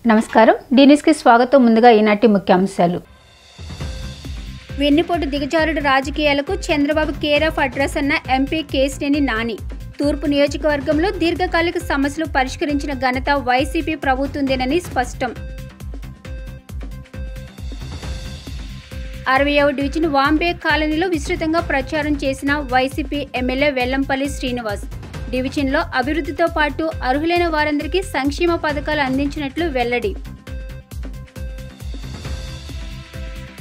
నమస్కారం డీనిస్కి స్వాగతం. ముందుగా ఈనాటి ముఖ్యాంశాలు. వెన్నుపోటు దిగజారుడు రాజకీయాలకు చంద్రబాబు కేర్ ఆఫ్ అడ్రస్ అన్న ఎంపీ కేశినేని నాని. తూర్పు నియోజకవర్గంలో దీర్ఘకాలిక సమస్యలు పరిష్కరించిన ఘనత వైసీపీ ప్రభుత్వందేనని స్పష్టం. 60వ డివిజన్ వాంబే కాలనీలో విస్తృతంగా ప్రచారం చేసిన వైసీపీ ఎమ్మెల్యే వెల్లంపల్లి శ్రీనివాస్. డివిజన్లో అభివృద్ధితో పాటు అర్హులైన వారందరికీ సంక్షేమ పథకాలు అందించినట్లు వెల్లడి.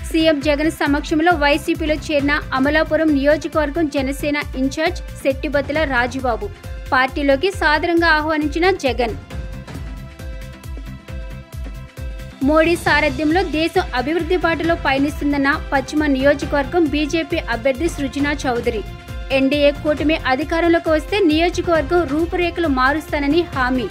సీఎం జగన్ సమక్షంలో వైసీపీలో చేరిన అమలాపురం నియోజకవర్గం జనసేన ఇన్ఛార్జ్ శెట్టిబత్తుల రాజుబాబు. పార్టీలోకి సాదరంగా ఆహ్వానించిన జగన్. మోడీ సారథ్యంలో దేశం అభివృద్ధి బాటలో పయనిస్తుందన్న పశ్చిమ నియోజకవర్గం బీజేపీ అభ్యర్థి సృజనా చౌదరి. ఎన్డీఏ కూటమి అధికారంలోకి వస్తే నియోజకవర్గం రూపురేఖలు మారుస్తానని హామీ.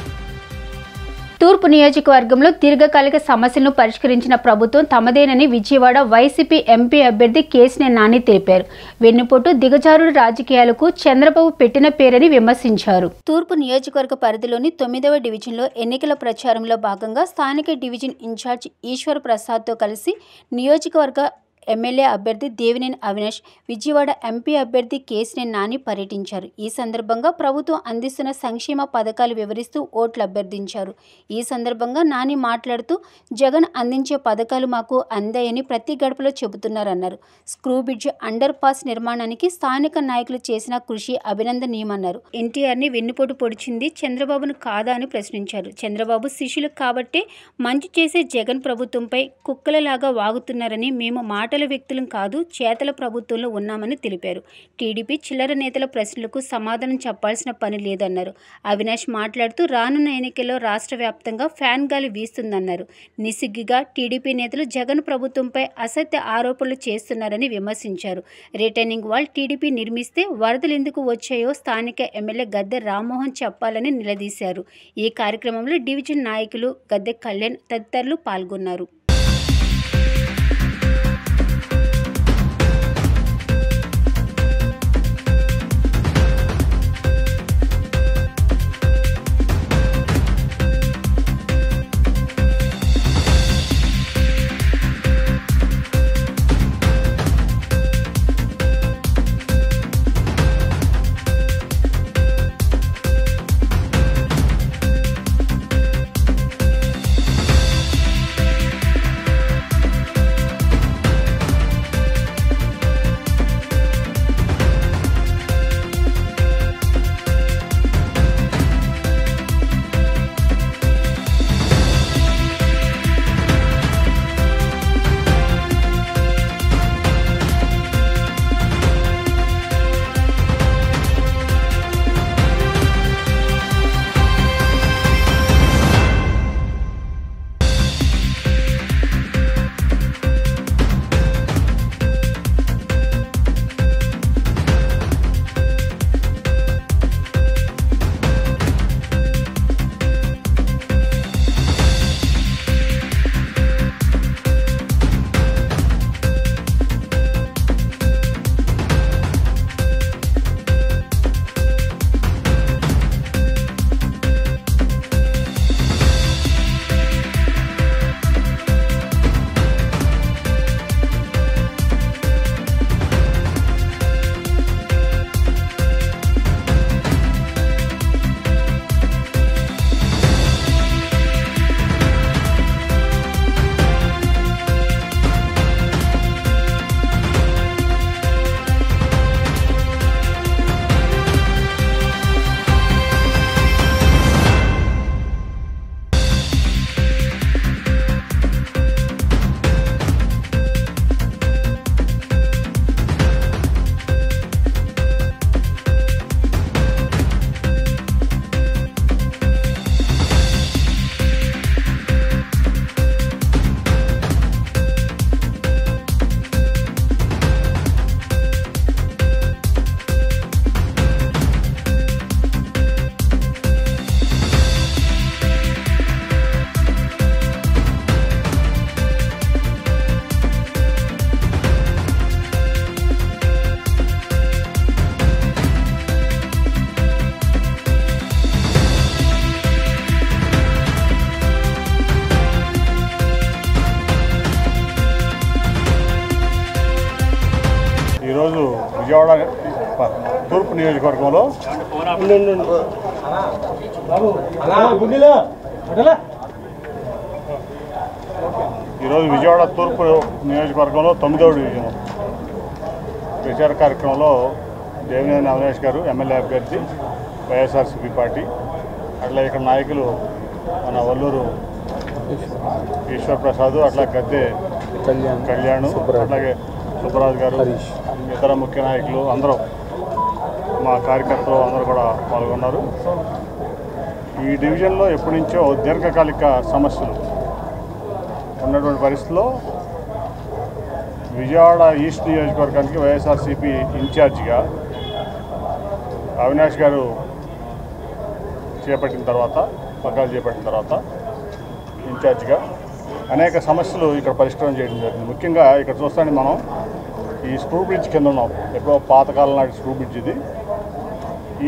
తూర్పు నియోజకవర్గంలో దీర్ఘకాలిక సమస్యలను పరిష్కరించిన ప్రభుత్వం తమదేనని విజయవాడ వైసీపీ ఎంపీ అభ్యర్థి కేశినేని నాని తెలిపారు. వెన్నుపోటు దిగజారుడు రాజకీయాలకు చంద్రబాబు పెట్టిన పేరని విమర్శించారు. తూర్పు నియోజకవర్గ పరిధిలోని 9వ డివిజన్లో ఎన్నికల ప్రచారంలో భాగంగా స్థానిక డివిజన్ ఇన్ఛార్జ్ ఈశ్వర్ ప్రసాద్తో కలిసి నియోజకవర్గ ఎమ్మెల్యే అభ్యర్థి దేవినేని అవినాష్, విజయవాడ ఎంపీ అభ్యర్థి కేశినేని నాని పర్యటించారు. ఈ సందర్భంగా ప్రభుత్వం అందిస్తున్న సంక్షేమ పథకాలు వివరిస్తూ ఓట్లు అభ్యర్థించారు. ఈ సందర్భంగా నాని మాట్లాడుతూ జగన్ అందించే పథకాలు మాకు అందాయని ప్రతి గడపలో చెబుతున్నారన్నారు. స్క్రూ బ్రిడ్జ్ అండర్ పాస్ నిర్మాణానికి స్థానిక నాయకులు చేసిన కృషి అభినందనీయమన్నారు. ఎన్టీఆర్ని వెన్నుపోటు పొడిచింది చంద్రబాబును కాదా అని ప్రశ్నించారు. చంద్రబాబు శిష్యులు కాబట్టే మంచి చేసే జగన్ ప్రభుత్వంపై కుక్కలలాగా వాగుతున్నారని, మేము మాటల వ్యక్తులం కాదు, చేతల ప్రభుత్వంలో ఉన్నామని తెలిపారు. టీడీపీ చిల్లర నేతల ప్రశ్నలకు సమాధానం చెప్పాల్సిన పని లేదన్నారు. అవినాష్ మాట్లాడుతూ రానున్న ఎన్నికల్లో రాష్ట్ర వ్యాప్తంగా ఫ్యాన్ గాలి వీస్తుందన్నారు. నిస్సిగ్గుగా టీడీపీ నేతలు జగన్ ప్రభుత్వంపై అసత్య ఆరోపణలు చేస్తున్నారని విమర్శించారు. రిటర్నింగ్ వాల్ టీడీపీ నిర్మిస్తే వరదలు ఎందుకు వచ్చాయో స్థానిక ఎమ్మెల్యే గద్దె రామ్మోహన్ చెప్పాలని నిలదీశారు. ఈ కార్యక్రమంలో డివిజన్ నాయకులు గద్దె కళ్యాణ్ తదితరులు పాల్గొన్నారు. ఈరోజు విజయవాడ తూర్పు నియోజకవర్గంలో ఈరోజు విజయవాడ తూర్పు నియోజకవర్గంలో 9వ డివిజన్ ప్రచార కార్యక్రమంలో దేవినేని అవినాష్ గారు ఎమ్మెల్యే అభ్యర్థి వైఎస్ఆర్సీపీ పార్టీ, అట్లా ఇక్కడ నాయకులు మన వల్లూరు ఈశ్వర్ ప్రసాద్, అట్లా గద్దె కళ్యాణ్, అట్లాగే సుబ్బరాజు గారు, ఇతర ముఖ్య నాయకులు అందరూ మా కార్యకర్తలు అందరూ కూడా పాల్గొన్నారు. ఈ డివిజన్లో ఎప్పటి నుంచో దీర్ఘకాలిక సమస్యలు ఉన్నటువంటి పరిస్థితుల్లో విజయవాడ ఈస్ట్ నియోజకవర్గానికి వైఎస్ఆర్సీపీ ఇన్ఛార్జిగా అవినాష్ గారు చేపట్టిన తర్వాత ఇన్ఛార్జిగా అనేక సమస్యలు ఇక్కడ పరిష్కారం చేయడం జరిగింది. ముఖ్యంగా ఇక్కడ చూస్తాండి, మనం ఈ స్క్రూ బ్రిడ్జ్ కింద ఉన్నాం. ఎప్పుడో పాతకాలం నాటి స్క్రూ బ్రిడ్జ్ ఇది.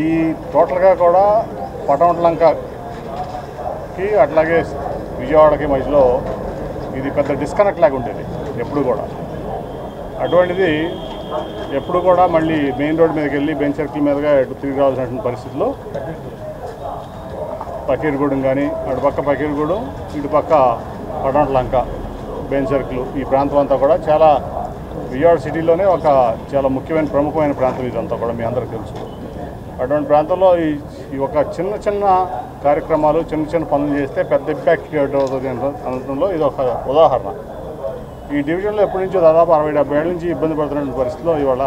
ఈ టోటల్గా కూడా పటవంట్లంకకి అట్లాగే విజయవాడకి మధ్యలో ఇది పెద్ద డిస్కనెక్ట్ లాగా ఉండేది ఎప్పుడు కూడా. అటువంటిది ఎప్పుడు కూడా మళ్ళీ మెయిన్ రోడ్ మీదకి వెళ్ళి బెంచ్ సర్కిల్ మీదుగా తిరిగి రావాల్సిన పరిస్థితుల్లో పకీర్గూడెం కానీ, అటుపక్క పకీర్గూడెం, ఇటుపక్క పటవంట్లంక, బెంచ్ సర్కిల్, ఈ ప్రాంతం అంతా కూడా చాలా విజయవాడ సిటీలోనే ఒక చాలా ముఖ్యమైన ప్రముఖమైన ప్రాంతం ఇదంతా కూడా మీ అందరికీ తెలుసు. అటువంటి ప్రాంతంలో ఈ ఒక చిన్న కార్యక్రమాలు, చిన్న పనులు చేస్తే పెద్ద ఇంపాక్ట్ క్రియేట్ అవుతుంది అనడంలో ఇది ఒక ఉదాహరణ. ఈ డివిజన్లో ఎప్పటి నుంచో దాదాపు 60-70 ఏళ్ళ నుంచి ఇబ్బంది పడుతున్న పరిస్థితిలో ఇవాళ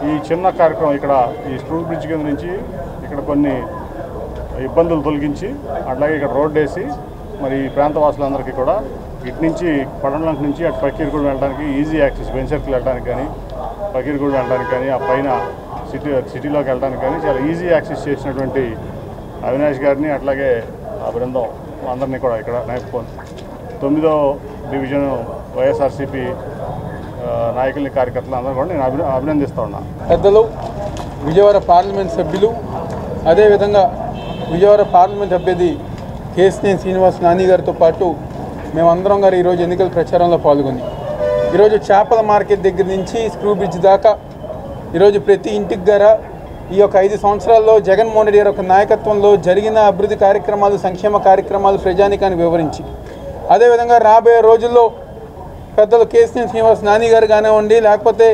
ఈ చిన్న కార్యక్రమం ఇక్కడ ఈ స్క్రూ బ్రిడ్జ్ కింద నుంచి ఇక్కడ కొన్ని ఇబ్బందులు తొలగించి, అట్లాగే ఇక్కడ రోడ్డు వేసి మరి ఈ ప్రాంత వాసులందరికీ కూడా ఇటు నుంచి పటంలంక నుంచి అటు పకీర్గూడెం వెళ్ళడానికి ఈజీ యాక్సెస్, బెంచ్ సర్కిల్ వెళ్ళడానికి కానీ, పకీర్గూడెం వెళ్ళడానికి కానీ, ఆ పైన సిటీలోకి వెళ్ళడానికి కానీ చాలా ఈజీ యాక్సెస్ చేసినటువంటి అవినాష్ గారిని, అట్లాగే ఆ బృందం అందరినీ కూడా ఇక్కడ 9వ డివిజన్ వైఎస్ఆర్సీపీ నాయకుల్ని, కార్యకర్తలు అందరూ కూడా నేను అభినందిస్తూ ఉన్నా. పెద్దలు, విజయవాడ పార్లమెంట్ సభ్యులు, అదేవిధంగా విజయవాడ పార్లమెంట్ అభ్యర్థి కేశినేని శ్రీనివాస్ నాని గారితో పాటు మేమందరం గారు ఈరోజు ఎన్నికల ప్రచారంలో పాల్గొని ఈరోజు చేపల మార్కెట్ దగ్గర నుంచి స్క్రూ బ్రిడ్జ్ దాకా ఈరోజు ప్రతి ఇంటికి గారా ఈ యొక్క 5 సంవత్సరాల్లో జగన్మోహన్ రెడ్డి గారి యొక్క నాయకత్వంలో జరిగిన అభివృద్ధి కార్యక్రమాలు, సంక్షేమ కార్యక్రమాలు ప్రజానికానికి వివరించి, అదేవిధంగా రాబోయే రోజుల్లో పెద్దలు కేశినేని శ్రీనివాస్ నాని గారు కానివ్వండి, లేకపోతే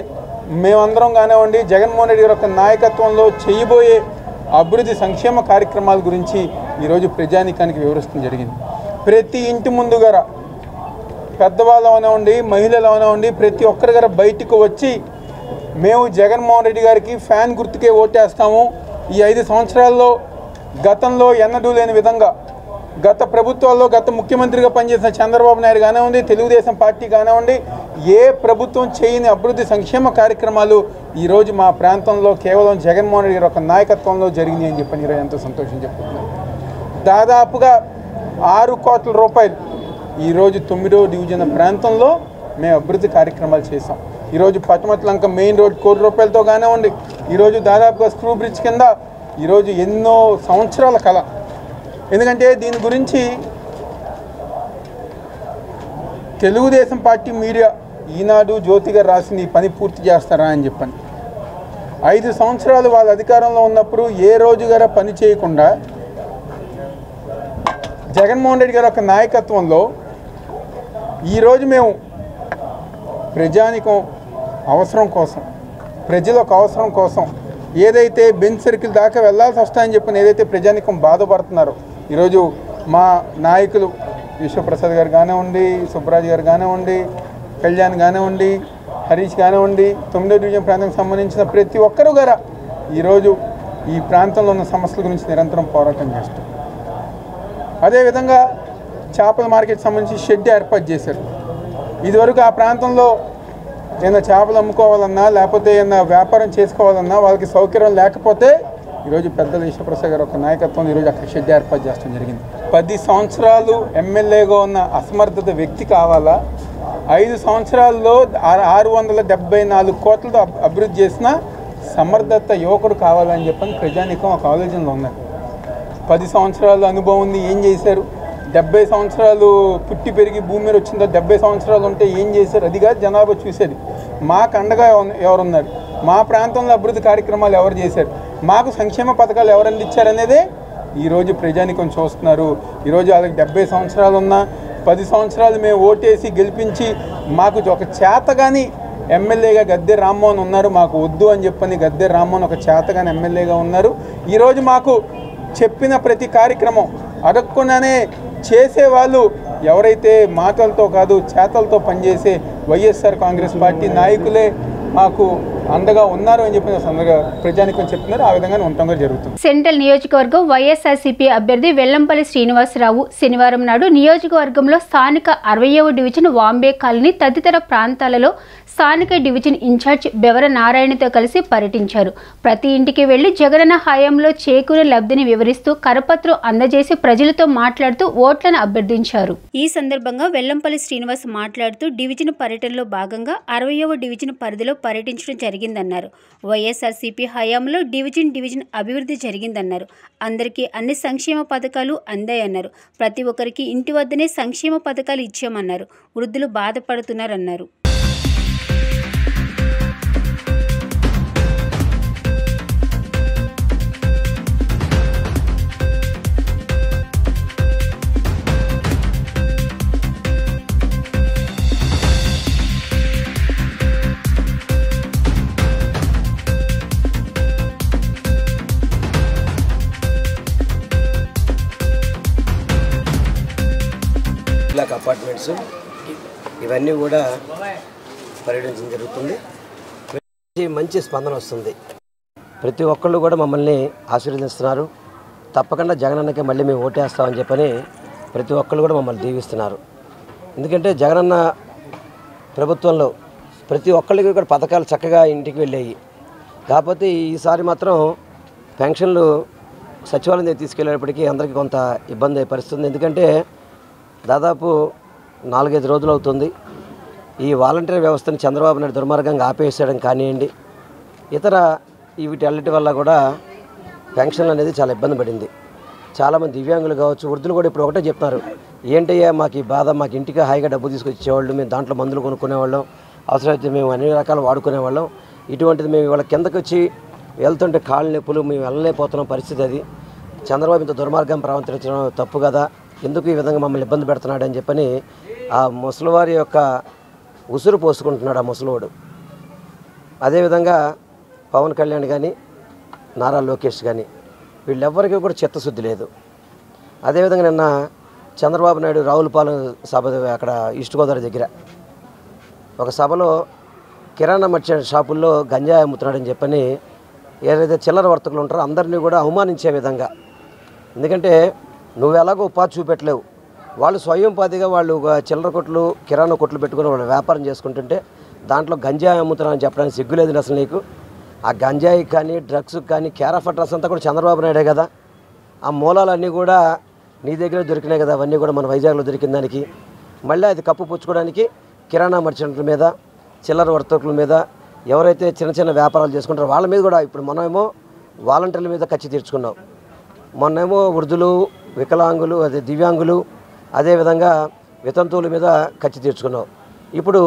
మేమందరం కానివ్వండి, జగన్మోహన్ రెడ్డి గారి యొక్క నాయకత్వంలో చేయబోయే అభివృద్ధి సంక్షేమ కార్యక్రమాల గురించి ఈరోజు ప్రజానికానికి వివరిస్తూ జరిగింది. ప్రతి ఇంటి ముందు గార పెద్దవాళ్ళు అవనివ్వండి, మహిళలు అవనివ్వండి, ప్రతి ఒక్కరి గారు బయటకు వచ్చి మేము జగన్మోహన్ రెడ్డి గారికి ఫ్యాన్ గుర్తుకే ఓటేస్తాము, ఈ 5 సంవత్సరాల్లో గతంలో ఎన్నడూ లేని విధంగా గత ప్రభుత్వాల్లో గత ముఖ్యమంత్రిగా పనిచేసిన చంద్రబాబు నాయుడు కానివ్వండి, తెలుగుదేశం పార్టీ కానివ్వండి, ఏ ప్రభుత్వం చేయని అభివృద్ధి సంక్షేమ కార్యక్రమాలు ఈరోజు మా ప్రాంతంలో కేవలం జగన్మోహన్ రెడ్డి గారి యొక్క నాయకత్వంలో జరిగింది అని చెప్పని ఈరోజు ఎంతో సంతోషం చెప్పుకుంటున్నాం. దాదాపుగా 6 కోట్ల రూపాయలు ఈరోజు 9వ డివిజన్ ప్రాంతంలో మేము అభివృద్ధి కార్యక్రమాలు చేసాం. ఈరోజు పటమట్లంక మెయిన్ రోడ్ 1 కోటి రూపాయలతో కానివ్వండి, ఈరోజు దాదాపుగా స్క్రూ బ్రిడ్జ్ కింద ఈరోజు ఎన్నో సంవత్సరాల కళ. ఎందుకంటే దీని గురించి తెలుగుదేశం పార్టీ మీడియా ఈనాడు, జ్యోతి గారు రాసింది, ఈ పని పూర్తి చేస్తారా అని చెప్పని. 5 సంవత్సరాలు వాళ్ళ అధికారంలో ఉన్నప్పుడు ఏ రోజు గారా పని చేయకుండా జగన్మోహన్ రెడ్డి గారి యొక్క నాయకత్వంలో ఈరోజు మేము ప్రజానికం అవసరం కోసం, ప్రజలకు అవసరం కోసం ఏదైతే బెంచ్ సర్కిల్ దాకా వెళ్లాల్సి వస్తాయని చెప్పిన ఏదైతే ప్రజానికం బాధపడుతున్నారో ఈరోజు మా నాయకులు విశ్వప్రసాద్ గారు కానివ్వండి, సుబ్బరాజు గారు కానివ్వండి, కళ్యాణ్ కానివ్వండి, హరీష్ కానివ్వండి, 9వ డివిజన్ ప్రాంతానికి సంబంధించిన ప్రతి ఒక్కరు గారా ఈరోజు ఈ ప్రాంతంలో ఉన్న సమస్యల గురించి నిరంతరం పోరాటం చేస్తారు. అదేవిధంగా చేపల మార్కెట్ సంబంధించి షెడ్ ఏర్పాటు చేశారు. ఇదివరకు ఆ ప్రాంతంలో ఏదైనా చేపలు అమ్ముకోవాలన్నా, లేకపోతే ఏదైనా వ్యాపారం చేసుకోవాలన్నా వాళ్ళకి సౌకర్యం లేకపోతే ఈరోజు పెద్దల విశ్వప్రసాద్ గారు ఒక నాయకత్వం ఈరోజు అక్కడ షెడ్ ఏర్పాటు చేయడం జరిగింది. 10 సంవత్సరాలు ఎమ్మెల్యేగా ఉన్న అసమర్థత వ్యక్తి కావాలా, 5 సంవత్సరాల్లో 674 కోట్లతో అభివృద్ధి చేసిన సమర్థత యువకుడు కావాలని చెప్పని ప్రజానీకం ఒక ఆలోచనలో ఉన్నారు. 10 సంవత్సరాల అనుభవం ఉంది, ఏం చేశారు? 70 సంవత్సరాలు పుట్టి పెరిగి భూమి మీద వచ్చిందో 70 సంవత్సరాలు ఉంటే ఏం చేశారు? అది కాదు జనాభా చూసేది. మాకు అండగా ఎవరున్నారు, మా ప్రాంతంలో అభివృద్ధి కార్యక్రమాలు ఎవరు చేశారు, మాకు సంక్షేమ పథకాలు ఎవరు అందించారనేదే ఈరోజు ప్రజానికం చూస్తున్నారు. ఈరోజు వాళ్ళకి 70 సంవత్సరాలు ఉన్నా 10 సంవత్సరాలు మేము ఓటేసి గెలిపించి మాకు ఒక చేతగాని ఎమ్మెల్యేగా గద్దె రామ్మోహన్ ఉన్నారు. మాకు వద్దు అని చెప్పని గద్దె రామ్మోహన్ ఒక చేతగాని ఎమ్మెల్యేగా ఉన్నారు. ఈరోజు మాకు చెప్పిన ప్రతి కార్యక్రమం అడగకుండానే చేసేవాళ్ళు ఎవరైతే మాటలతో కాదు చేతలతో పనిచేసే వైఎస్ఆర్ కాంగ్రెస్ పార్టీ నాయకులే మాకు అండగా ఉన్నారు అని చెప్పిన సందర్భంగా ప్రజానికం చెప్తున్నారు. ఆ విధంగానే ఉండటం కూడా జరుగుతుంది. సెంట్రల్ నియోజకవర్గం వైఎస్ఆర్సీపీ అభ్యర్థి వెల్లంపల్లి శ్రీనివాసరావు శనివారం నాడు నియోజకవర్గంలో స్థానిక 60వ డివిజన్ వాంబే కాలనీ తదితర ప్రాంతాలలో స్థానిక డివిజన్ ఇన్ఛార్జ్ బెవర నారాయణతో కలిసి పర్యటించారు. ప్రతి ఇంటికి వెళ్లి జగనన్న హయాంలో చేకూరే లబ్ధిని వివరిస్తూ కరపత్రం అందజేసి ప్రజలతో మాట్లాడుతూ ఓట్లను అభ్యర్థించారు. ఈ సందర్భంగా వెల్లంపల్లి శ్రీనివాస్ మాట్లాడుతూ డివిజన్ పర్యటనలో భాగంగా 60వ డివిజన్ పరిధిలో పర్యటించడం జరిగిందన్నారు. వైఎస్ఆర్సీపీ హయాంలో డివిజన్ అభివృద్ధి జరిగిందన్నారు. అందరికీ అన్ని సంక్షేమ పథకాలు అందాయన్నారు. ప్రతి ఒక్కరికి ఇంటి వద్దనే సంక్షేమ పథకాలు ఇచ్చామన్నారు. వృద్ధులు బాధపడుతున్నారన్నారు. అపార్ట్మెంట్స్ ఇవన్నీ కూడా పర్యటించడం జరుగుతుంది. మంచి స్పందన వస్తుంది. ప్రతి ఒక్కళ్ళు కూడా మమ్మల్ని ఆశీర్వదిస్తున్నారు. తప్పకుండా జగనన్నకే మళ్ళీ మేము ఓటేస్తామని చెప్పని ప్రతి ఒక్కళ్ళు కూడా మమ్మల్ని దీవిస్తున్నారు. ఎందుకంటే జగనన్న ప్రభుత్వంలో ప్రతి ఒక్కళ్ళకి కూడా పథకాలు చక్కగా ఇంటికి వెళ్ళాయి. కాకపోతే ఈసారి మాత్రం పెన్షన్లు సచివాలయం తీసుకెళ్ళేటప్పటికీ అందరికీ కొంత ఇబ్బంది పరిస్థితుంది. ఎందుకంటే దాదాపు 4-5 రోజులు అవుతుంది. ఈ వాలంటీర్ వ్యవస్థని చంద్రబాబు నాయుడు దుర్మార్గంగా ఆపేసేయడం కానివ్వండి, ఇతర వీటన్నిటి వల్ల కూడా పెన్షన్లు అనేది చాలా ఇబ్బంది పడింది. చాలామంది దివ్యాంగులు కావచ్చు, వృద్ధులు కూడా ఇప్పుడు ఒకటే చెప్తున్నారు, ఏంటయ్యా మాకు ఈ బాధ, మాకు ఇంటికి హాయిగా డబ్బు తీసుకొచ్చేవాళ్ళు, మేము దాంట్లో మందులు కొనుక్కునేవాళ్ళం, అవసరమైతే మేము అన్ని రకాలు వాడుకునేవాళ్ళం. ఇటువంటిది మేము ఇవాళ కిందకి వచ్చి వెళ్తుంటే కాళ్ళు నొప్పులు, మేము వెళ్ళలేకపోతున్నాం పరిస్థితి. అది చంద్రబాబు ఇంత దుర్మార్గం ప్రవర్తించడం తప్పు కదా, ఎందుకు ఈ విధంగా మమ్మల్ని ఇబ్బంది పెడుతున్నాడు అని చెప్పని ఆ ముసలివారి యొక్క ఉసురు పోసుకుంటున్నాడు ఆ ముసలివాడు. అదేవిధంగా పవన్ కళ్యాణ్ కానీ నారా లోకేష్ కానీ వీళ్ళెవ్వరికీ కూడా చిత్తశుద్ధి లేదు. అదేవిధంగా నిన్న చంద్రబాబు నాయుడు రావులపాలెం సభ అక్కడ ఈస్ట్ గోదావరి దగ్గర ఒక సభలో కిరాణా మర్చెంట్ షాపుల్లో గంజాయి అమ్ముతున్నాడని చెప్పని ఏదైతే చిల్లర వర్తకులు ఉంటారో అందరినీ కూడా అవమానించే విధంగా, ఎందుకంటే నువ్వు ఎలాగో ఉపాధి చూపెట్టలేవు, వాళ్ళు స్వయం ఉపాధిగా వాళ్ళు చిల్లర కొట్లు కిరాణా కొట్లు పెట్టుకుని వాళ్ళు వ్యాపారం చేసుకుంటుంటే దాంట్లో గంజాయి అమ్ముతున్నారని చెప్పడానికి సిగ్గులేదు అసలు నీకు. ఆ గంజాయి కానీ డ్రగ్స్ కానీ కేర్ ఆఫ్ అడ్రస్ అంతా కూడా చంద్రబాబు నాయుడే కదా. ఆ మూలాలన్నీ కూడా నీ దగ్గర దొరికినాయి కదా, అవన్నీ కూడా మన వైజాగ్లో దొరికిన దానికి మళ్ళీ అది కప్పు పుచ్చుకోవడానికి కిరాణా మర్చెంట్ల మీద చిల్లర వర్తకుల మీద ఎవరైతే చిన్న చిన్న వ్యాపారాలు చేసుకుంటారో వాళ్ళ మీద కూడా ఇప్పుడు మనమేమో వాలంటీర్ల మీద కచ్చి తీర్చుకున్నాం, మొన్నేమో వృద్ధులు వికలాంగులు అదే దివ్యాంగులు అదేవిధంగా వితంతువుల మీద కచ్చి తీర్చుకున్నాం, ఇప్పుడు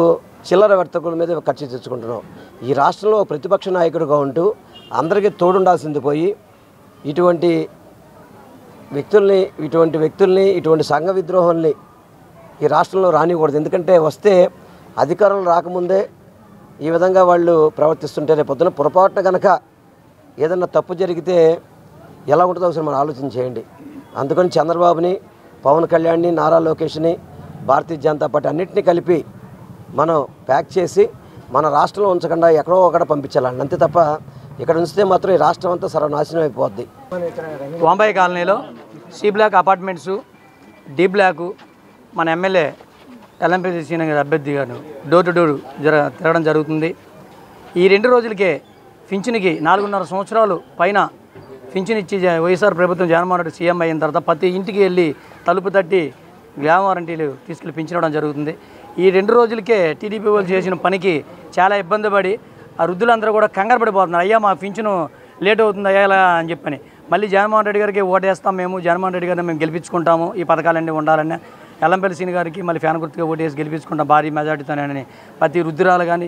చిల్లర వర్తకుల మీద కచ్చి తీర్చుకుంటున్నాం. ఈ రాష్ట్రంలో ప్రతిపక్ష నాయకుడిగా ఉంటూ అందరికీ తోడుండాల్సింది పోయి ఇటువంటి వ్యక్తుల్ని ఇటువంటి సంఘ విద్రోహాల్ని ఈ రాష్ట్రంలో రానికూడదు. ఎందుకంటే వస్తే అధికారంలో రాకముందే ఈ విధంగా వాళ్ళు ప్రవర్తిస్తుంటే రేపు పొద్దున పొరపాటున కనుక ఏదన్నా తప్పు జరిగితే ఎలా ఉంటుందో ఒకసారి మనం ఆలోచన చేయండి. అందుకని చంద్రబాబుని, పవన్ కళ్యాణ్ని, నారా లోకేష్ని, భారతీయ జనతా పార్టీ అన్నింటినీ కలిపి మనం ప్యాక్ చేసి మన రాష్ట్రంలో ఉంచకుండా ఎక్కడో ఒకడ పంపించాలండి, అంతే తప్ప ఇక్కడ ఉంచితే మాత్రం ఈ రాష్ట్రం అంతా సర్వనాశనం అయిపోద్ది. వాంబే కాలనీలో C block apartments, D block మన ఎమ్మెల్యే వెల్లంపల్లి శ్రీనివాసరావు గారి అభ్యర్థి గారు డోర్ టు డోర్ తిరగడం జరుగుతుంది. ఈ 2 రోజులకే పింఛన్కి 4.5 సంవత్సరాలు పైన పింఛన్ ఇచ్చి వైఎస్ఆర్ ప్రభుత్వం జగన్మోహన్ రెడ్డి సీఎం అయిన తర్వాత ప్రతి ఇంటికి వెళ్ళి తలుపు తట్టి గ్రామ వారంటీలు తీసుకెళ్ళి పింఛన్ ఇవ్వడం జరుగుతుంది. ఈ 2 రోజులకే టీడీపీ వాళ్ళు చేసిన పనికి చాలా ఇబ్బంది పడి ఆ వృద్ధులందరూ కూడా కంగారు పడిపోతున్నారు, అయ్యా మా పింఛను లేట్ అవుతుంది అయ్యా అని చెప్పని. మళ్ళీ జగన్మోహన్ రెడ్డి గారికి ఓటేస్తాం, మేము జగన్మోహన్ రెడ్డి గారిని మేము గెలిపించుకుంటాము, ఈ పథకాలన్నీ ఉండాలని వెల్లంపల్లి శ్రీని గారికి మళ్ళీ ఫ్యాన్ గుర్తుగా ఓటేసి గెలిపించుకుంటాం భారీ మెజార్టీతోనని ప్రతి వృద్ధురాలు కానీ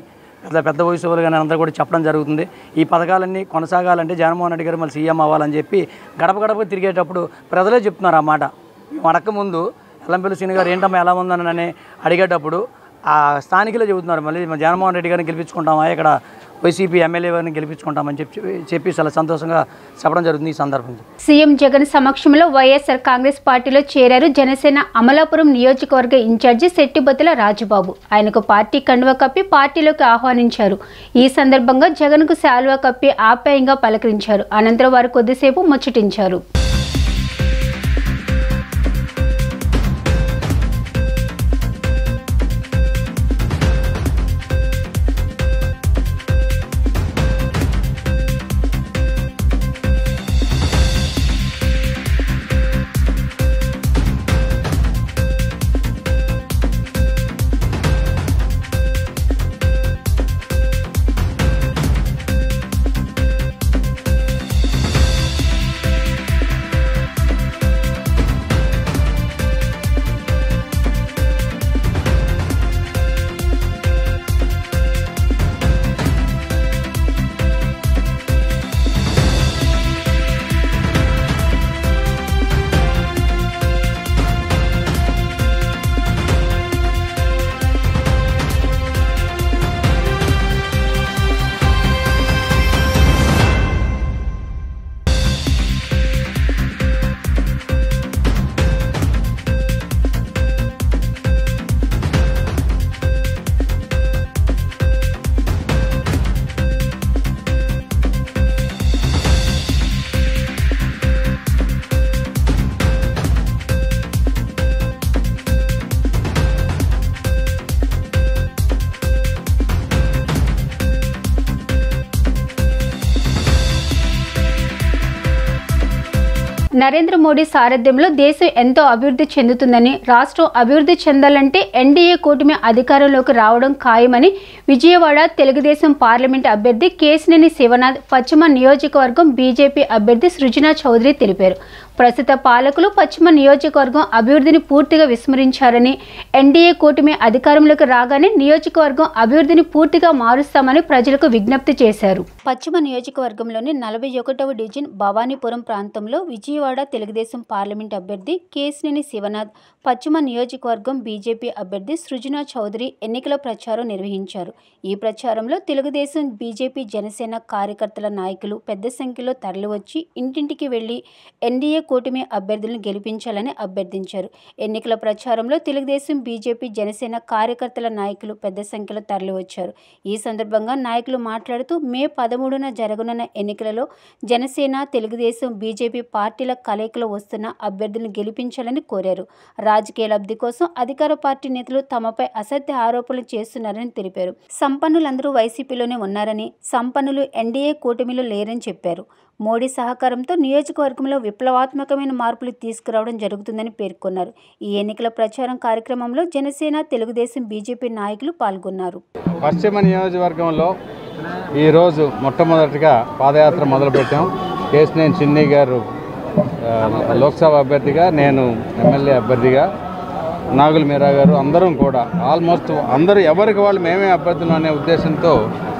పెద్ద వయసు వాళ్ళు కానీ అందరూ కూడా చెప్పడం జరుగుతుంది. ఈ పథకాలన్నీ కొనసాగాలంటే జగన్మోహన్ రెడ్డి గారు మళ్ళీ సీఎం అవ్వాలని చెప్పి గడప తిరిగేటప్పుడు ప్రజలే చెప్తున్నారు ఆ మాట. అడగకముందు ఎల్లంపల్లి శ్రీను గారు ఏంటమ్మా ఎలా ఉందని అడిగేటప్పుడు ఆ స్థానికులే చెబుతున్నారు మళ్ళీ జగన్మోహన్ రెడ్డి గారిని గెలిపించుకుంటామా, ఇక్కడ వైసీపీ ఎమ్మెల్యే గారిని గెలిపించుకుంటామని చెప్పి చాలా సంతోషంగా చెప్పడం జరుగుతుంది. ఈ సందర్భంగా సీఎం జగన్ సమక్షంలో వైఎస్ఆర్ కాంగ్రెస్ పార్టీలో చేరారు జనసేన అమలాపురం నియోజకవర్గ ఇన్ఛార్జి శెట్టిబొత్తుల రాజుబాబు. ఆయనకు పార్టీ కండువా కప్పి పార్టీలోకి ఆహ్వానించారు. ఈ సందర్భంగా జగన్కు శాలువా కప్పి ఆప్యాయంగా పలకరించారు. అనంతరం వారు కొద్దిసేపు ముచ్చటించారు. నరేంద్ర మోడీ సారథ్యంలో దేశం ఎంతో అభివృద్ధి చెందుతుందని, రాష్ట్రం అభివృద్ధి చెందాలంటే ఎన్డీఏ కూటమి అధికారంలోకి రావడం ఖాయమని విజయవాడ తెలుగుదేశం పార్లమెంట్ అభ్యర్థి కేశినేని శివనాథ్, పశ్చిమ నియోజకవర్గం బీజేపీ అభ్యర్థి సృజనా చౌదరి తెలిపారు. ప్రస్తుత పాలకులు పశ్చిమ నియోజకవర్గం అభివృద్ధిని పూర్తిగా విస్మరించారని, ఎన్డీఏ కూటమి అధికారంలోకి రాగానే నియోజకవర్గం అభివృద్ధిని పూర్తిగా మారుస్తామని ప్రజలకు విజ్ఞప్తి చేశారు. పశ్చిమ నియోజకవర్గంలోని 41వ డివిజన్ భవానీపురం ప్రాంతంలో విజయవాడ తెలుగుదేశం పార్లమెంట్ అభ్యర్థి కేశినేని శివనాథ్, పశ్చిమ నియోజకవర్గం బీజేపీ అభ్యర్థి సృజనా చౌదరి ఎన్నికల ప్రచారం నిర్వహించారు. ఈ ప్రచారంలో తెలుగుదేశం, బీజేపీ, జనసేన కార్యకర్తల నాయకులు పెద్ద సంఖ్యలో తరలివచ్చి ఇంటింటికి వెళ్లి ఎన్డీఏ కూటమి అభ్యర్థులను గెలిపించాలని అభ్యర్థించారు. ఎన్నికల ప్రచారంలో తెలుగుదేశం, బీజేపీ, జనసేన కార్యకర్తల నాయకులు పెద్ద సంఖ్యలో తరలివచ్చారు. ఈ సందర్భంగా నాయకులు మాట్లాడుతూ మే 13న జరగనున్న ఎన్నికలలో జనసేన, తెలుగుదేశం, బీజేపీ పార్టీల కలయికలో వస్తున్న అభ్యర్థులను గెలిపించాలని కోరారు. రాజకీయ లబ్ధి కోసం అధికార పార్టీ నేతలు తమపై అసత్య ఆరోపణలు చేస్తున్నారని తెలిపారు. సంపన్నులందరూ వైసీపీలోనే ఉన్నారని, సంపన్నులు ఎన్డీఏ కూటమిలో లేరని చెప్పారు. మోడీ సహకారంతో నియోజకవర్గంలో విప్లవాత్మకమైన మార్పులు తీసుకురావడం జరుగుతుందని పేర్కొన్నారు. ఈ ఎన్నికల ప్రచారం కార్యక్రమంలో జనసేన, తెలుగుదేశం, బీజేపీ నాయకులు పాల్గొన్నారు. పశ్చిమ నియోజకవర్గంలో ఈరోజు మొట్టమొదటిగా పాదయాత్ర మొదలుపెట్టాం. కేశినేని చిన్ని గారు లోక్సభ అభ్యర్థిగా, నేను ఎమ్మెల్యే అభ్యర్థిగా, నాగుల మీరా గారు, అందరం కూడా ఆల్మోస్ట్ అందరూ ఎవరికి వాళ్ళు మేమే అభ్యర్థులు అనే ఉద్దేశంతో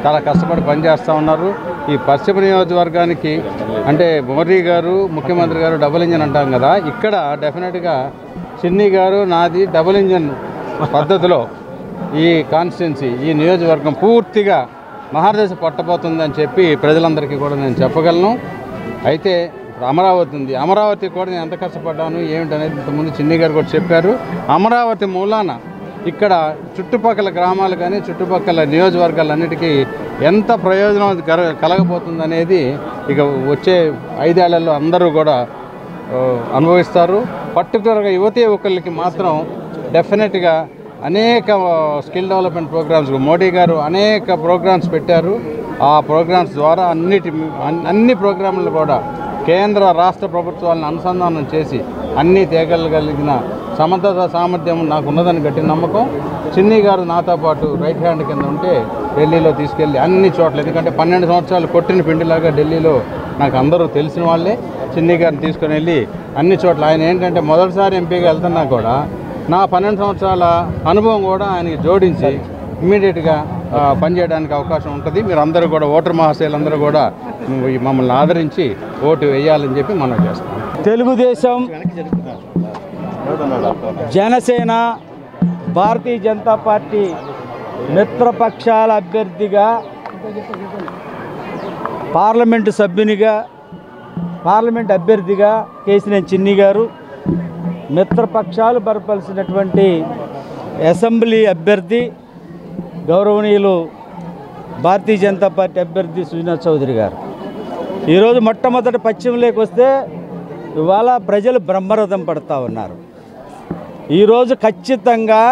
చాలా కష్టపడి పనిచేస్తూ ఉన్నారు. ఈ పశ్చిమ నియోజకవర్గానికి అంటే మోడీ గారు, ముఖ్యమంత్రి గారు డబుల్ ఇంజన్ అంటాం కదా, ఇక్కడ డెఫినెట్గా చిన్ని గారు నాది డబుల్ ఇంజన్ పద్ధతిలో ఈ కాన్స్టిట్యున్సీ, ఈ నియోజకవర్గం పూర్తిగా మహారదశ పట్టబోతుందని చెప్పి ప్రజలందరికీ కూడా నేను చెప్పగలను. అయితే అమరావతి ఉంది, అమరావతి కూడా నేను ఎంత కష్టపడ్డాను ఏమిటనేది ఇంతకుముందు చిన్ని గారు కూడా చెప్పారు. అమరావతి మూలాన ఇక్కడ చుట్టుపక్కల గ్రామాలు కానీ చుట్టుపక్కల నియోజకవర్గాలన్నిటికీ ఎంత ప్రయోజనం కలగబోతుందనేది ఇక వచ్చే 5 ఏళ్లలో అందరూ కూడా అనుభవిస్తారు. పర్టికులర్గా యువతీ యువకులకి మాత్రం డెఫినెట్గా అనేక స్కిల్ డెవలప్మెంట్ ప్రోగ్రామ్స్ మోడీ గారు అనేక ప్రోగ్రామ్స్ పెట్టారు. ఆ ప్రోగ్రామ్స్ ద్వారా అన్ని ప్రోగ్రాంలు కూడా కేంద్ర రాష్ట్ర ప్రభుత్వాలను అనుసంధానం చేసి అన్నీ తేగలిగిన సమర్థత సామర్థ్యం నాకు ఉన్నదని గట్టి నమ్మకం. చిన్ని గారు నాతో పాటు రైట్ హ్యాండ్ కింద ఉంటే ఢిల్లీలో తీసుకెళ్ళి అన్ని చోట్ల, ఎందుకంటే 12 సంవత్సరాలు కొట్టిన పిండిలాగా ఢిల్లీలో నాకు అందరూ తెలిసిన వాళ్ళే, చిన్ని గారిని తీసుకుని వెళ్ళి అన్ని చోట్ల ఆయన ఏంటంటే మొదటిసారి ఎంపీగా వెళ్తున్నా కూడా నా 12 సంవత్సరాల అనుభవం కూడా ఆయనకి జోడించి ఇమీడియట్గా పనిచేయడానికి అవకాశం ఉంటుంది. మీరు అందరూ కూడా ఓటర్ మహాశయులందరూ కూడా మమ్మల్ని ఆదరించి ఓటు వేయాలని చెప్పి మనం చేస్తాం. తెలుగుదేశం, జనసేన, భారతీయ జనతా పార్టీ మిత్రపక్షాల అభ్యర్థిగా పార్లమెంట్ అభ్యర్థిగా కేశినేని చిన్ని గారు, మిత్రపక్షాలు బలపరిచినటువంటి అసెంబ్లీ అభ్యర్థి గౌరవనీయులు భారతీయ జనతా పార్టీ అభ్యర్థి సుజనా చౌదరి గారు. ఈరోజు మొట్టమొదటి పశ్చిమలోకి వస్తే ఇవాళ ప్రజలు బ్రహ్మరథం పడుతూ ఉన్నారు. ఈరోజు ఖచ్చితంగా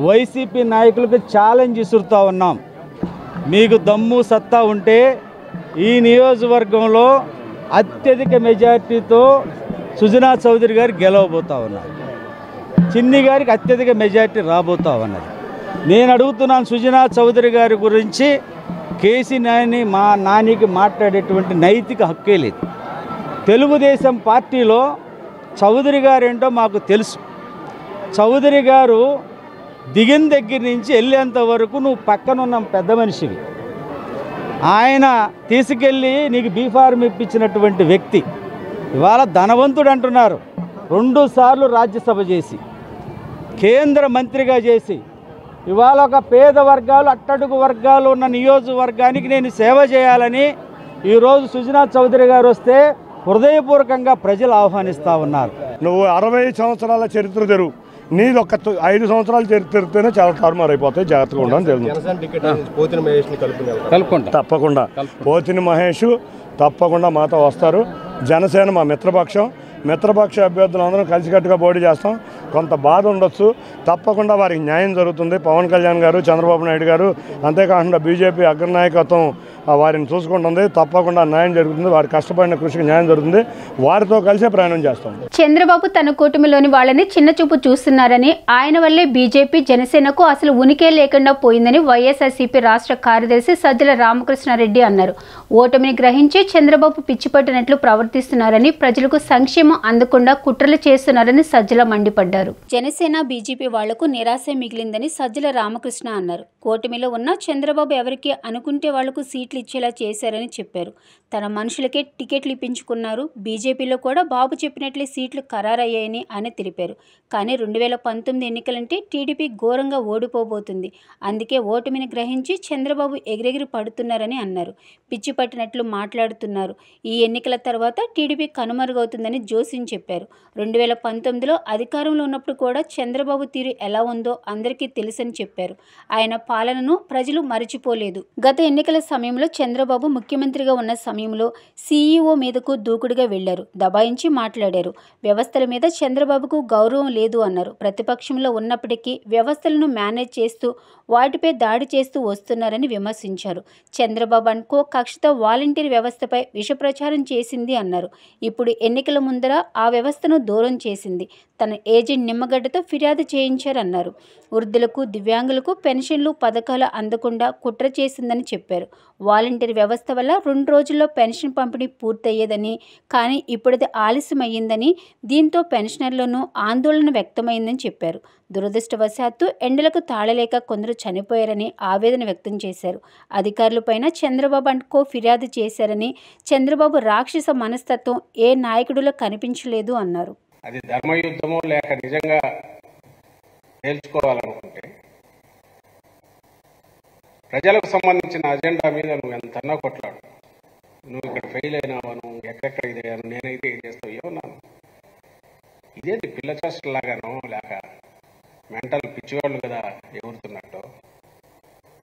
వైసీపీ నాయకులకు ఛాలెంజ్ ఇసురుతూ ఉన్నాం. మీకు దమ్ము సత్తా ఉంటే ఈ నియోజకవర్గంలో అత్యధిక మెజార్టీతో సుజనా చౌదరి గారు గెలవబోతూ ఉన్నారు. చిన్ని గారికి అత్యధిక మెజార్టీ రాబోతూ ఉన్నది. నేను అడుగుతున్నాను, సుజనా చౌదరి గారి గురించి కేసీనేని నానికి మాట్లాడేటువంటి నైతిక హక్కే లేదు. తెలుగుదేశం పార్టీలో చౌదరి గారు ఏంటో మాకు తెలుసు. చౌదరి గారు దిగిన దగ్గర నుంచి వెళ్ళేంత వరకు నువ్వు పక్కనున్న పెద్ద మనిషివి. ఆయన తీసుకెళ్ళి నీకు బీఫార్మ్ ఇప్పించినటువంటి వ్యక్తి. ఇవాళ ధనవంతుడు అంటున్నారు. 2 సార్లు రాజ్యసభ చేసి, కేంద్ర మంత్రిగా చేసి, ఇవాళ ఒక పేద వర్గాలు, అట్టడుగు వర్గాలు ఉన్న నియోజకవర్గానికి నేను సేవ చేయాలని ఈరోజు సుజనా చౌదరి గారు వస్తే హృదయపూర్వకంగా ప్రజలు ఆహ్వానిస్తూ ఉన్నారు. నువ్వు 60 సంవత్సరాల చరిత్ర తెరువు, నీది ఒక 5 సంవత్సరాల చరిత్రతోనే చాలా తారుమారు అయిపోతాయి. జాగ్రత్తగా ఉండడం తెలుసు. తప్పకుండా పోతిని మహేష్ తప్పకుండా మాతో వస్తారు. జనసేన మా మిత్రపక్ష అభ్యర్థులందరం కలిసికట్టుగా పోటీ చేస్తాం. కొంత బాధ ఉండొచ్చు, తప్పకుండా వారికి న్యాయం జరుగుతుంది. పవన్ కళ్యాణ్ గారు, చంద్రబాబు నాయుడు గారు, అంతేకాకుండా బీజేపీ అగ్రనాయకత్వం వారిని చూసుకుంటుంది. తప్పకుండా న్యాయం జరుగుతుంది. వారి కష్టపడిన కృషికి న్యాయం జరుగుతుంది. వారితో కలిసే ప్రయాణం చేస్తాం. చంద్రబాబు తన కూటమిలోని వాళ్ళని చిన్నచూపు చూస్తున్నారని, ఆయన వల్లే బీజేపీ, జనసేనకు అసలు ఉనికే లేకుండా పోయిందని వైఎస్ఆర్సీపీ రాష్ట్ర కార్యదర్శి సజ్జల రామకృష్ణారెడ్డి అన్నారు. ఓటమిని గ్రహించి చంద్రబాబు పిచ్చిపట్టినట్లు ప్రవర్తిస్తున్నారని, ప్రజలకు సంక్షేమం అందకుండా కుట్రలు చేస్తున్నారని సజ్జల మండిపడ్డారు. జనసేన, బీజేపీ వాళ్లకు నిరాశే మిగిలిందని సజ్జల రామకృష్ణ అన్నారు. కూటమిలో ఉన్న చంద్రబాబు ఎవరికి అనుకుంటే వాళ్లకు సీట్లు ఇచ్చేలా చేశారని చెప్పారు. తన మనుషులకే టికెట్లు ఇప్పించుకున్నారు. బీజేపీలో కూడా బాబు చెప్పినట్లే సీట్లు ఖరారయ్యాయని ఆయన తెలిపారు. కానీ 2019 ఎన్నికలంటే టీడీపీ ఘోరంగా ఓడిపోబోతుంది. అందుకే ఓటమిని గ్రహించి చంద్రబాబు ఎగిరెగిరి పడుతున్నారని అన్నారు. పిచ్చి పట్టినట్లు మాట్లాడుతున్నారు. ఈ ఎన్నికల తర్వాత టీడీపీ కనుమరుగవుతుందని జోసిన్ చెప్పారు. 2019లో అధికారంలో ఉన్నప్పుడు కూడా చంద్రబాబు తీరు ఎలా ఉందో అందరికీ తెలుసని చెప్పారు. ఆయన పాలనను ప్రజలు మరిచిపోలేదు. గత ఎన్నికల సమయంలో చంద్రబాబు ముఖ్యమంత్రిగా ఉన్న సమయంలో సీఈఓ మీదకు దూకుడుగా వెళ్లారు. దబాయించి మాట్లాడారు. వ్యవస్థల మీద చంద్రబాబుకు గౌరవం లేదు అన్నారు. ప్రతిపక్షంలో ఉన్నప్పటికీ వ్యవస్థలను మేనేజ్ చేస్తూ వాటిపై దాడి చేస్తూ వస్తున్నారని విమర్శించారు. చంద్రబాబు అనుకో కక్షతో వాలంటీర్ వ్యవస్థపై విషప్రచారం చేసింది అన్నారు. ఇప్పుడు ఎన్నికల ముందర ఆ వ్యవస్థను దూరం చేసింది. తన ఏజెంట్ నిమ్మగడ్డతో ఫిర్యాదు చేయించారన్నారు. వృద్ధులకు, దివ్యాంగులకు పెన్షన్లు, పథకాలు అందకుండా కుట్ర చేసిందని చెప్పారు. వాలంటీర్ వ్యవస్థ వల్ల 2 రోజుల్లో పెన్షన్ పంపిణీ పూర్తయ్యేదని, కానీ ఇప్పుడది ఆలస్యమయ్యిందని, దీంతో పెన్షనర్లను ఆందోళన వ్యక్తమైందని చెప్పారు. దురదృష్టవశాత్తు ఎండలకు తాళలేక కొందరు చనిపోయారని ఆవేదన వ్యక్తం చేశారు. అధికారులపైన చంద్రబాబు అనుకో ఫిర్యాదు చేశారని, చంద్రబాబు రాక్షస మనస్తత్వం ఏ నాయకుడిలో కనిపించలేదు అన్నారు. అది ధర్మయుద్ధమో లేక నిజంగా తేల్చుకోవాలనుకుంటే ప్రజలకు సంబంధించిన అజెండా మీద నువ్వు ఎంతన్నా కొట్లాడు. నువ్వు ఇక్కడ ఫెయిల్ అయినావా, నువ్వు ఎక్కడెక్కడ ఇదయ్యాను, నేనైతే ఏం చేస్తావు ఏమన్నాను. ఇదేంటి పిల్ల చేష్టలాగానో లేక మెంటల్ పిచ్చివాళ్ళు కదా ఎగురుతున్నట్టు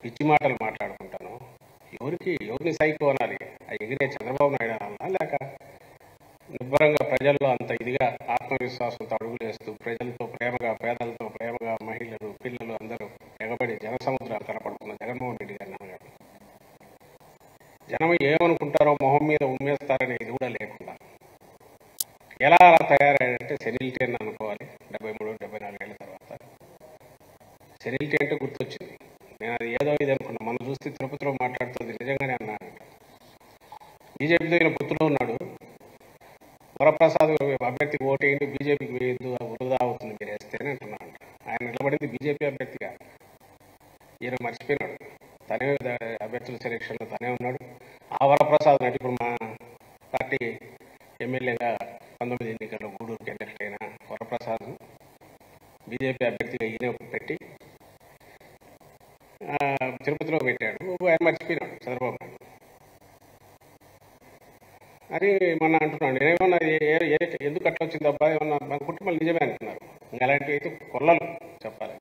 పిచ్చి మాటలు మాట్లాడుకుంటాను. ఎవరిని సైకో అనాలి? ఆ ఎగిరే చంద్రబాబు నాయుడు అనాలా లేక నిబ్బరంగా ప్రజల్లో అంత ఇదిగా ఆత్మవిశ్వాసంతో అడుగులేస్తూ ప్రజలతో ప్రేమగా, పేదలతో ప్రేమగా, మహిళలు, పిల్లలు అందరూ ఎగబడి జనసముద్రాలు కనపడుతున్న జగన్మోహన్ రెడ్డి గారిని అన్నాడు. జనం ఏమనుకుంటారో మొహం మీద ఉమ్మేస్తారనే ఇది కూడా లేకుండా ఎలా అలా తయారయ్యాడంటే సెనిలిటీ అని అనుకోవాలి. 73-74 ఏళ్ళ తర్వాత సెనిలిటీ అంటే గుర్తొచ్చింది. నేను అది ఏదో ఇది అనుకున్నా. మనం చూస్తే తిరుపతిలో మాట్లాడుతుంది నిజంగానే అన్నాను. బీజేపీతో ఈయన పుత్రుడు ఉన్నాడు. వరప్రసాద్ అభ్యర్థికి ఓటేయండి, బీజేపీకి వేయద్దు, వృధా అవుతుంది మీరు వేస్తేనే అంటున్నాను. ఆయన నిలబడింది బీజేపీ అభ్యర్థిగా. ఈయన మర్చిపోయినాడు. తనే అభ్యర్థుల సెలక్షన్లో తనే ఉన్నాడు. ఆ వరప్రసాద్ నాటి ఇప్పుడు మా పార్టీ ఎమ్మెల్యేగా 19 ఎన్నికల్లో గూడూరుకి ఎలక్ట్ అయిన వరప్రసాద్ బీజేపీ అభ్యర్థిగా ఈయన పెట్టి తిరుపతిలో పెట్టాడు. ఆయన మర్చిపోయినాడు చంద్రబాబు నాయుడు. అని మొన్న అంటున్నాడు, నేనేమన్నా ఎందుకు అట్లా వచ్చింది అబ్బా, ఏమన్నా మన కుటుంబాలు నిజమే అంటున్నారు. ఇంకా అలాంటివి అయితే కొల్లలు చెప్పాలి.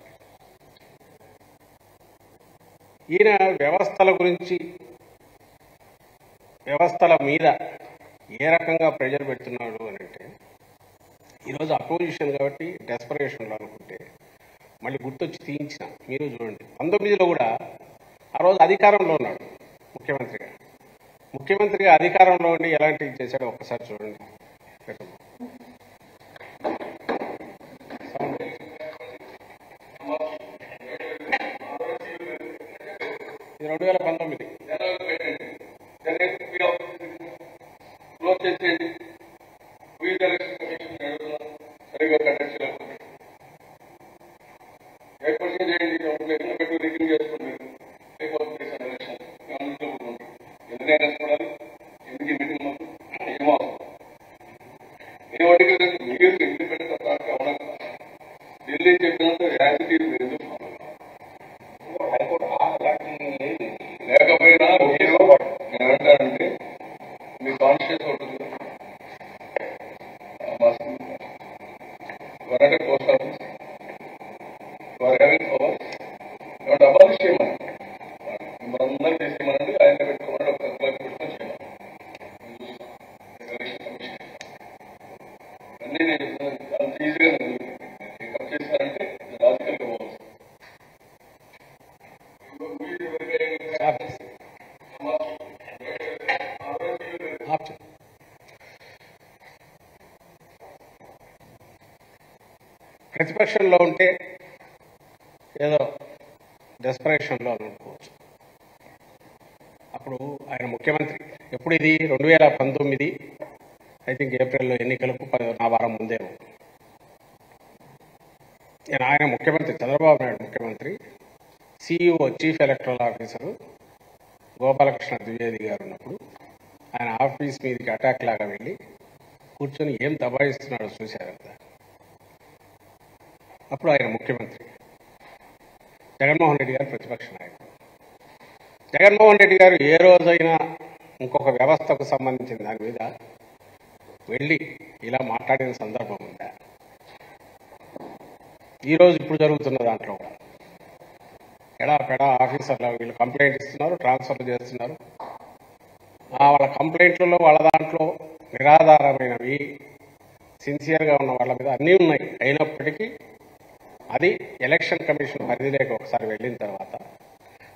ఈయన వ్యవస్థల గురించి, వ్యవస్థల మీద ఏ రకంగా ప్రెజర్ పెడుతున్నాడు అని అంటే, ఈరోజు అపోజిషన్ కాబట్టి డెస్పరేషన్లో అనుకుంటే మళ్ళీ గుర్తొచ్చి తీయించిన. మీరు చూడండి, 19లో కూడా ఆ రోజు అధికారంలో ఉన్నాడు ముఖ్యమంత్రిగా. ముఖ్యమంత్రిగా అధికారంలో ఉండి ఎలాంటివి చేశాడో ఒక్కసారి చూడండి. 2019 సరిగ్గా కట్టలేదు. ఎయిర్పోర్ట్ చేయండి, పెట్టి రిగ్గింగ్ చేసుకుంటారు. అయిపోతుంది ఎలక్షన్ ఎందుకైనా చూడాలి. ఎందుకు మీటింగ్ ఏమో ఏమంటే మీరు ఇండిపెండెంట్ పార్టీ అవడం ఢిల్లీ చెప్పినంత యాజిటీ లేదు. లేకపోయినా మీరు ఏమంటారంటే మీ కాన్షియస్ ఉంటుంది. వరంటే పోస్ట్ ఆఫీస్ వారు హ్యావింగ్ పవర్ ఏమంటే అబాలిష్ చేయమని మనందరూ చేసేయమనండి. ఆయన పెట్టుకోమని ఒక పెట్టుకొని చేయమని అన్నీ నేను అంత ఈజీగా పికప్ చేస్తానంటే లాజికల్గా పోవచ్చు. ప్రతిపక్షంలో ఉంటే ఏదో డెస్పరేషన్లో అనుకోవచ్చు. అప్పుడు ఆయన ముఖ్యమంత్రి ఎప్పుడు, ఇది 2019 ఐ థింక్ ఏప్రిల్లో ఎన్నికలకు 10 వారం ముందేమో. ఆయన ముఖ్యమంత్రి, చంద్రబాబు నాయుడు ముఖ్యమంత్రి, CEO chief electoral officer Gopalakrishna Dwivedi గారు ఉన్నప్పుడు ఆయన ఆఫీస్ మీదకి అటాక్ లాగా వెళ్ళి కూర్చొని ఏం దబాయిస్తున్నాడో చూశారు కదా. అప్పుడు ఆయన ముఖ్యమంత్రి, జగన్మోహన్ రెడ్డి గారు ప్రతిపక్ష నాయకుడు. జగన్మోహన్ రెడ్డి గారు ఏ రోజైనా ఇంకొక వ్యవస్థకు సంబంధించిన దాని మీద వెళ్ళి ఇలా మాట్లాడిన సందర్భం ఉందా? ఈరోజు ఇప్పుడు జరుగుతున్న దాంట్లో కూడా ఎడాపెడా ఆఫీసర్లు వీళ్ళు కంప్లైంట్ ఇస్తున్నారు, ట్రాన్స్ఫర్లు చేస్తున్నారు. వాళ్ళ కంప్లైంట్లలో వాళ్ళ దాంట్లో నిరాధారమైనవి, సిన్సియర్గా ఉన్న వాళ్ళ మీద అన్నీ ఉన్నాయి. అయినప్పటికీ అది ఎలక్షన్ కమిషన్ పరిధిలోకి ఒకసారి వెళ్ళిన తర్వాత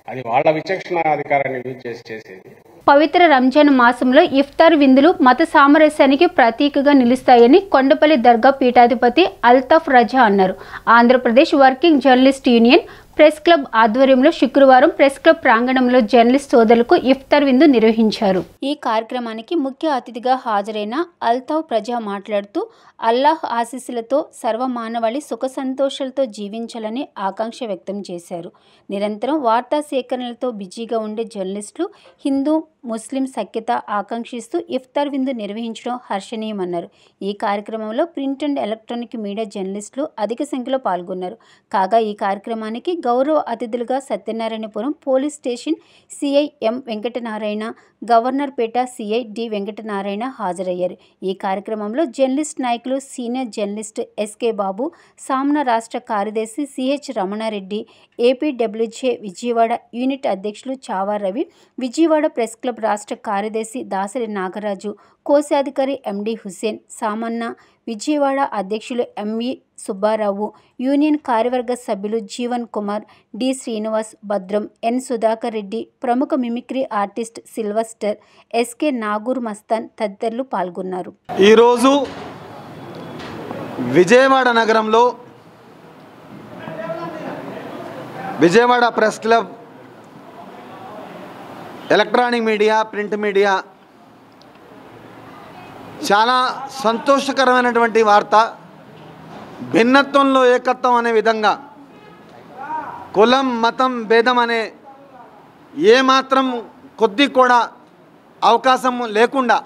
అది వాళ్ళ విచక్షణ అధికారాన్ని యూజ్ చేసేది. పవిత్ర రంజాన్ మాసంలో ఇఫ్తార్ విందులు మత సామరస్యానికి ప్రతీకగా నిలుస్తాయని కొండపల్లి దర్గా పీఠాధిపతి అల్తాఫ్ రజా అన్నారు. Andhra Pradesh working journalist union press club ఆధ్వర్యంలో శుక్రవారం ప్రెస్ క్లబ్ ప్రాంగణంలో జర్నలిస్ట్ సోదరులకు ఇఫ్తార్ విందు నిర్వహించారు. ఈ కార్యక్రమానికి ముఖ్య అతిథిగా హాజరైన అల్తాఫ్ రజా మాట్లాడుతూ అల్లాహ్ ఆశీస్సులతో సర్వమానవాళి సుఖ సంతోషాలతో జీవించాలని ఆకాంక్ష వ్యక్తం చేశారు. నిరంతరం వార్తా సేకరణలతో బిజీగా ఉండే జర్నలిస్టులు హిందూ ముస్లిం సఖ్యత ఆకాంక్షిస్తూ ఇఫ్తార్ విందు నిర్వహించడం హర్షణీయమన్నారు. ఈ కార్యక్రమంలో ప్రింట్ అండ్ ఎలక్ట్రానిక్ మీడియా జర్నలిస్టులు అధిక సంఖ్యలో పాల్గొన్నారు. కాగా ఈ కార్యక్రమానికి గౌరవ అతిథులుగా Satyanarayanapuram police station CI M Venkatanarayana, Governorpet CI D Venkatanarayana హాజరయ్యారు. ఈ కార్యక్రమంలో జర్నలిస్ట్ నాయకులు senior journalist SK Babu, Samna రాష్ట్ర కార్యదర్శి CH Ramana Reddy, APWJ Vijayawada unit అధ్యక్షులు చావా రవి, విజయవాడ ప్రెస్ క్లబ్ రాష్ట్ర కార్యదర్శి దాసరి నాగరాజు, కోశాధికారి ఎండి హుస్సేన్, సామన్న, విజయవాడ అధ్యక్షులు ఎంవి సుబ్బారావు, యూనియన్ కార్యవర్గ సభ్యులు జీవన్ కుమార్, డి శ్రీనివాస్, భద్రం, ఎన్ సుధాకర్ రెడ్డి, ప్రముఖ mimicry artist Sylvester, SK Nagur Mastan తదితరులు పాల్గొన్నారు. ఈరోజు విజయవాడ నగరంలో Vijayawada press club, electronic media, print media చాలా సంతోషకరమైనటువంటి వార్త. భిన్నత్వంలో ఏకత్వం అనే విధంగా కులం మతం భేదం అనే ఏమాత్రం కొద్ది కూడా అవకాశం లేకుండా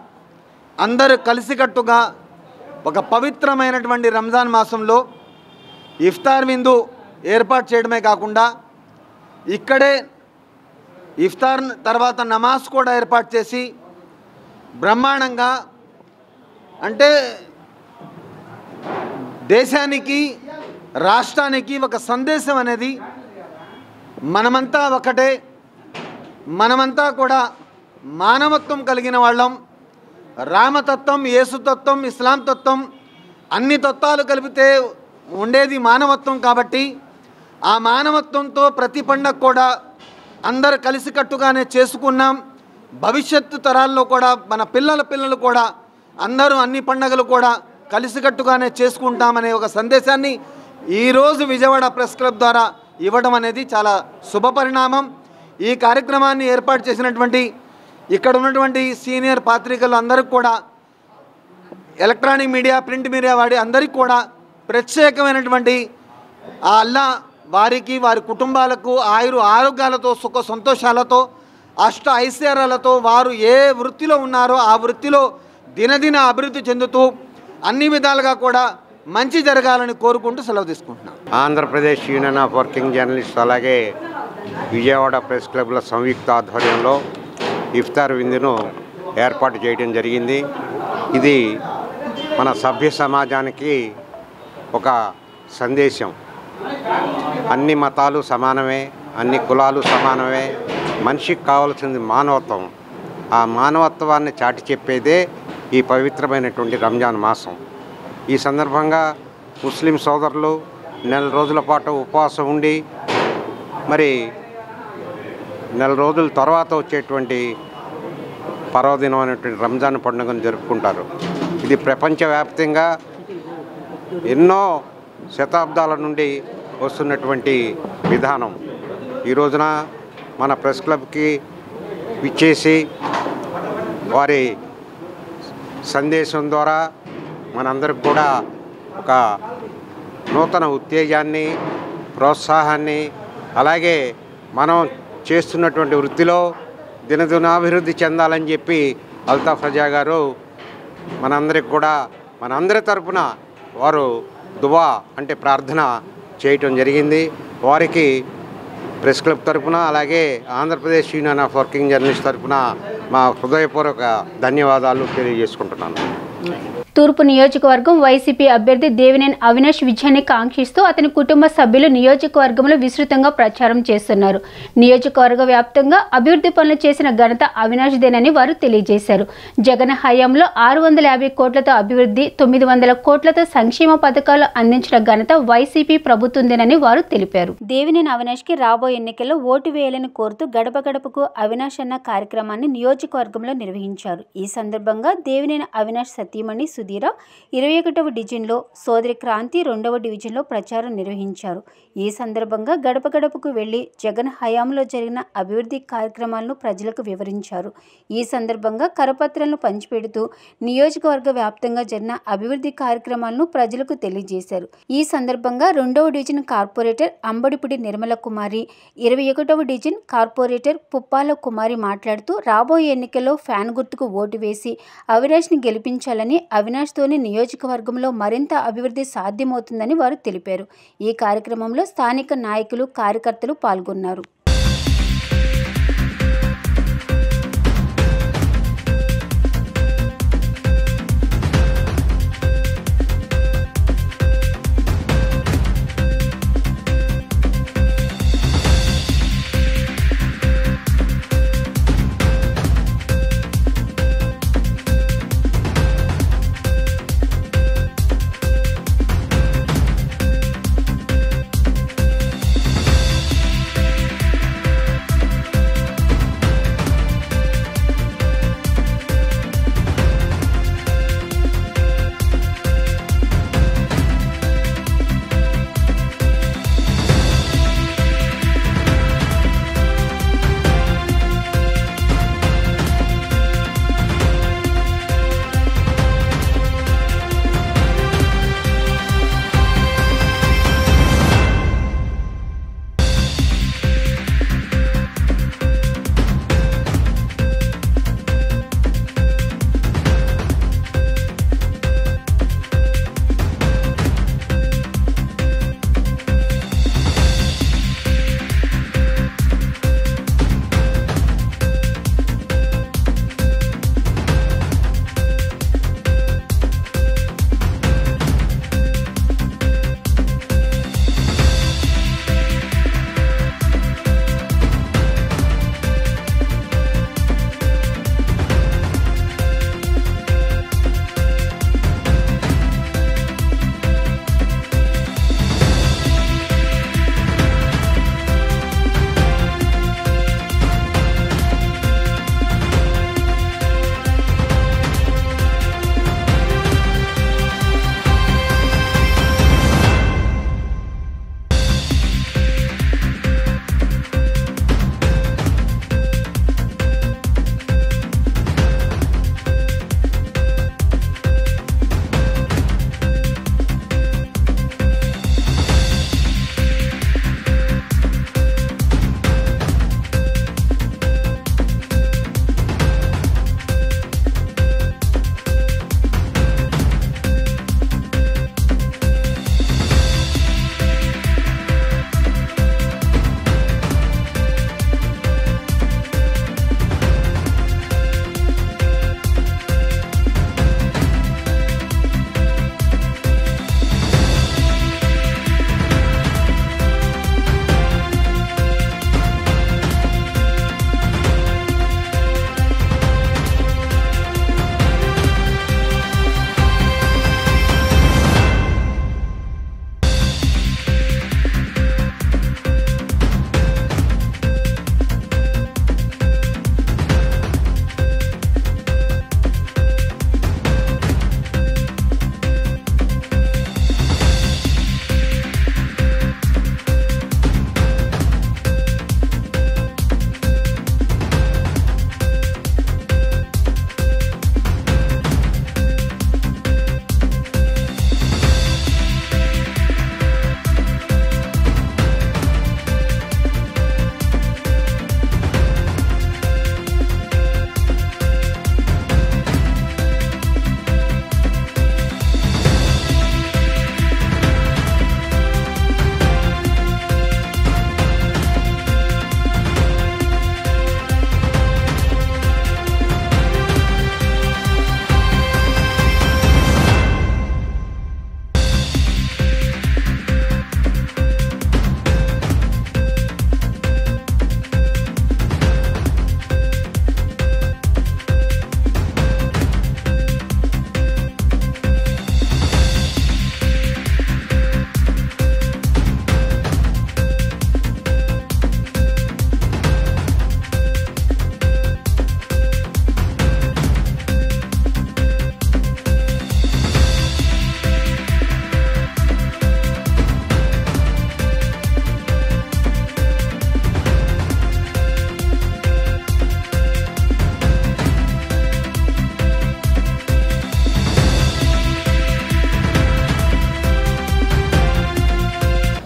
అందరూ కలిసికట్టుగా ఒక పవిత్రమైనటువంటి రంజాన్ మాసంలో ఇఫ్తార్ విందు ఏర్పాటు చేయడమే కాకుండా ఇక్కడే ఇఫ్తార్ తర్వాత నమాజ్ కూడా ఏర్పాటు చేసి బ్రహ్మాండంగా అంటే దేశానికి రాష్ట్రానికి ఒక సందేశం అనేది మనమంతా ఒకటే, మనమంతా కూడా మానవత్వం కలిగిన వాళ్ళం, రామతత్వం, యేసుతత్వం, ఇస్లాం తత్వం అన్ని తత్వాలు కలిపితే ఉండేది మానవత్వం. కాబట్టి ఆ మానవత్వంతో ప్రతి పండగ కూడా అందరు కలిసికట్టుగానే చేసుకున్నాం. భవిష్యత్తు తరాల్లో కూడా మన పిల్లలు కూడా అందరూ అన్ని పండగలు కూడా కలిసికట్టుగానే చేసుకుంటామనే ఒక సందేశాన్ని ఈరోజు విజయవాడ ప్రెస్ క్లబ్ ద్వారా ఇవ్వడం అనేది చాలా శుభ పరిణామం. ఈ కార్యక్రమాన్ని ఏర్పాటు చేసినటువంటి ఇక్కడ ఉన్నటువంటి సీనియర్ పాత్రికలు అందరికీ కూడా, ఎలక్ట్రానిక్ మీడియా, ప్రింట్ మీడియా వాడి అందరికీ కూడా ప్రత్యేకమైనటువంటి ఆ అల్లా వారికి వారి కుటుంబాలకు ఆరోగ్యాలతో సుఖ సంతోషాలతో అష్ట ఐశ్వర్యాలతో వారు ఏ వృత్తిలో ఉన్నారో ఆ వృత్తిలో దినదిన అభివృద్ధి చెందుతూ అన్ని విధాలుగా కూడా మంచి జరగాలని కోరుకుంటూ సెలవు తీసుకుంటున్నాం. Andhra Pradesh union of working journalist అలాగే విజయవాడ ప్రెస్ క్లబ్ల సంయుక్త ఆధ్వర్యంలో ఇఫ్తార్ విందును ఏర్పాటు చేయడం జరిగింది. ఇది మన సభ్య సమాజానికి ఒక సందేశం. అన్ని మతాలు సమానమే, అన్ని కులాలు సమానమే, మనిషికి కావాల్సింది మానవత్వం. ఆ మానవత్వాన్ని చాటి చెప్పేదే ఈ పవిత్రమైనటువంటి రంజాన్ మాసం. ఈ సందర్భంగా ముస్లిం సోదరులు నెల రోజుల పాటు ఉపవాసం ఉండి మరి నెల రోజుల తర్వాత వచ్చేటువంటి పర్వదినం అనేటువంటి రంజాన్ పండుగను జరుపుకుంటారు. ఇది ప్రపంచవ్యాప్తంగా ఎన్నో శతాబ్దాల నుండి వస్తున్నటువంటి విధానం. ఈ రోజున మన ప్రెస్ క్లబ్కి విచ్చేసి వారి సందేశం ద్వారా మనందరికి కూడా ఒక నూతన ఉత్తేజాన్ని, ప్రోత్సాహాన్ని, అలాగే మనం చేస్తున్నటువంటి వృత్తిలో దినదినాభివృద్ధి చెందాలని చెప్పి అల్తాఫ్ రజా గారు మనందరికి కూడా మనందరి తరపున వారు దువా అంటే ప్రార్థన చేయటం జరిగింది. వారికి ప్రెస్ క్లబ్ తరపున అలాగే Andhra Pradesh union of working journalist తరపున మా హృదయపూర్వక ధన్యవాదాలు తెలియజేసుకుంటున్నాను. తూర్పు నియోజకవర్గం వైసీపీ అభ్యర్థి దేవినేని అవినాష్ విజయాన్ని కాంక్షిస్తూ అతని కుటుంబ సభ్యులు నియోజకవర్గంలో విస్తృతంగా ప్రచారం చేస్తున్నారు. నియోజకవర్గ వ్యాప్తంగా అభివృద్ధి పనులు చేసిన ఘనత అవినాష్దేనని వారు తెలియజేశారు. జగన్ హయాంలో 650 కోట్లతో అభివృద్ధి, 900 కోట్లతో సంక్షేమ పథకాలు అందించిన ఘనత వైసీపీ ప్రభుత్వందేనని వారు తెలిపారు. దేవినేని అవినాష్కి రాబోయే ఎన్నికల్లో ఓటు వేయాలని కోరుతూ గడప గడపకు అవినాష్ అన్న కార్యక్రమాన్ని నియోజకవర్గంలో నిర్వహించారు. ఈ సందర్భంగా దేవినేని అవినాష్ సతీమణి సుధీర 21వ డివిజన్లో, సోదరి క్రాంతి 2వ డివిజన్లో ప్రచారం నిర్వహించారు. ఈ సందర్భంగా గడప గడపకు వెళ్లి జగన్ హయాంలో జరిగిన అభివృద్ధి కార్యక్రమాలను ప్రజలకు వివరించారు. ఈ సందర్భంగా కరపత్రాలను పంచిపెడుతూ నియోజకవర్గ వ్యాప్తంగా జరిగిన అభివృద్ధి కార్యక్రమాలను ప్రజలకు తెలియజేశారు. ఈ సందర్భంగా 2వ డివిజన్ కార్పొరేటర్ అంబడిపుడి నిర్మల కుమారి, 21వ డివిజన్ కార్పొరేటర్ పుప్పాల కుమారి మాట్లాడుతూ రాబోయే ఎన్నికల్లో ఫ్యాన్ గుర్తుకు ఓటు వేసి అవినాష్ని గెలిపించాలని, అవినాష్తోని నియోజకవర్గంలో మరింత అభివృద్ధి సాధ్యమవుతుందని వారు తెలిపారు. ఈ కార్యక్రమంలో స్థానిక నాయకులు, కార్యకర్తలు పాల్గొన్నారు.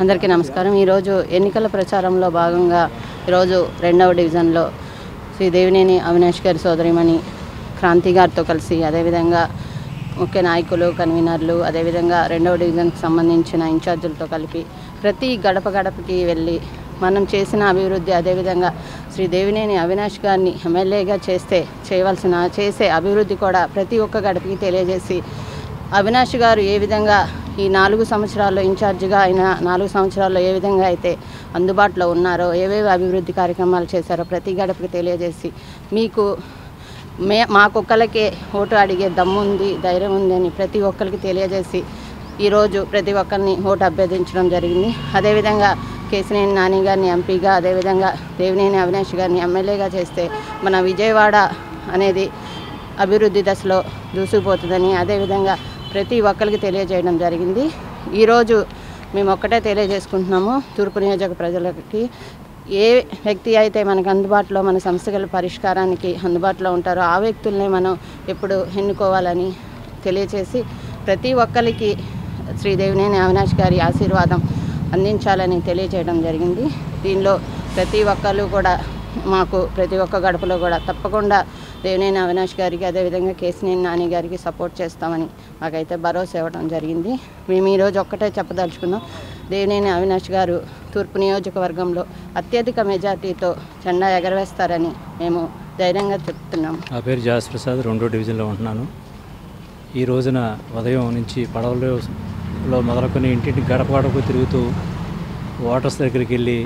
అందరికీ నమస్కారం. ఈరోజు ఎన్నికల ప్రచారంలో భాగంగా ఈరోజు 2వ డివిజన్లో శ్రీ దేవినేని అవినాష్ గారి సోదరిమణి క్రాంతి గారితో కలిసి, అదేవిధంగా ముఖ్య నాయకులు, కన్వీనర్లు, అదేవిధంగా 2వ డివిజన్కి సంబంధించిన ఇన్ఛార్జీలతో కలిపి ప్రతి గడప గడపకి వెళ్ళి మనం చేసిన అభివృద్ధి, అదేవిధంగా శ్రీ దేవినేని అవినాష్ గారిని ఎమ్మెల్యేగా చేసే అభివృద్ధి కూడా ప్రతి ఒక్క గడపకి తెలియజేసి, అవినాష్ గారు ఏ విధంగా ఈ 4 సంవత్సరాల్లో ఇన్ఛార్జిగా అయిన 4 సంవత్సరాల్లో ఏ విధంగా అయితే అందుబాటులో ఉన్నారో, ఏవేవి అభివృద్ధి కార్యక్రమాలు చేశారో ప్రతి గడపకి తెలియజేసి, మాకొక్కలకే ఓటు అడిగే దమ్ముంది, ధైర్యం ఉంది అని ప్రతి ఒక్కరికి తెలియజేసి ఈరోజు ప్రతి ఒక్కరిని ఓటు అభ్యర్థించడం జరిగింది. అదేవిధంగా కేశినేని నాని గారిని ఎంపీగా, అదేవిధంగా దేవినేని అవినాష్ గారిని ఎమ్మెల్యేగా చేస్తే మన విజయవాడ అనేది అభివృద్ధి దశలో దూసుకుపోతుందని అదేవిధంగా ప్రతి ఒక్కరికి తెలియజేయడం జరిగింది. ఈరోజు మేము ఒక్కటే తెలియజేసుకుంటున్నాము, తూర్పు నియోజక ప్రజలకి ఏ వ్యక్తి అయితే మనకు అందుబాటులో మన సమస్యల పరిష్కారానికి అందుబాటులో ఉంటారో ఆ వ్యక్తుల్ని మనం ఎప్పుడు ఎన్నుకోవాలని తెలియచేసి ప్రతి ఒక్కరికి శ్రీ దేవినేని అవినాష్ గారి ఆశీర్వాదం అందించాలని తెలియజేయడం జరిగింది. దీనిలో ప్రతి ఒక్కరు కూడా మాకు ప్రతి ఒక్క గడపలో కూడా తప్పకుండా దేవినేని అవినాష్ గారికి, అదేవిధంగా కేశినేని నాని గారికి సపోర్ట్ చేస్తామని మాకైతే భరోసా ఇవ్వడం జరిగింది. మేము ఈరోజు ఒక్కటే చెప్పదలుచుకున్నాం, దేవినేని అవినాష్ గారు తూర్పు నియోజకవర్గంలో అత్యధిక మెజార్టీతో జెండా ఎగరవేస్తారని మేము ధైర్యంగా చెప్తున్నాము. నా పేరు జాస్ ప్రసాద్, 2వ డివిజన్లో ఉంటున్నాను. ఈ రోజున ఉదయం నుంచి పడవలో మొదలుకొని ఇంటింటి గడప గడపకు తిరుగుతూ ఓటర్స్ దగ్గరికి వెళ్ళి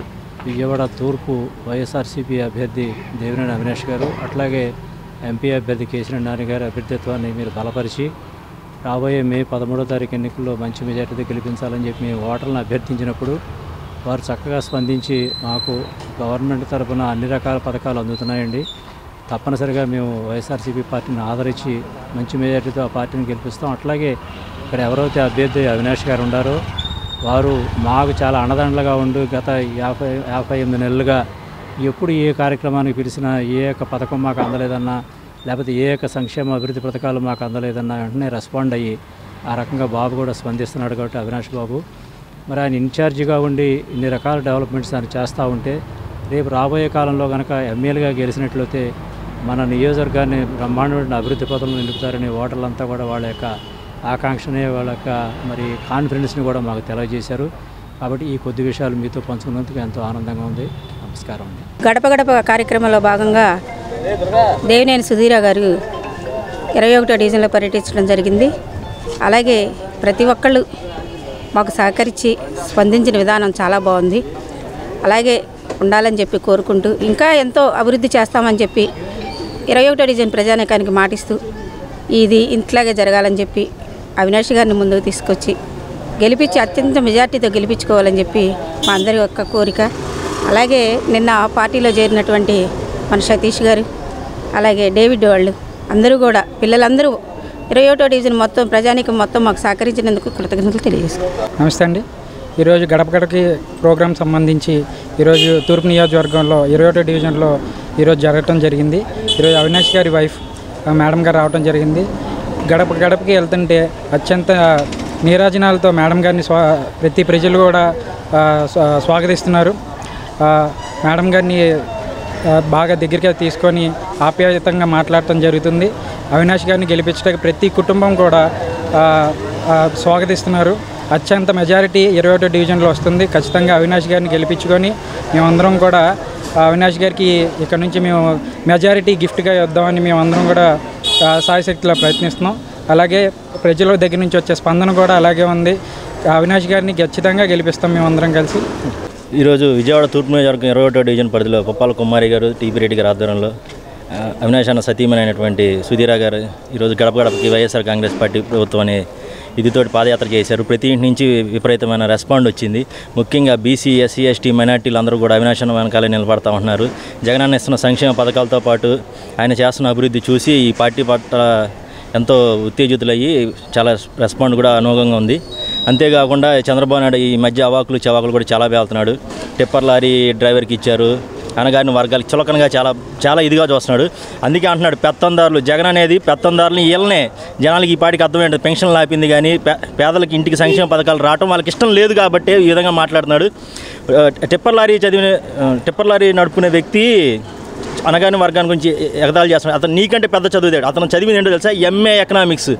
విజయవాడ తూర్పు వైఎస్ఆర్సీపీ అభ్యర్థి దేవినేని అవినాష్ గారు, అట్లాగే ఎంపీ అభ్యర్థి కేశినేని నాని గారి అభ్యర్థిత్వాన్ని మీరు బలపరిచి రాబోయే మే 13వ తారీఖు ఎన్నికల్లో మంచి మెజార్టీతో గెలిపించాలని చెప్పి మేము ఓటర్లను అభ్యర్థించినప్పుడు వారు చక్కగా స్పందించి మాకు గవర్నమెంట్ తరఫున అన్ని రకాల పథకాలు అందుతున్నాయండి. తప్పనిసరిగా మేము వైఎస్ఆర్సీపీ పార్టీని ఆదరించి మంచి మెజార్టీతో ఆ పార్టీని గెలిపిస్తాం. అట్లాగే ఇక్కడ ఎవరైతే అభ్యర్థి అవినాష్ గారు ఉన్నారో వారు మాకు చాలా అండదండలుగా ఉండి గత 58 నెలలుగా ఎప్పుడు ఏ కార్యక్రమానికి పిలిచినా ఏ యొక్క పథకం మాకు అందలేదన్నా, లేకపోతే ఏ యొక్క సంక్షేమ అభివృద్ధి పథకాలు మాకు అందలేదన్నా వెంటనే రెస్పాండ్ అయ్యి ఆ రకంగా బాబు కూడా స్పందిస్తున్నాడు. కాబట్టి అవినాష్ బాబు మరి ఆయన ఇన్ఛార్జిగా ఉండి ఇన్ని రకాల డెవలప్మెంట్స్ ఆయన చేస్తూ ఉంటే రేపు రాబోయే కాలంలో కనుక ఎమ్మెల్యేగా గెలిచినట్లయితే మన నియోజకవర్గాన్ని బ్రహ్మాండమైన అభివృద్ధి పథంలో నిలుపుతారని ఓటర్లంతా కూడా వాళ్ళ యొక్క ఆకాంక్షనే, వాళ్ళ యొక్క మరి కాన్ఫిడెన్స్ని కూడా మాకు తెలియజేశారు. కాబట్టి ఈ కొద్ది విషయాలు మీతో పంచుకున్నందుకు ఎంతో ఆనందంగా ఉంది. నమస్కారం అండి. గడప గడప కార్యక్రమంలో భాగంగా దేవినేని సుధీర గారు 21వ డివిజన్లో పర్యటించడం జరిగింది. అలాగే ప్రతి ఒక్కళ్ళు మాకు సహకరించి స్పందించిన విధానం చాలా బాగుంది. అలాగే ఉండాలని చెప్పి కోరుకుంటూ ఇంకా ఎంతో అభివృద్ధి చేస్తామని చెప్పి 21వ డివిజన్ ప్రజానీకానికి మాటిస్తూ ఇది ఇంట్లాగే జరగాలని చెప్పి అవినాష్ గారిని ముందుకు తీసుకొచ్చి గెలిపించి అత్యంత మెజార్టీతో గెలిపించుకోవాలని చెప్పి మా అందరి యొక్క కోరిక. అలాగే నిన్న పార్టీలో చేరినటువంటి మన సతీష్ గారు, అలాగే డేవిడ్ వాళ్ళు అందరూ కూడా పిల్లలందరూ 21వ డివిజన్ మొత్తం ప్రజానీకం మొత్తం మాకు సహకరించినందుకు కృతజ్ఞతలు తెలియజేస్తున్నాం. నమస్తే అండి. ఈరోజు గడప గడపకి ప్రోగ్రాం సంబంధించి ఈరోజు తూర్పు నియోజకవర్గంలో 21వ డివిజన్లో ఈరోజు జరగటం జరిగింది. ఈరోజు అవినాష్ గారి వైఫ్ మేడం గారు రావడం జరిగింది. గడప గడపకి వెళ్తుంటే అత్యంత నీరాజనాలతో మేడం గారిని ప్రతి ప్రజలు కూడా స్వాగతిస్తున్నారు. మేడం గారిని బాగా దగ్గరికి తీసుకొని ఆప్యాయతంగా మాట్లాడటం జరుగుతుంది. అవినాష్ గారిని గెలిపించడానికి ప్రతి కుటుంబం కూడా స్వాగతిస్తున్నారు. అత్యంత మెజారిటీ 21వ డివిజన్లో వస్తుంది. ఖచ్చితంగా అవినాష్ గారిని గెలిపించుకొని మేమందరం కూడా అవినాష్ గారికి ఇక్కడ నుంచి మేము మెజారిటీ గిఫ్ట్గా ఇద్దామని మేమందరం కూడా సాయశక్తిలో ప్రయత్నిస్తున్నాం. అలాగే ప్రజల దగ్గర నుంచి వచ్చే స్పందన కూడా అలాగే ఉంది. అవినాష్ గారిని ఖచ్చితంగా గెలిపిస్తాం మేమందరం కలిసి. ఈరోజు విజయవాడ తూర్పు నియోజకవర్గం 21వ డివిజన్ పరిధిలో పప్పాల కుమారి గారు, టీపీ రెడ్డి గారి ఆధ్వర్యంలో అవినాష్ అన్న సతీమణి అయినటువంటి సుధీర గారు ఈరోజు గడప గడపకి వైఎస్ఆర్ కాంగ్రెస్ పార్టీ ప్రభుత్వం అనే ఇదితోటి పాదయాత్ర చేశారు. ప్రతి ఇంటి నుంచి విపరీతమైన రెస్పాండ్ వచ్చింది. ముఖ్యంగా బీసీ, ఎస్సీ, ఎస్టీ మైనార్టీలు అందరూ కూడా అవినాష్ అన్న వెనకాలే నిలబడతా ఉంటున్నారు. జగనన్న ఇస్తున్న సంక్షేమ పథకాలతో పాటు ఆయన చేస్తున్న అభివృద్ధి చూసి ఈ పార్టీ పట్ల ఎంతో ఉత్తేజితులయ్యి చాలా రెస్పాండ్ కూడా అనుగుణంగా ఉంది. అంతేకాకుండా చంద్రబాబు నాయుడు ఈ మధ్య అవాకులు చవాకులు కూడా చాలా వేలుతున్నాడు. టిప్పర్ లారీ డ్రైవర్కి ఇచ్చారు, అనగారిన వర్గాలకి చులకనగా చాలా ఇదిగా చూస్తున్నాడు. అందుకే అంటున్నాడు పెత్తందారులు, జగన్ అనేది పెత్తందారులు వీళ్ళనే జనాలకి ఈ పాటికి అర్థమైంది. పెన్షన్లు ఆపింది కానీ పేదలకి ఇంటికి సంక్షేమ పథకాలు రావటం వాళ్ళకి ఇష్టం లేదు కాబట్టి ఈ విధంగా మాట్లాడుతున్నాడు. టిప్పర్ లారీ నడుపుకునే వ్యక్తి అనగాని వర్గాన్ని గురించి ఎగతాళి చేస్తున్నాడు. అతను నీకంటే పెద్ద చదువుతాడు. అతను చదివింది ఏంటో తెలుసా? ఎంఏ ఎకనామిక్స్,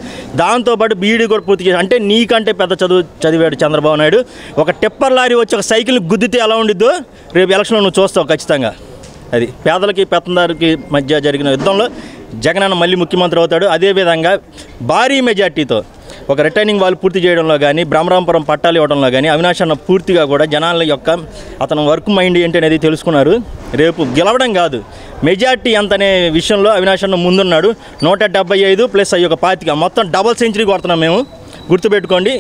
దాంతోపాటు బీఈడీ కూడా పూర్తి చేశాడు. అంటే నీకంటే పెద్ద చదివాడు చంద్రబాబు నాయుడు. ఒక టిప్పర్ లారీ వచ్చి ఒక సైకిల్ని గుద్దితే ఎలా ఉండిద్దో రేపు ఎలక్షన్లో నువ్వు చూస్తావు ఖచ్చితంగా. అది పేదలకి పెత్తందారుకి మధ్య జరిగిన యుద్ధంలో జగనన్న మళ్ళీ ముఖ్యమంత్రి అవుతాడు. అదేవిధంగా భారీ మెజార్టీతో ఒక రిటర్నింగ్ వాళ్ళు పూర్తి చేయడంలో కానీ, బ్రహ్మరాంపురం పట్టాలు ఇవ్వడంలో కానీ అవినాష్ అన్న పూర్తిగా కూడా జనాల యొక్క అతను వర్క్ మైండ్ ఏంటి అనేది తెలుసుకున్నారు. రేపు గెలవడం కాదు, మెజార్టీ ఎంత అనే విషయంలో అవినాష్ అన్న ముందున్నాడు. 175 ప్లస్ అయ్యి ఒక 25 మొత్తం డబల్ సెంచరీ కొడుతున్నాం మేము. గుర్తుపెట్టుకోండి,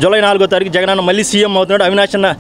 జూలై 4వ తారీఖు జగనన్న మళ్ళీ సీఎం అవుతున్నాడు. అవినాష్ అన్న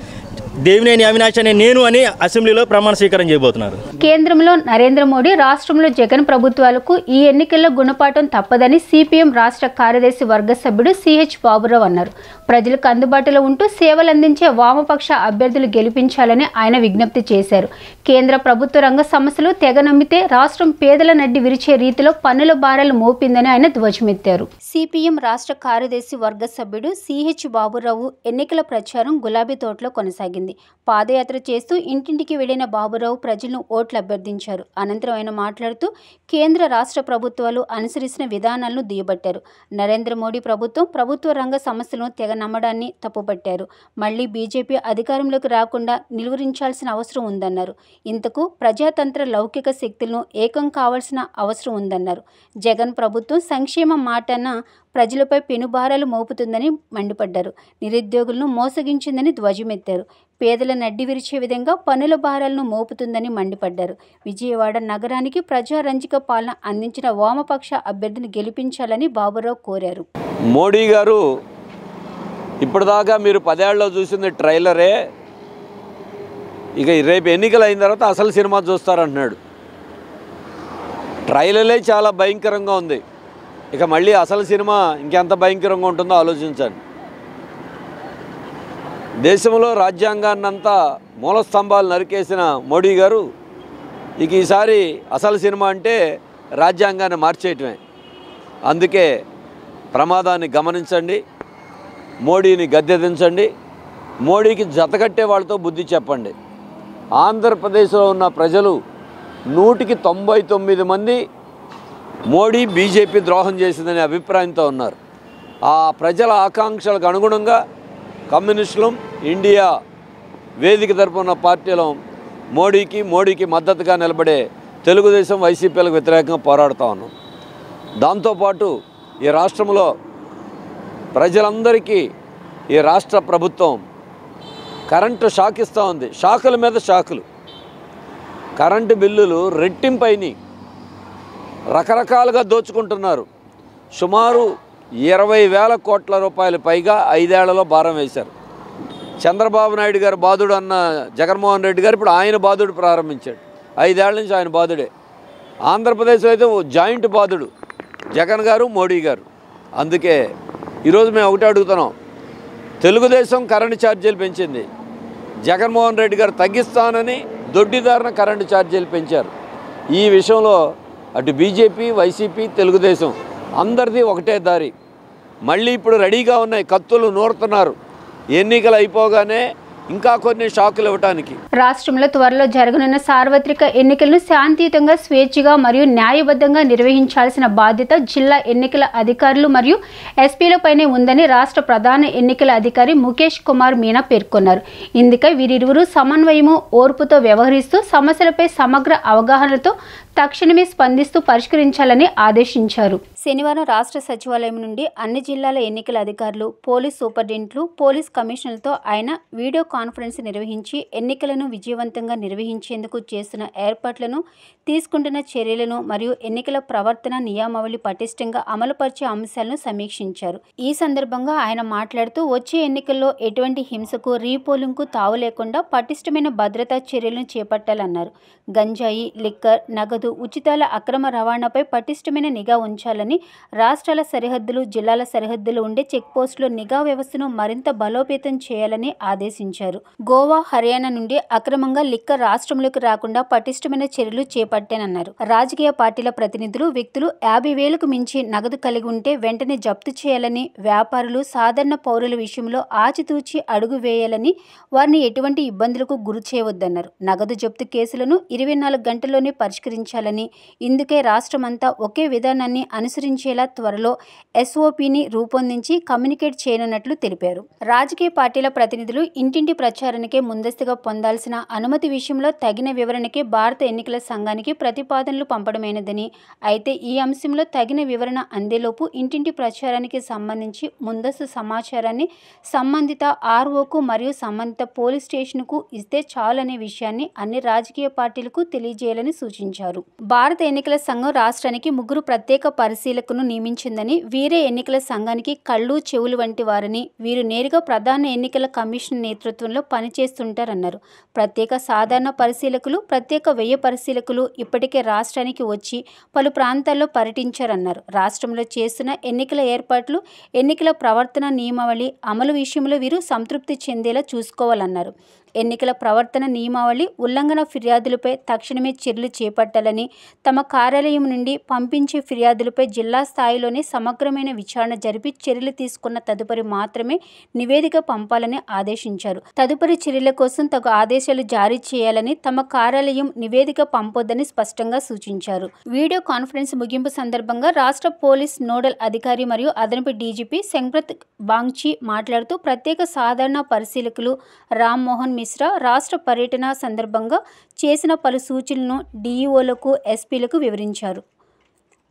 దేవినేని అవినాష్ అనే నేను అని అసెంబ్లీలో ప్రమాణ స్వీకారం చేయబోతున్నారు. కేంద్రంలో నరేంద్ర మోడీ, రాష్ట్రంలో జగన్ ప్రభుత్వాలకు ఈ ఎన్నికల్లో గుణపాఠం తప్పదని సిపిఎం రాష్ట్ర కార్యదర్శి వర్గ సభ్యుడు సిహెచ్ బాబురావు అన్నారు. ప్రజలకు అందుబాటులో ఉంటూ సేవలందించే వామపక్ష అభ్యర్థులు గెలిపించాలని ఆయన విజ్ఞప్తి చేశారు. కేంద్ర ప్రభుత్వ రంగ సంస్థలు తెగ నమ్మితే రాష్ట్రం పేదల నడ్డి విరిచే రీతిలో పన్నుల భారాలు మోపిందని ఆయన ధ్వజమెత్తారు. సిపిఎం రాష్ట్ర కార్యదర్శి వర్గ సభ్యుడు సిహెచ్ బాబురావు ఎన్నికల ప్రచారం గులాబీ తోటలో కొనసాగింది. పాదయాత్ర చేస్తూ ఇంటింటికి వెళ్లిన బాబురావు ప్రజలను ఓట్లు అభ్యర్థించారు. అనంతరం ఆయన మాట్లాడుతూ కేంద్ర రాష్ట్ర ప్రభుత్వాలు అనుసరిస్తున్న విధానాలను దుయ్యబట్టారు. నరేంద్ర మోడీ ప్రభుత్వ రంగ సంస్థలను తెగ నమ్మడాన్ని తప్పుపట్టారు. మళ్లీ బీజేపీ అధికారంలోకి రాకుండా నిలువరించాల్సిన అవసరం ఉందన్నారు. ఇంతకు ప్రజాతంత్ర లౌకిక శక్తులను ఏకం కావాల్సిన అవసరం ఉందన్నారు. జగన్ ప్రభుత్వం సంక్షేమ మాటన ప్రజలపై పెనుభారాలు మోపుతుందని మండిపడ్డారు. నిరుద్యోగులను మోసగించిందని ధ్వజమెత్తారు. పేదల నడ్డి విరిచే విధంగా పన్నుల భారాలను మోపుతుందని మండిపడ్డారు. విజయవాడ నగరానికి ప్రజారంజక పాలన అందించిన వామపక్ష అభ్యర్థిని గెలిపించాలని బాబురావు కోరారు. మోడీ గారు ఇప్పటిదాకా మీరు 10 ఏళ్లలో చూసింది ట్రైలరే, ఇక రేపు ఎన్నికలు అయిన తర్వాత అసలు సినిమా చూస్తారంటున్నాడు. ట్రైలరే చాలా భయంకరంగా ఉంది, ఇక మళ్ళీ అసలు సినిమా ఇంకెంత భయంకరంగా ఉంటుందో ఆలోచించండి. దేశంలో రాజ్యాంగాన్నంతా మూల స్తంభాలు నరికేసిన మోడీ గారు ఇక ఈసారి అసలు సినిమా అంటే రాజ్యాంగాన్ని మార్చేయటమే. అందుకే ప్రమాదాన్ని గమనించండి, మోడీని గద్దెదించండి, మోడీకి జతకట్టే వాళ్ళతో బుద్ధి చెప్పండి. ఆంధ్రప్రదేశ్లో ఉన్న ప్రజలు 199 మంది మోడీ బీజేపీ ద్రోహం చేసిందనే అభిప్రాయంతో ఉన్నారు. ఆ ప్రజల ఆకాంక్షలకు అనుగుణంగా కమ్యూనిస్టులు, ఇండియా వేదిక తరపున పార్టీలు మోడీకి మద్దతుగా నిలబడే తెలుగుదేశం, వైసీపీలకు వ్యతిరేకంగా పోరాడుతూ ఉన్నాం. దాంతోపాటు ఈ రాష్ట్రంలో ప్రజలందరికీ ఈ రాష్ట్ర ప్రభుత్వం కరెంటు షాక్ ఇస్తూ ఉంది. షాకుల మీద షాకులు, కరెంటు బిల్లులు రెట్టింపైని రకరకాలుగా దోచుకుంటున్నారు. సుమారు 20,000 కోట్ల రూపాయలు పైగా 5 ఏళ్లలో భారం వేశారు. చంద్రబాబు నాయుడు గారు బాధుడు అన్న జగన్మోహన్ రెడ్డి గారు ఇప్పుడు ఆయన బాధుడు ప్రారంభించాడు. 5 ఏళ్ల నుంచి ఆయన బాధుడే. ఆంధ్రప్రదేశ్లో అయితే జాయింట్ బాధుడు జగన్ గారు, మోడీ గారు. అందుకే ఈరోజు మేము ఒకటే అడుగుతున్నాం, తెలుగుదేశం కరెంటు ఛార్జీలు పెంచింది, జగన్మోహన్ రెడ్డి గారు తగ్గిస్తానని దొడ్డిదారిన కరెంటు ఛార్జీలు పెంచారు. ఈ విషయంలో అటు బీజేపీ, వైసీపీ, తెలుగుదేశం అందరిది ఒకటే దారి. మళ్ళీ ఇప్పుడు రెడీగా ఉన్నాయి, కత్తులు నూరుతున్నారు. ఎన్నికలు అయిపోగానే ఇంకా కొన్ని షాకులు ఇవ్వడానికి. రాష్ట్రంలో త్వరలో జరగనున్న సార్వత్రిక ఎన్నికలను శాంతియుతంగా, స్వేచ్ఛగా మరియు న్యాయబద్ధంగా నిర్వహించాల్సిన బాధ్యత జిల్లా ఎన్నికల అధికారులు మరియు ఎస్పీలపైనే ఉందని రాష్ట్ర ప్రధాన ఎన్నికల అధికారి ముఖేష్ కుమార్ మీనా పేర్కొన్నారు. ఇందుకై వీరిరువురు సమన్వయము, ఓర్పుతో వ్యవహరిస్తూ సమస్యలపై సమగ్ర అవగాహనతో తక్షణమే స్పందిస్తూ పరిష్కరించాలని ఆదేశించారు. శనివారం రాష్ట్ర సచివాలయం నుండి అన్ని జిల్లాల ఎన్నికల అధికారులు, పోలీస్ సూపరింటెండెంట్లు, పోలీస్ కమిషనర్లతో ఆయన వీడియో కాన్ఫరెన్స్ నిర్వహించి ఎన్నికలను విజయవంతంగా నిర్వహించేందుకు చేస్తున్న ఏర్పాట్లను, తీసుకుంటున్న చర్యలను మరియు ఎన్నికల ప్రవర్తన నియమావళి పటిష్టంగా అమలుపరిచే అంశాలను సమీక్షించారు. ఈ సందర్భంగా ఆయన మాట్లాడుతూ వచ్చే ఎన్నికల్లో ఎటువంటి హింసకు, రీపోలింగ్కు తావు లేకుండా పటిష్టమైన భద్రతా చర్యలను చేపట్టాలన్నారు. గంజాయి, లిక్కర్, నగదు, నగదు, ఉచితాల అక్రమ రవాణాపై పటిష్టమైన నిఘా ఉంచాలని, రాష్ట్రాల సరిహద్దులు, జిల్లాల సరిహద్దులు ఉండే చెక్పోస్టులో నిఘా వ్యవస్థను మరింత బలోపేతం చేయాలని ఆదేశించారు. గోవా, హర్యానా నుండి అక్రమంగా లిక్కర్ రాష్ట్రంలోకి రాకుండా పటిష్టమైన చర్యలు చేపట్టానన్నారు. రాజకీయ పార్టీల ప్రతినిధులు, వ్యక్తులు 50,000కు మించి నగదు కలిగి ఉంటే వెంటనే జప్తు చేయాలని, వ్యాపారులు, సాధారణ పౌరుల విషయంలో ఆచితూచి అడుగు వేయాలని, వారిని ఎటువంటి ఇబ్బందులకు గురి చేయవద్దన్నారు. నగదు జప్తు కేసులను 24 గంటల్లోనే పరిష్కరించాలని, ఇందుకే రాష్ట్రమంతా ఒకే విధానాన్ని అనుసరించేలా త్వరలో SOPని రూపొందించి కమ్యూనికేట్ చేయనున్నట్లు తెలిపారు. రాజకీయ పార్టీల ప్రతినిధులు ఇంటింటి ప్రచారానికే ముందస్తుగా పొందాల్సిన అనుమతి విషయంలో తగిన వివరణకే భారత ఎన్నికల సంఘానికి ప్రతిపాదనలు పంపడమైనదని, అయితే ఈ అంశంలో తగిన వివరణ అందేలోపు ఇంటింటి ప్రచారానికి సంబంధించి ముందస్తు సమాచారాన్ని సంబంధిత ROకు మరియు సంబంధిత పోలీస్ స్టేషన్కు ఇస్తే చాలనే విషయాన్ని అన్ని రాజకీయ పార్టీలకు తెలియజేయాలని సూచించారు. భారత ఎన్నికల సంఘం రాష్ట్రానికి 3 ప్రత్యేక పరిశీలకులను నియమించిందని, వీరే ఎన్నికల సంఘానికి కళ్ళు, చెవులు వంటి వారని, వీరు నేరుగా ప్రధాన ఎన్నికల కమిషన్ నేతృత్వంలో పనిచేస్తుంటారన్నారు. ప్రత్యేక సాధారణ పరిశీలకులు, ప్రత్యేక వ్యయ పరిశీలకులు ఇప్పటికే రాష్ట్రానికి వచ్చి పలు ప్రాంతాల్లో పర్యటించారన్నారు. రాష్ట్రంలో చేస్తున్న ఎన్నికల ఏర్పాట్లు, ఎన్నికల ప్రవర్తన నియమావళి అమలు విషయంలో వీరు సంతృప్తి చెందేలా చూసుకోవాలన్నారు. ఎన్నికల ప్రవర్తన నియమావళి ఉల్లంఘన ఫిర్యాదులపై తక్షణమే చర్యలు చేపట్టాలని, తమ కార్యాలయం నుండి పంపించే ఫిర్యాదులపై జిల్లా స్థాయిలోనే సమగ్రమైన విచారణ జరిపి చర్యలు తీసుకున్న తదుపరి మాత్రమే నివేదిక పంపాలని ఆదేశించారు. తదుపరి చర్యల కోసం తగు ఆదేశాలు జారీ చేయాలని, తమ కార్యాలయం నివేదిక పంపొద్దని స్పష్టంగా సూచించారు. వీడియో కాన్ఫరెన్స్ ముగింపు సందర్భంగా రాష్ట్ర పోలీస్ నోడల్ అధికారి మరియు అదనపు DGP శంక్రత్ బాంగ్చి మాట్లాడుతూ, ప్రత్యేక సాధారణ పరిశీలకులు రామ్మోహన్ మిశ్రా రాష్ట్ర పర్యటన సందర్భంగా చేసిన పలు సూచనలను DEOలకు, SPలకు వివరించారు.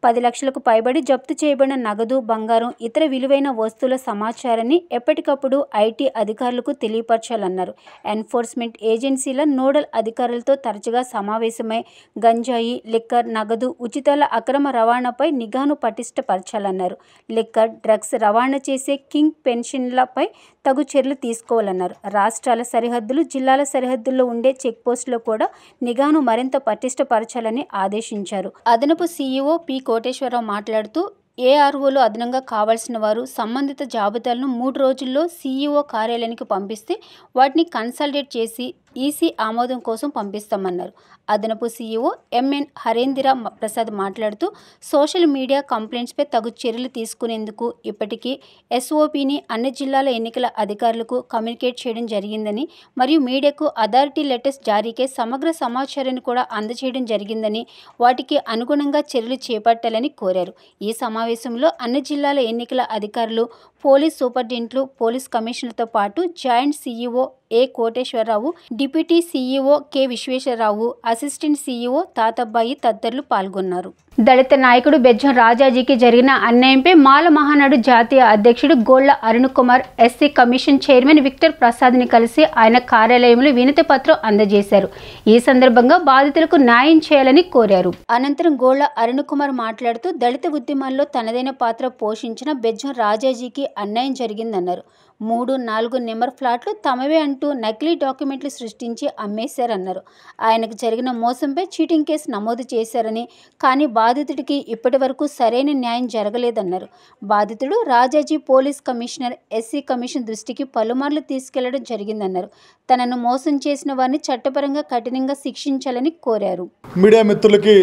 10 లక్షలకు పైబడి జప్తు చేయబడిన నగదు, బంగారం, ఇతర విలువైన వస్తువుల సమాచారాన్ని ఎప్పటికప్పుడు IT అధికారులకు తెలియపరచాలన్నారు. ఎన్ఫోర్స్మెంట్ ఏజెన్సీల నోడల్ అధికారులతో తరచుగా సమావేశమై గంజాయి, లిక్కర్, నగదు, ఉచితాల అక్రమ రవాణాపై నిఘాను పటిష్టపరచాలన్నారు. లిక్కర్, డ్రగ్స్ రవాణా చేసే కింగ్ పెన్షన్లపై తగు చర్యలు తీసుకోవాలన్నారు. రాష్ట్రాల సరిహద్దులు, జిల్లాల సరిహద్దుల్లో ఉండే చెక్పోస్టులో కూడా నిఘాను మరింత పటిష్టపరచాలని ఆదేశించారు. అదనపు CEO P. కోటేశ్వరరావు మాట్లాడుతూ, AROలు అదనంగా కావాల్సిన వారు సంబంధిత జాబితాలను 3 రోజుల్లో CEO కార్యాలయానికి పంపిస్తే వాటిని కన్సల్టేట్ చేసి EC ఆమోదం కోసం పంపిస్తామన్నారు. అదనపు CEO MN హరేంద్ర ప్రసాద్ మాట్లాడుతూ, సోషల్ మీడియా కంప్లైంట్స్పై తగు చర్యలు తీసుకునేందుకు ఇప్పటికీ SOPని అన్ని జిల్లాల ఎన్నికల అధికారులకు కమ్యూనికేట్ చేయడం జరిగిందని, మరియు మీడియాకు అథారిటీ లెటర్స్ జారీకే సమగ్ర సమాచారాన్ని కూడా అందజేయడం జరిగిందని, వాటికి అనుగుణంగా చర్యలు చేపట్టాలని కోరారు. ఈ సమావేశంలో అన్ని జిల్లాల ఎన్నికల అధికారులు, పోలీస్ సూపరింటెండెంట్లు, పోలీస్ కమిషనర్తో పాటు joint CEO A. Koteswararao, deputy CEO K. Visweswararao, assistant CEO Tatabbai తదితరులు పాల్గొన్నారు. దళిత నాయకుడు బెజ్జం రాజాజీకి జరిగిన అన్యాయంపై మాల మహానాడు జాతీయ అధ్యక్షుడు Golla Arun Kumar SC commission chairman Victor ప్రసాద్ని కలిసి ఆయన కార్యాలయంలో వినతి పత్రం అందజేశారు. ఈ సందర్భంగా బాధితులకు న్యాయం చేయాలని కోరారు. అనంతరం గోళ్ల అరుణ్ కుమార్ మాట్లాడుతూ, దళిత ఉద్యమాల్లో తనదైన పాత్ర పోషించిన బెజ్జం రాజాజీకి అన్యాయం జరిగిందన్నారు. 3, 4 నెంబర్ ఫ్లాట్లు తమవే అంటూ నకిలీ డాక్యుమెంట్లు సృష్టించి అమ్మేశారన్నారు. ఆయనకు జరిగిన మోసంపై చీటింగ్ కేసు నమోదు చేశారని, కానీ బాధితుడికి ఇప్పటి వరకు సరైన న్యాయం జరగలేదన్నారు. బాధితుడు Rajaji police commissioner, SC commission దృష్టికి పలుమార్లు తీసుకెళ్లడం జరిగిందన్నారు. తనను మోసం చేసిన వారిని చట్టపరంగా కఠినంగా శిక్షించాలని కోరారు. మీడియా మిత్రులకి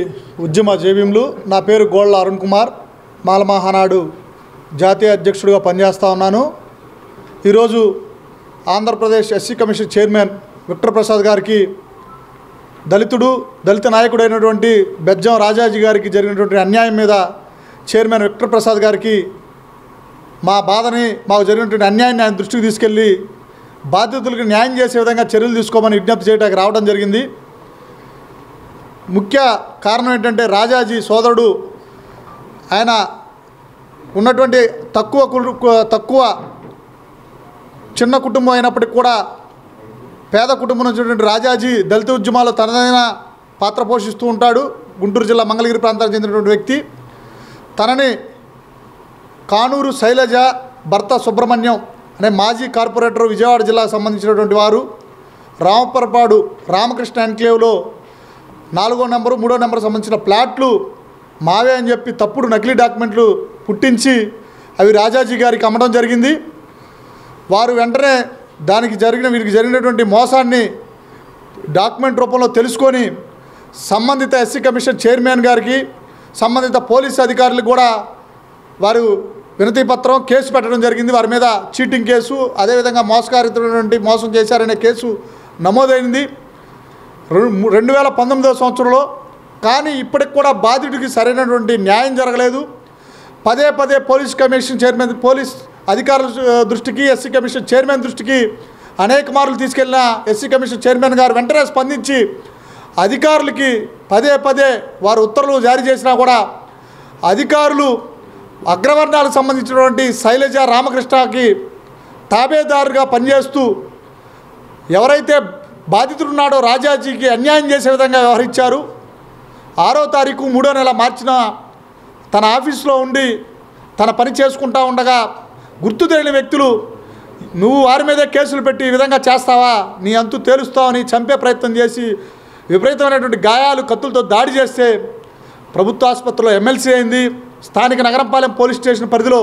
ఉద్యమ జేబీంలు, నా పేరు గోళ్ల అరుణ్ కుమార్, మాల మహానాడు జాతీయ అధ్యక్షుడిగా పనిచేస్తూ ఉన్నాను. ఈరోజు Andhra Pradesh SC commission chairman Victor Prasad గారికి, దళిత నాయకుడైనటువంటి బెజ్జం రాజాజీ గారికి జరిగినటువంటి అన్యాయం మీద చైర్మన్ విక్టర్ ప్రసాద్ గారికి మా బాధని, మాకు జరిగినటువంటి అన్యాయాన్ని ఆయన దృష్టికి తీసుకెళ్ళి బాధితులకు న్యాయం చేసే విధంగా చర్యలు తీసుకోమని విజ్ఞప్తి చేయడానికి రావడం జరిగింది. ముఖ్య కారణం ఏంటంటే, రాజాజీ సోదరుడు ఆయన ఉన్నటువంటి తక్కువ చిన్న కుటుంబం అయినప్పటికీ కూడా పేద కుటుంబం నుంచి రాజాజీ దళిత ఉద్యమాల్లో తనదైన పాత్ర పోషిస్తూ ఉంటాడు. గుంటూరు జిల్లా మంగళగిరి ప్రాంతానికి చెందినటువంటి వ్యక్తి. తనని కానూరు శైలజ భర్త సుబ్రహ్మణ్యం అనే మాజీ కార్పొరేటర్, విజయవాడ జిల్లాకు సంబంధించినటువంటి వారు రామపరపాడు రామకృష్ణ ఎన్క్లేవ్లో 4వ నెంబరు 3వ నెంబర్ సంబంధించిన ప్లాట్లు మావే అని చెప్పి తప్పుడు నకిలీ డాక్యుమెంట్లు పుట్టించి అవి రాజాజీ గారికి అమ్మడం జరిగింది. వారు వెంటనే వీరికి జరిగినటువంటి మోసాన్ని డాక్యుమెంట్ రూపంలో తెలుసుకొని సంబంధిత ఎస్సీ కమిషన్ చైర్మన్ గారికి సంబంధిత పోలీసు అధికారులకు కూడా వారు వినతి పత్రం కేసు పెట్టడం జరిగింది. వారి మీద చీటింగ్ కేసు, అదేవిధంగా మోసకారితమైనటువంటి మోసం చేశారనే కేసు నమోదైంది 2019వ సంవత్సరంలో. కానీ ఇప్పటికి కూడా బాధితుడికి సరైనటువంటి న్యాయం జరగలేదు. పదే పదే పోలీస్ అధికారుల దృష్టికి, ఎస్సీ కమిషన్ చైర్మన్ దృష్టికి అనేక మార్లు తీసుకెళ్లిన ఎస్సీ కమిషన్ చైర్మన్ గారు వెంటనే స్పందించి అధికారులకి పదే పదే వారు ఉత్తర్వులు జారీ చేసినా కూడా అధికారులు అగ్రవర్ణాలకు సంబంధించినటువంటి శైలజ రామకృష్ణకి తాబేదారుగా పనిచేస్తూ ఎవరైతే బాధితుడున్నాడో రాజాజీకి అన్యాయం చేసే విధంగా వ్యవహరించారు. 6వ తారీఖు 3వ నెల మార్చిన తన ఆఫీసులో ఉండి తన పని చేసుకుంటూ ఉండగా గుర్తు తెలియని వ్యక్తులు నువ్వు వారి మీదే కేసులు పెట్టి ఈ విధంగా చేస్తావా, నీ అంతు తేలుస్తావని చంపే ప్రయత్నం చేసి విపరీతమైనటువంటి గాయాలు, కత్తులతో దాడి చేస్తే ప్రభుత్వ ఆసుపత్రిలో ఎమ్మెల్సీ అయింది. స్థానిక నగరంపాలెం పోలీస్ స్టేషన్ పరిధిలో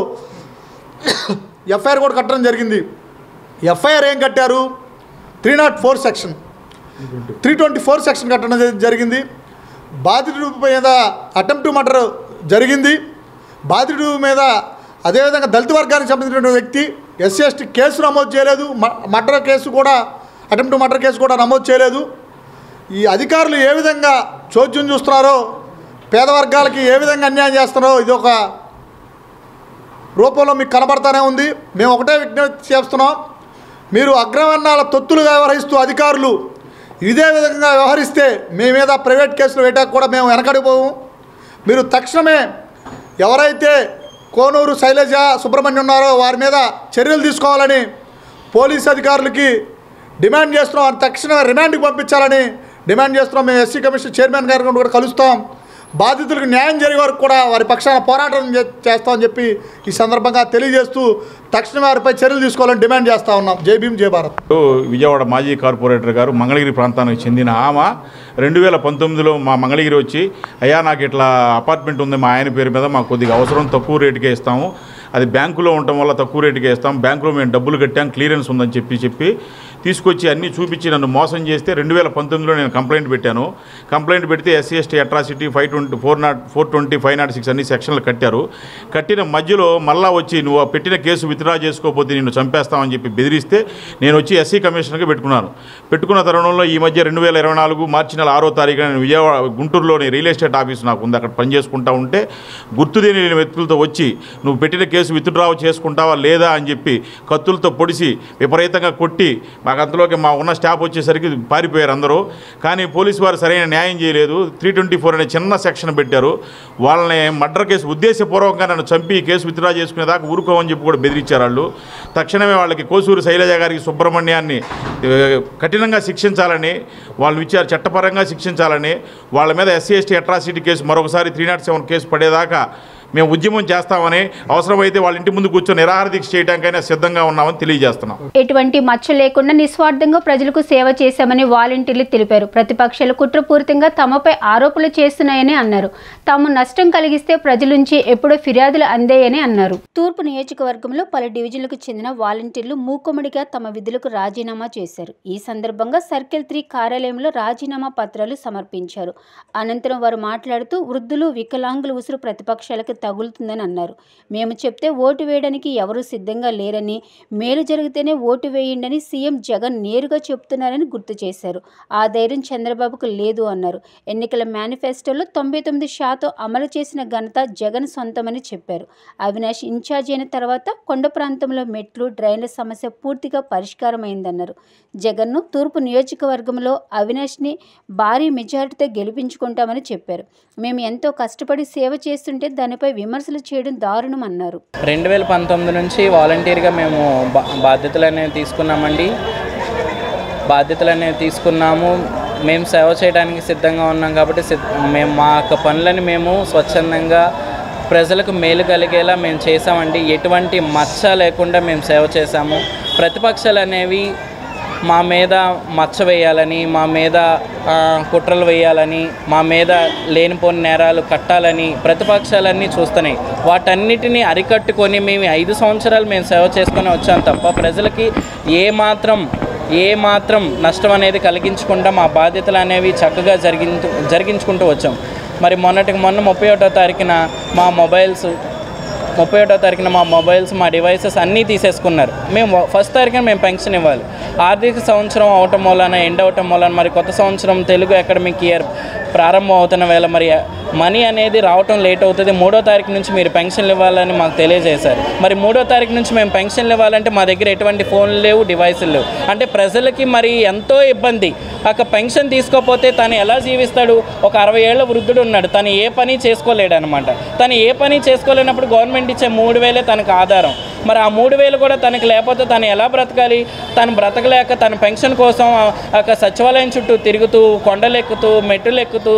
ఎఫ్ఐఆర్ కూడా కట్టడం జరిగింది. ఎఫ్ఐఆర్ ఏం కట్టారు? 304 సెక్షన్ 324 సెక్షన్ కట్టడం జరిగింది. బాధితుడి మీద అటెంప్ట్ మర్డర్ జరిగింది. బాధితుడి మీద అదేవిధంగా దళిత వర్గానికి సంబంధించిన వ్యక్తి ఎస్సీ ఎస్టీ కేసు నమోదు చేయలేదు. మర్డర్ కేసు కూడా, అటెంప్ట్ మర్డర్ కేసు కూడా నమోదు చేయలేదు. ఈ అధికారులు ఏ విధంగా చోద్యం చూస్తున్నారో, పేద వర్గాలకి ఏ విధంగా అన్యాయం చేస్తున్నారో ఇది ఒక రూపంలో మీకు కనబడతానే ఉంది. మేము ఒకటే విజ్ఞప్తి చేస్తున్నాం, మీరు అగ్రవర్ణాల తొత్తులుగా వ్యవహరిస్తూ అధికారులు ఇదే విధంగా వ్యవహరిస్తే మీ మీద ప్రైవేట్ కేసులు వేయడానికి కూడా మేము వెనకడిపోము. మీరు తక్షణమే ఎవరైతే కోనూరు శైలజ సుబ్రహ్మణ్యం ఉన్నారో వారి మీద చర్యలు తీసుకోవాలని పోలీస్ అధికారులకి డిమాండ్ చేస్తున్నాం. వారిని తక్షణమే రిమాండ్కి పంపించాలని డిమాండ్ చేస్తున్నాం. మేము ఎస్సీ కమిషన్ చైర్మన్ గారిని కూడా కలుస్తాం. బాధితులకు న్యాయం జరిగే వరకు కూడా వారి పక్షాన పోరాటం చేస్తామని చెప్పి ఈ సందర్భంగా తెలియజేస్తూ తక్షణమే వారిపై చర్యలు తీసుకోవాలని డిమాండ్ చేస్తూ ఉన్నాం. జై భీమ్, జై భారత్. విజయవాడ మాజీ కార్పొరేటర్ గారు మంగళగిరి ప్రాంతానికి చెందిన ఆమె 2019లో మా మంగళగిరి వచ్చి, అయ్యా నాకు ఇట్లా అపార్ట్మెంట్ ఉంది మా ఆయన పేరు మీద, మాకు కొద్దిగా అవసరం, తక్కువ రేటుకే ఇస్తాము, అది బ్యాంకులో ఉండటం వల్ల తక్కువ రేటుకే ఇస్తాం, బ్యాంకులో మేము డబ్బులు కట్టాం, క్లియరెన్స్ ఉందని చెప్పి తీసుకొచ్చి అన్నీ చూపించి నన్ను మోసం చేస్తే 2019లో నేను కంప్లైంట్ పెట్టాను. కంప్లైంట్ పెడితే ఎస్సీ ఎస్టీ అట్రాసిటీ 420, 506 అన్ని సెక్షన్లు కట్టారు. కట్టిన మధ్యలో మళ్ళా వచ్చి నువ్వు పెట్టిన కేసు విత్డ్రా చేసుకోకపోతే నిన్ను చంపేస్తామని చెప్పి బెదిరిస్తే నేను వచ్చి ఎస్సీ కమిషనర్కి పెట్టుకున్న తరుణంలో ఈ మధ్య 2024 మార్చి నెల 6వ తారీఖున నేను విజయవాడ గుంటూరులోని రియల్ ఎస్టేట్ ఆఫీసు నాకు ఉంది, అక్కడ పనిచేసుకుంటా ఉంటే గుర్తుదేని వ్యక్తులతో వచ్చి నువ్వు పెట్టిన కేసు విత్డ్రా చేసుకుంటావా లేదా అని చెప్పి కత్తులతో పొడిసి విపరీతంగా కొట్టి మాకు అంతలోకి మా ఉన్న స్టాఫ్ వచ్చేసరికి పారిపోయారు అందరూ. కానీ పోలీసు వారు సరైన న్యాయం చేయలేదు. 324 అనే చిన్న సెక్షన్ పెట్టారు. వాళ్ళని మర్డర్ కేసు ఉద్దేశపూర్వకంగా నన్ను చంపి కేసు విత్డ్రా చేసుకునేదాకా ఊరుకోమని చెప్పి కూడా బెదిరించారు వాళ్ళు. తక్షణమే వాళ్ళకి కోసూరు శైలజ గారికి సుబ్రహ్మణ్యాన్ని కఠినంగా శిక్షించాలని, వాళ్ళు చట్టపరంగా శిక్షించాలని, వాళ్ళ మీద ఎస్సీ ఎస్టీ అట్రాసిటీ కేసు మరొకసారి 307 కేసు పడేదాకా మేము ఉద్యమం చేస్తామని, అవసరమైతే వాళ్ళ ఇంటి ముందు కూర్చొని నిరాహార దీక్ష చేయడానికైనా సిద్ధంగా ఉన్నామని తెలియజేస్తున్నాం. ఎటువంటి మచ్చ లేకుండా నిస్వార్థంగా ప్రజలకు సేవ చేశామని వాలంటీర్లు తెలిపారు. ప్రతిపక్షాలు కుట్రపూరితంగా తమపై ఆరోపణలు చేస్తున్నాయని అన్నారు. తాము నష్టం కలిగిస్తే ప్రజల నుంచి ఎప్పుడో ఫిర్యాదులు అందాయని అన్నారు. తూర్పు నియోజకవర్గంలో పలు డివిజన్లకు చెందిన వాలంటీర్లు మూకుమ్మడిగా తమ విధులకు రాజీనామా చేశారు. ఈ సందర్భంగా సర్కిల్ 3 కార్యాలయంలో రాజీనామా పత్రాలు సమర్పించారు. అనంతరం వారు మాట్లాడుతూ వృద్ధులు, వికలాంగుల ఉసురు ప్రతిపక్షాలకు తగులుతుందని అన్నారు. మేము చెప్తే ఓటు వేయడానికి ఎవరూ సిద్ధంగా లేరని, మేలు జరిగితేనే ఓటు వేయండి సీఎం జగన్ నేరుగా చెప్తున్నారని గుర్తు చేశారు. ఆ ధైర్యం చంద్రబాబుకు లేదు అన్నారు. ఎన్నికల మేనిఫెస్టోలో 99% అమలు చేసిన ఘనత జగన్ సొంతమని చెప్పారు. అవినాష్ ఇన్ఛార్జ్ అయిన తర్వాత కొండ ప్రాంతంలో మెట్లు, డ్రైన్ల సమస్య పూర్తిగా పరిష్కారమైందన్నారు. జగన్ను తూర్పు నియోజకవర్గంలో అవినాష్ని భారీ మెజారిటీతో గెలిపించుకుంటామని చెప్పారు. మేము ఎంతో కష్టపడి సేవ చేస్తుంటే దానిపై విమర్శలు చేయడం దారుణం అన్నారు. 2019 నుంచి వాలంటీర్గా మేము బాధ్యతలు అనేవి తీసుకున్నాము. మేము సేవ చేయడానికి సిద్ధంగా ఉన్నాం కాబట్టి మేము మా యొక్క పనులను మేము స్వచ్ఛందంగా ప్రజలకు మేలు కలిగేలా మేము చేసామండి. ఎటువంటి మచ్చ లేకుండా మేము సేవ చేశాము. ప్రతిపక్షాలు అనేవి మా మీద మచ్చ వేయాలని, మా మీద కుట్రలు వేయాలని, మా మీద లేనిపోని నేరాలు కట్టాలని ప్రతిపక్షాలన్నీ చూస్తున్నాయి. వాటన్నిటిని అరికట్టుకొని మేము 5 సంవత్సరాలు మేము సేవ చేసుకొని వచ్చాం తప్ప ప్రజలకి ఏ మాత్రం నష్టం అనేది కలిగించకుండా మా బాధ్యతలు అనేవి చక్కగా జరిగించుకుంటూ వచ్చాం. మరి మొన్న 31వ తారీఖున మా మొబైల్స్ మా డివైసెస్ అన్నీ తీసేసుకున్నారు. మేము 1వ తారీఖున మేము పెన్షన్ ఇవ్వాలి. ఆర్థిక సంవత్సరం అవటం వలన ఎండ్ అవటం వలన మరి కొత్త సంవత్సరం తెలుగు అకాడమిక్ ఇయర్ ప్రారంభం అవుతున్న వేళ మరి మనీ అనేది రావటం లేట్ అవుతుంది. 3వ తారీఖు నుంచి మీరు పెన్షన్లు ఇవ్వాలని మాకు తెలియజేశారు. మరి 3వ తారీఖు నుంచి మేము పెన్షన్లు ఇవ్వాలంటే మా దగ్గర ఎటువంటి ఫోన్లు లేవు, డివైసులు లేవు. అంటే ప్రజలకి మరి ఎంతో ఇబ్బంది. పెన్షన్ తీసుకోకపోతే తను ఎలా జీవిస్తాడు? ఒక 60 ఏళ్ల వృద్ధుడు ఉన్నాడు, తను ఏ పని చేసుకోలేడు అనమాట. తను ఏ పని చేసుకోలేనప్పుడు గవర్నమెంట్ ఇచ్చే 3,000 తనకు ఆధారం. మరి ఆ 3,000 కూడా తనకు లేకపోతే తను ఎలా బ్రతకాలి? తను బ్రతకలేక తన పెన్షన్ కోసం సచివాలయం చుట్టూ తిరుగుతూ, కొండలెక్కుతూ, మెట్టులు ఎక్కుతూ,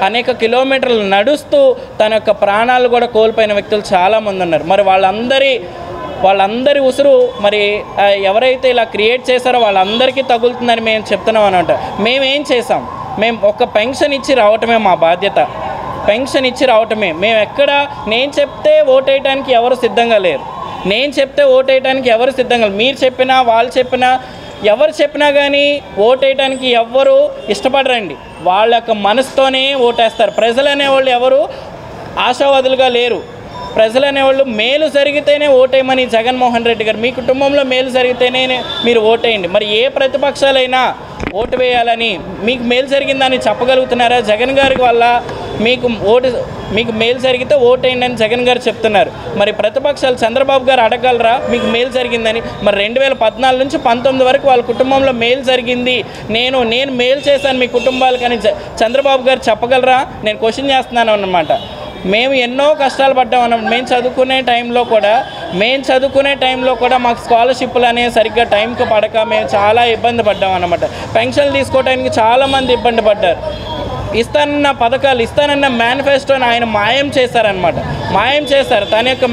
అనేక కిలోమీటర్లు నడుస్తూ తన యొక్క ప్రాణాలు కూడా కోల్పోయిన వ్యక్తులు చాలామంది ఉన్నారు. మరి వాళ్ళందరి ఉసురు మరి ఎవరైతే ఇలా క్రియేట్ చేశారో వాళ్ళందరికీ తగులుతుందని మేము చెప్తున్నాం అనమాట. మేమేం చేసాం? మేము ఒక పెన్షన్ ఇచ్చి రావటమే మా బాధ్యత. పెన్షన్ ఇచ్చి రావటమే. మేము నేను చెప్తే ఓటేయడానికి ఎవరు సిద్ధంగా లేరు. మీరు చెప్పినా, వాళ్ళు చెప్పినా, ఎవరు చెప్పినా కానీ ఓటేయడానికి ఎవ్వరు ఇష్టపడరండి. వాళ్ళ యొక్క మనసుతోనే ఓటేస్తారు. ప్రజలు అనేవాళ్ళు ఎవరు ఆశావాదులుగా లేరు. ప్రజలు అనేవాళ్ళు మేలు జరిగితేనే ఓటేయమని జగన్మోహన్ రెడ్డి గారు, మీ కుటుంబంలో మేలు జరిగితేనే మీరు ఓటేయండి. మరి ఏ ప్రతిపక్షాలైనా ఓటు వేయాలని మీకు మేలు జరిగిందని చెప్పగలుగుతున్నారా? జగన్ గారి వల్ల మీకు మేలు జరిగితే ఓటేయండి అని జగన్ గారు చెప్తున్నారు. మరి ప్రతిపక్షాలు చంద్రబాబు గారు అడగలరా మీకు మేలు జరిగిందని? మరి 2014 నుంచి 19 వరకు వాళ్ళ కుటుంబంలో మేలు జరిగింది, నేను నేను చేశాను మీ కుటుంబాలకని చంద్రబాబు గారు చెప్పగలరా? నేను క్వశ్చన్ చేస్తున్నాను అన్నమాట. మేము ఎన్నో కష్టాలు పడ్డాం అన్నమాట. మేము చదువుకునే టైంలో కూడా మాకు స్కాలర్షిప్లు అనేవి సరిగ్గా టైంకి పడక మేము చాలా ఇబ్బంది పడ్డాం అన్నమాట. పెన్షన్లు తీసుకోవడానికి చాలామంది ఇబ్బంది పడ్డారు. ఇస్తానన్న పథకాలు, ఇస్తానన్న మేనిఫెస్టోని ఆయన మాయం చేశారనమాట. తన యొక్క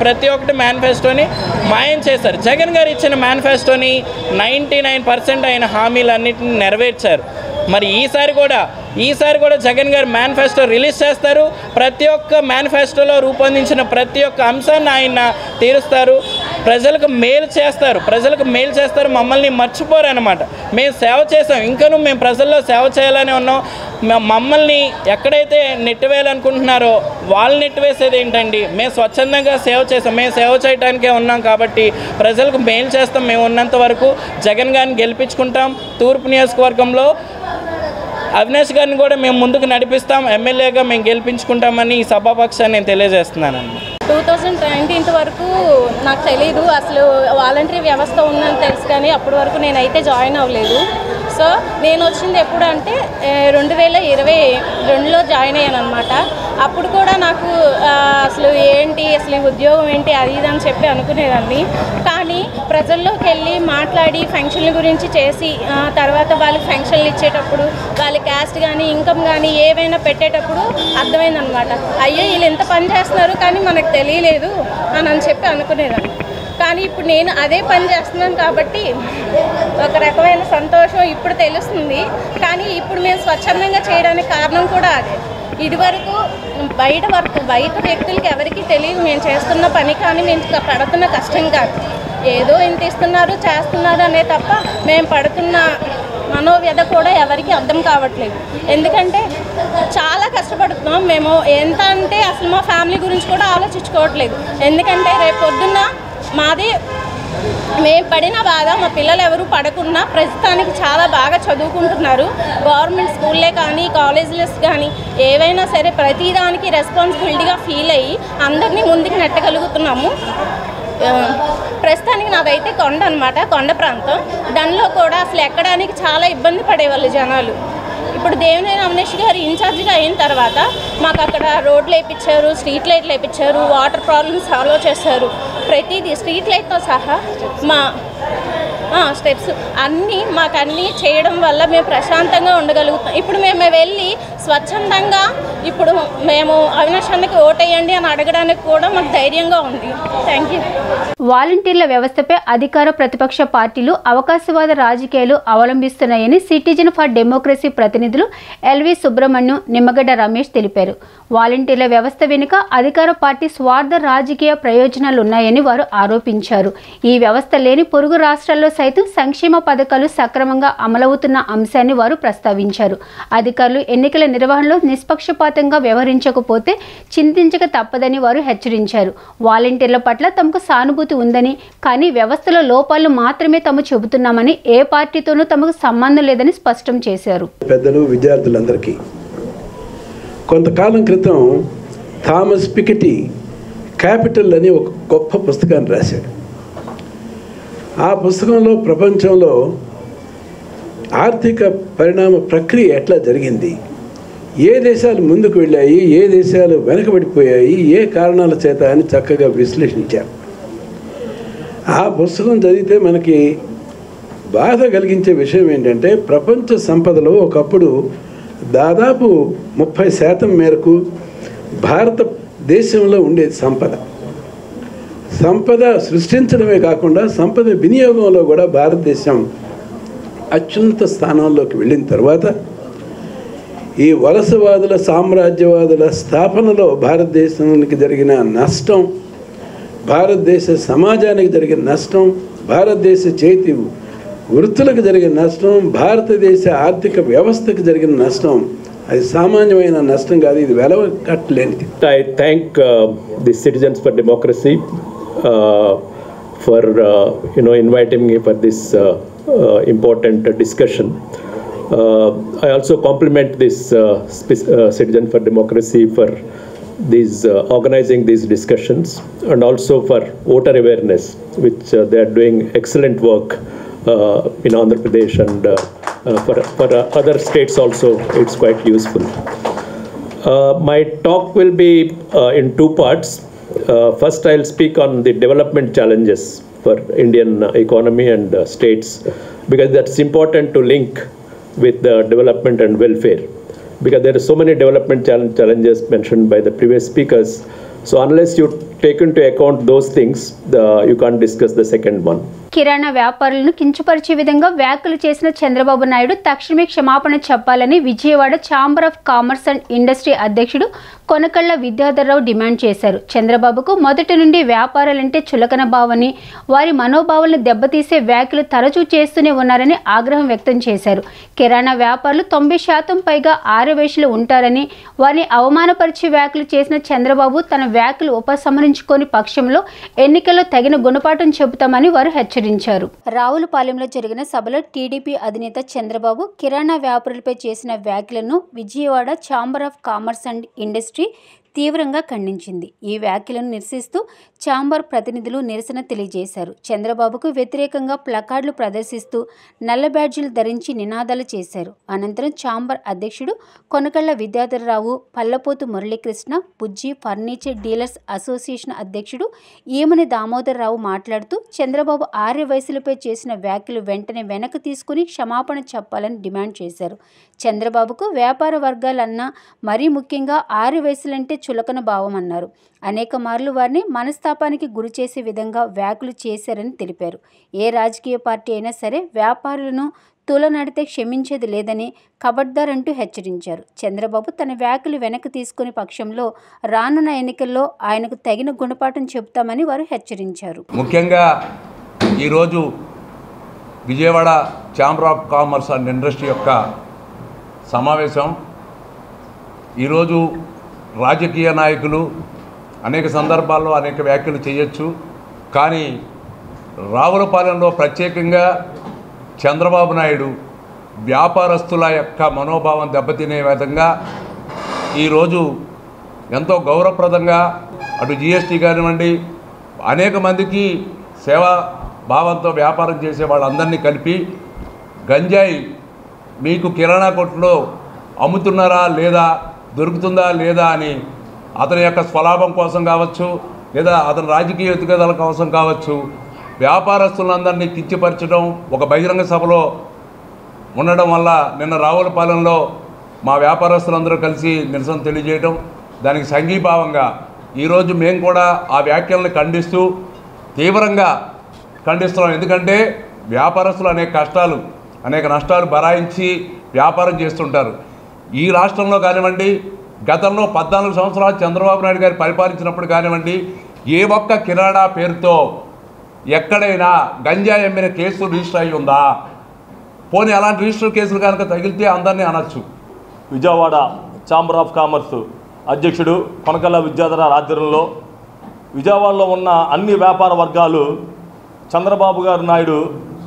ప్రతి ఒక్కటి మేనిఫెస్టోని మాయం చేశారు. జగన్ గారు ఇచ్చిన మేనిఫెస్టోని 99% ఆయన హామీలన్నింటినీ నెరవేర్చారు. మరి ఈసారి కూడా జగన్ గారు మేనిఫెస్టో రిలీజ్ చేస్తారు. ప్రతి ఒక్క మేనిఫెస్టోలో రూపొందించిన ప్రతి ఒక్క అంశాన్ని ఆయన తీరుస్తారు. ప్రజలకు మేలు చేస్తారు. మమ్మల్ని మర్చిపోరు అనమాట. మేము సేవ చేసాం, ఇంకనూ మేము ప్రజల్లో సేవ చేయాలని ఉన్నాం. మమ్మల్ని ఎక్కడైతే నెట్టివేయాలనుకుంటున్నారో వాళ్ళు నెట్టివేసేది ఏంటండి? మేము స్వచ్ఛందంగా సేవ చేసాం. మేము సేవ చేయడానికే ఉన్నాం కాబట్టి ప్రజలకు మేలు చేస్తాం. మేము ఉన్నంత వరకు జగన్ గారిని గెలిపించుకుంటాం. తూర్పు నియోజకవర్గంలో అవినాష్ గారిని కూడా మేము ముందుకు నడిపిస్తాం. ఎమ్మెల్యేగా మేము గెలిపించుకుంటామని ఈ సభాపక్షాన్ని నేను తెలియజేస్తున్నానండి. 2019 వరకు నాకు తెలీదు, అసలు వాలంటరీ వ్యవస్థ ఉందని తెలుసు, కానీ అప్పటి వరకు నేనైతే జాయిన్ అవ్వలేదు. సో నేను వచ్చింది ఎప్పుడు అంటే 2022లో జాయిన్ అయ్యాను అనమాట. అప్పుడు కూడా నాకు అసలు ఈ ఉద్యోగం ఏంటి అది ఇది అని చెప్పి అనుకునేదాన్ని. కానీ ప్రజల్లోకి వెళ్ళి మాట్లాడి ఫంక్షన్ల గురించి చేసి తర్వాత వాళ్ళకి ఫంక్షన్లు ఇచ్చేటప్పుడు వాళ్ళ క్యాస్ట్ కానీ ఇన్కమ్ కానీ ఏవైనా పెట్టేటప్పుడు అర్థమైందనమాట. అయ్యో వీళ్ళు ఎంత పని చేస్తున్నారు కానీ మనకు తెలియలేదు అని చెప్పి అనుకునేదాన్ని. కానీ ఇప్పుడు నేను అదే పని చేస్తున్నాను కాబట్టి ఒక రకమైన సంతోషం ఇప్పుడు తెలుస్తుంది. కానీ ఇప్పుడు మేము స్వచ్ఛందంగా చేయడానికి కారణం కూడా అదే. ఇదివరకు బయట వ్యక్తులకి ఎవరికి తెలియదు మేము చేస్తున్న పని, కానీ మేము పడుతున్న కష్టం కాదు. ఏదో ఇంత ఇస్తున్నారు చేస్తున్నారు అనే తప్ప మేము పడుతున్న మనోవ్యధ కూడా ఎవరికి అర్థం కావట్లేదు. ఎందుకంటే చాలా కష్టపడుతున్నాం మేము. ఎంత అంటే అసలు మా ఫ్యామిలీ గురించి కూడా ఆలోచించుకోవట్లేదు. ఎందుకంటే రేపు పొద్దున్న మేము పడిన బాధ మా పిల్లలు ఎవరు పడకున్నా ప్రస్తుతానికి చాలా బాగా చదువుకుంటున్నారు. గవర్నమెంట్ స్కూల్లే కానీ కాలేజెస్ కానీ ఏవైనా సరే ప్రతిదానికి రెస్పాన్సిబిలిటీగా ఫీల్ అయ్యి అందరినీ ముందుకు నెట్టగలుగుతున్నాము. ప్రస్తుతానికి నాదైతే కొండ అనమాట, కొండ ప్రాంతం. దానిలో కూడా అసలు ఎక్కడానికి చాలా ఇబ్బంది పడేవాళ్ళు జనాలు. ఇప్పుడు దేవినేని అవినాష్ గారు ఇన్ఛార్జిగా అయిన తర్వాత మాకు అక్కడ రోడ్లు వేయించారు, స్ట్రీట్ లైట్లు వేయించారు, వాటర్ ప్రాబ్లమ్స్ సాల్వ్ చేశారు. ప్రతిదీ స్ట్రీట్ లైట్తో సహా స్టెప్స్ అన్నీ మాకు అన్నీ చేయడం వల్ల మేము ప్రశాంతంగా ఉండగలుగుతాం. ఇప్పుడు మేము వెళ్ళి స్వచ్ఛందంగా ఇప్పుడు మేము అవినాష్ అన్నకి ఓటేయండి అని అడగడానికి కూడా మాకు ధైర్యంగా ఉంది. Thank you. వాలంటీర్ల వ్యవస్థపై అధికార ప్రతిపక్ష పార్టీలు అవకాశవాద రాజకీయాలు అవలంబిస్తున్నాయని సిటిజన్ ఫర్ డెమోక్రసీ ప్రతినిధులు ఎల్వి సుబ్రహ్మణ్యం, నిమ్మగడ్డ రమేష్ తెలిపారు. వాలంటీర్ల వ్యవస్థ వెనుక అధికార పార్టీ స్వార్థ రాజకీయ ప్రయోజనాలు ఉన్నాయని వారు ఆరోపించారు. ఈ వ్యవస్థ లేని పొరుగు రాష్ట్రాల్లో సైతం సంక్షేమ పథకాలు సక్రమంగా అమలవుతున్న అంశాన్ని వారు ప్రస్తావించారు. అధికారులు ఎన్నికల నిర్వహణలో నిష్పక్షపాతంగా వ్యవహరించకపోతే చింతించక తప్పదని వారు హెచ్చరించారు. వాలంటీర్ల పట్ల తమకు సానుభూతి ఉందని, కానీ వ్యవస్థలో లోపాలు మాత్రమే తాము చెబుతున్నామని, ఏ పార్టీతోనూ తమకు సంబంధం లేదని స్పష్టం చేశారు. పెద్దలు, విద్యార్థులందరికీ కొంతకాలం క్రితం థామస్ పికెటీ క్యాపిటల్ అని ఒక గొప్ప పుస్తకాన్ని రాశాడు. ఆ పుస్తకంలో ప్రపంచంలో ఆర్థిక పరిణామ ప్రక్రియ ఎట్లా జరిగింది, ఏ దేశాలు ముందుకు వెళ్ళాయి, ఏ దేశాలు వెనకబడిపోయాయి, ఏ కారణాల చేత అని చక్కగా విశ్లేషించారు. ఆ పుస్తకం చదివితే మనకి బాధ కలిగించే విషయం ఏంటంటే, ప్రపంచ సంపదలో ఒకప్పుడు దాదాపు 30% మేరకు భారతదేశంలో ఉండేది సంపద సృష్టించడమే కాకుండా సంపద వినియోగంలో కూడా భారతదేశం అత్యున్నత స్థానంలోకి వెళ్ళిన తర్వాత ఈ వలసవాదుల, సామ్రాజ్యవాదుల స్థాపనలో భారతదేశానికి జరిగిన నష్టం, భారతదేశ సమాజానికి జరిగిన నష్టం, భారతదేశ చేతి వృత్తులకు జరిగిన నష్టం, భారతదేశ ఆర్థిక వ్యవస్థకు జరిగిన నష్టం, అది సామాన్యమైన నష్టం కాదు, ఇది వెలకట్టలేనిది. I thank the Citizens for Democracy for inviting me for this important discussion. I also compliment this Citizen for Democracy for organizing these discussions, and also for voter awareness, which they are doing excellent work in Andhra Pradesh, and for other states also it's quite useful. My talk will be in two parts. First, I'll speak on the development challenges for Indian economy and states, because that's important to link with the development and welfare, because there are so many development challenges mentioned by the previous speakers. So unless you take into account those things, you can't discuss the second one. కిరాణా వ్యాపారులను కించపరిచే విధంగా వ్యాఖ్యలు చేసిన చంద్రబాబు నాయుడు తక్షణమే క్షమాపణ చెప్పాలని Vijayawada chamber of commerce and industry అధ్యక్షుడు Konakalla Vidyadhar Rao demand చేశారు. చంద్రబాబుకు మొదటి నుండి వ్యాపారాలంటే చులకన భావని, వారి మనోభావాలను దెబ్బతీసే వ్యాఖ్యలు తరచూ చేస్తూనే ఉన్నారని ఆగ్రహం వ్యక్తం చేశారు. కిరాణా వ్యాపారులు 90% పైగా ఆర్యవేశులు ఉంటారని, వారిని అవమానపరిచే వ్యాఖ్యలు చేసిన చంద్రబాబు తన వ్యాఖ్యలు ఉపసంహరించుకోని పక్షంలో ఎన్నికల్లో తగిన గుణపాఠం చెబుతామని వారు హెచ్చరించారు. రావులపాలెంలో జరిగిన సభలో టీడీపీ అధినేత చంద్రబాబు కిరాణా వ్యాపారులపై చేసిన వ్యాఖ్యలను Vijayawada chamber of commerce and industry తీవ్రంగా ఖండించింది. ఈ వ్యాఖ్యలను నిరసిస్తూ ఛాంబర్ ప్రతినిధులు నిరసన తెలియజేశారు. చంద్రబాబుకు వ్యతిరేకంగా ప్లకార్డులు ప్రదర్శిస్తూ నల్ల బ్యాడ్జీలు ధరించి నినాదాలు చేశారు. అనంతరం ఛాంబర్ అధ్యక్షుడు కొనకళ్ళ విద్యాధరరావు, పల్లపోతు మురళీకృష్ణ, బుజ్జి ఫర్నిచర్ డీలర్స్ అసోసియేషన్ అధ్యక్షుడు ఈమని దామోదరరావు మాట్లాడుతూ చంద్రబాబు ఆర్య వయసులపై చేసిన వ్యాఖ్యలు వెంటనే వెనక్కి తీసుకుని క్షమాపణ చెప్పాలని డిమాండ్ చేశారు. చంద్రబాబుకు వ్యాపార వర్గాలన్నా, మరీ ముఖ్యంగా ఆర్య వయసులంటే చులకన భావం అన్నారు. అనేక మార్లు వారిని మనస్తాపానికి గురి చేసే విధంగా వ్యాఖ్యలు చేశారని తెలిపారు. ఏ రాజకీయ పార్టీ అయినా సరే వ్యాపారులను తూలనాడితే క్షమించేది లేదని ఖబర్దార్ అంటూ హెచ్చరించారు. చంద్రబాబు తన వ్యాఖ్యలు వెనక్కి తీసుకునే పక్షంలో రానున్న ఎన్నికల్లో ఆయనకు తగిన గుణపాఠం చెబుతామని వారు హెచ్చరించారు. ముఖ్యంగా ఈరోజు Vijayawada chamber of commerce and industry యొక్క సమావేశం. ఈరోజు రాజకీయ నాయకులు అనేక సందర్భాల్లో అనేక వ్యాఖ్యలు చేయొచ్చు, కానీ రావులపాలెంలో ప్రత్యేకంగా చంద్రబాబు నాయుడు వ్యాపారస్తుల యొక్క మనోభావం దెబ్బతినే విధంగా ఈరోజు ఎంతో గౌరవప్రదంగా అటు జిఎస్టీ కానివ్వండి, అనేక మందికి సేవా భావంతో వ్యాపారం చేసే వాళ్ళందరినీ కలిపి గంజాయి మీకు కిరాణా కొట్టులో అమ్ముతున్నారా లేదా, దొరుకుతుందా లేదా అని అతని యొక్క స్వలాభం కోసం కావచ్చు, లేదా అతని రాజకీయ ఎత్తుగడల కోసం కావచ్చు, వ్యాపారస్తులందరినీ కించపరచడం ఒక బహిరంగ సభలో ఉండడం వల్ల నిన్న రావులపాలెంలో మా వ్యాపారస్తులందరూ కలిసి నిరసన తెలియజేయడం, దానికి సంఘీభావంగా ఈరోజు మేము కూడా ఆ వ్యాఖ్యలను ఖండిస్తూ తీవ్రంగా ఖండిస్తున్నాం. ఎందుకంటే వ్యాపారస్తులు అనేక నష్టాలు భరాయించి వ్యాపారం చేస్తుంటారు. ఈ రాష్ట్రంలో కానివ్వండి, గతంలో 14 సంవత్సరాలు చంద్రబాబు నాయుడు గారు పరిపాలించినప్పుడు కానివ్వండి, ఏ ఒక్క కిరాణా పేరుతో ఎక్కడైనా గంజాయి అమ్మిన కేసు రిజిస్టర్ అయి ఉందా? పోనీ అలాంటి రిజిస్టర్ కేసులు కనుక తగిలితే అందరినీ అనొచ్చు. విజయవాడ ఛాంబర్ ఆఫ్ కామర్స్ అధ్యక్షుడు కొనకల్ల విద్యాధర ఆధ్వర్యంలో విజయవాడలో ఉన్న అన్ని వ్యాపార వర్గాలు చంద్రబాబు గారు నాయుడు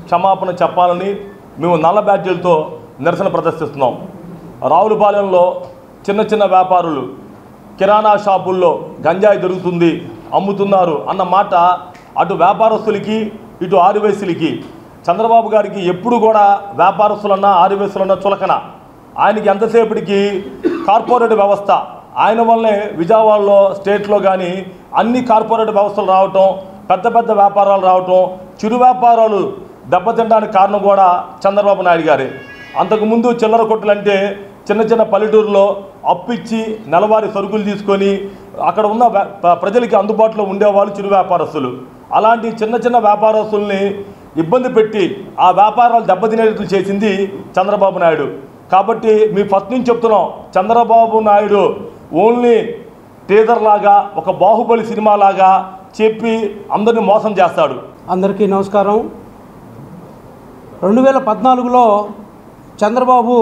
క్షమాపణ చెప్పాలని మేము నల్ల బ్యాడ్జీలతో నిరసన ప్రదర్శిస్తున్నాం. రావులపాలెంలో చిన్న వ్యాపారులు కిరాణా షాపుల్లో గంజాయి దొరుకుతుంది, అమ్ముతున్నారు అన్న మాట అటు వ్యాపారస్తులకి ఇటు ఆదివాసీలకి, చంద్రబాబు గారికి ఎప్పుడు కూడా వ్యాపారస్తులన్నా ఆదివాసులన్నా చులకన. ఆయనకి ఎంతసేపటికి కార్పొరేట్ వ్యవస్థ, ఆయన వల్లే విజయవాడలో స్టేట్లో కానీ అన్ని కార్పొరేట్ వ్యవస్థలు రావటం, పెద్ద వ్యాపారాలు రావటం, చిరు వ్యాపారాలు దెబ్బతినడానికి కారణం కూడా చంద్రబాబు నాయుడు గారే. అంతకుముందు చిల్లర కొట్టులంటే చిన్న పల్లెటూరులో అప్పిచ్చి నెలవారీ సరుకులు తీసుకొని అక్కడ ఉన్న ప్రజలకి అందుబాటులో ఉండేవాళ్ళు చిరు వ్యాపారస్తులు. అలాంటి చిన్న వ్యాపారస్తుల్ని ఇబ్బంది పెట్టి ఆ వ్యాపారాలు దెబ్బతినేట్లు చేసింది చంద్రబాబు నాయుడు. కాబట్టి మీ ఫస్ట్ నుంచి చెప్తున్నాం, చంద్రబాబు నాయుడు ఓన్లీ టీజర్ లాగా, ఒక బాహుబలి సినిమా లాగా చెప్పి అందరినీ మోసం చేస్తాడు. అందరికీ నమస్కారం. 2014లో చంద్రబాబు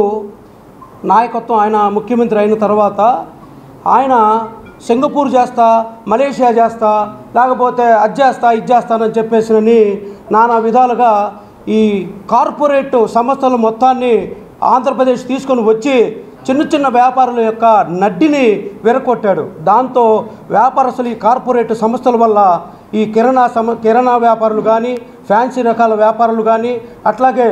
నాయకత్వం, ఆయన ముఖ్యమంత్రి అయిన తర్వాత ఆయన సింగపూర్ చేస్తా, మలేషియా చేస్తా, లేకపోతే అది చేస్తా ఇది చేస్తానని చెప్పేసినని నానా విధాలుగా ఈ కార్పొరేట్ సంస్థల మొత్తాన్ని ఆంధ్రప్రదేశ్ తీసుకొని వచ్చి చిన్న వ్యాపారుల యొక్క నడ్డిని విరగొట్టాడు. దాంతో వ్యాపారస్తులు ఈ కార్పొరేట్ సంస్థల వల్ల ఈ కిరాణా వ్యాపారులు కానీ, ఫ్యాన్సీ రకాల వ్యాపారులు కానీ, అట్లాగే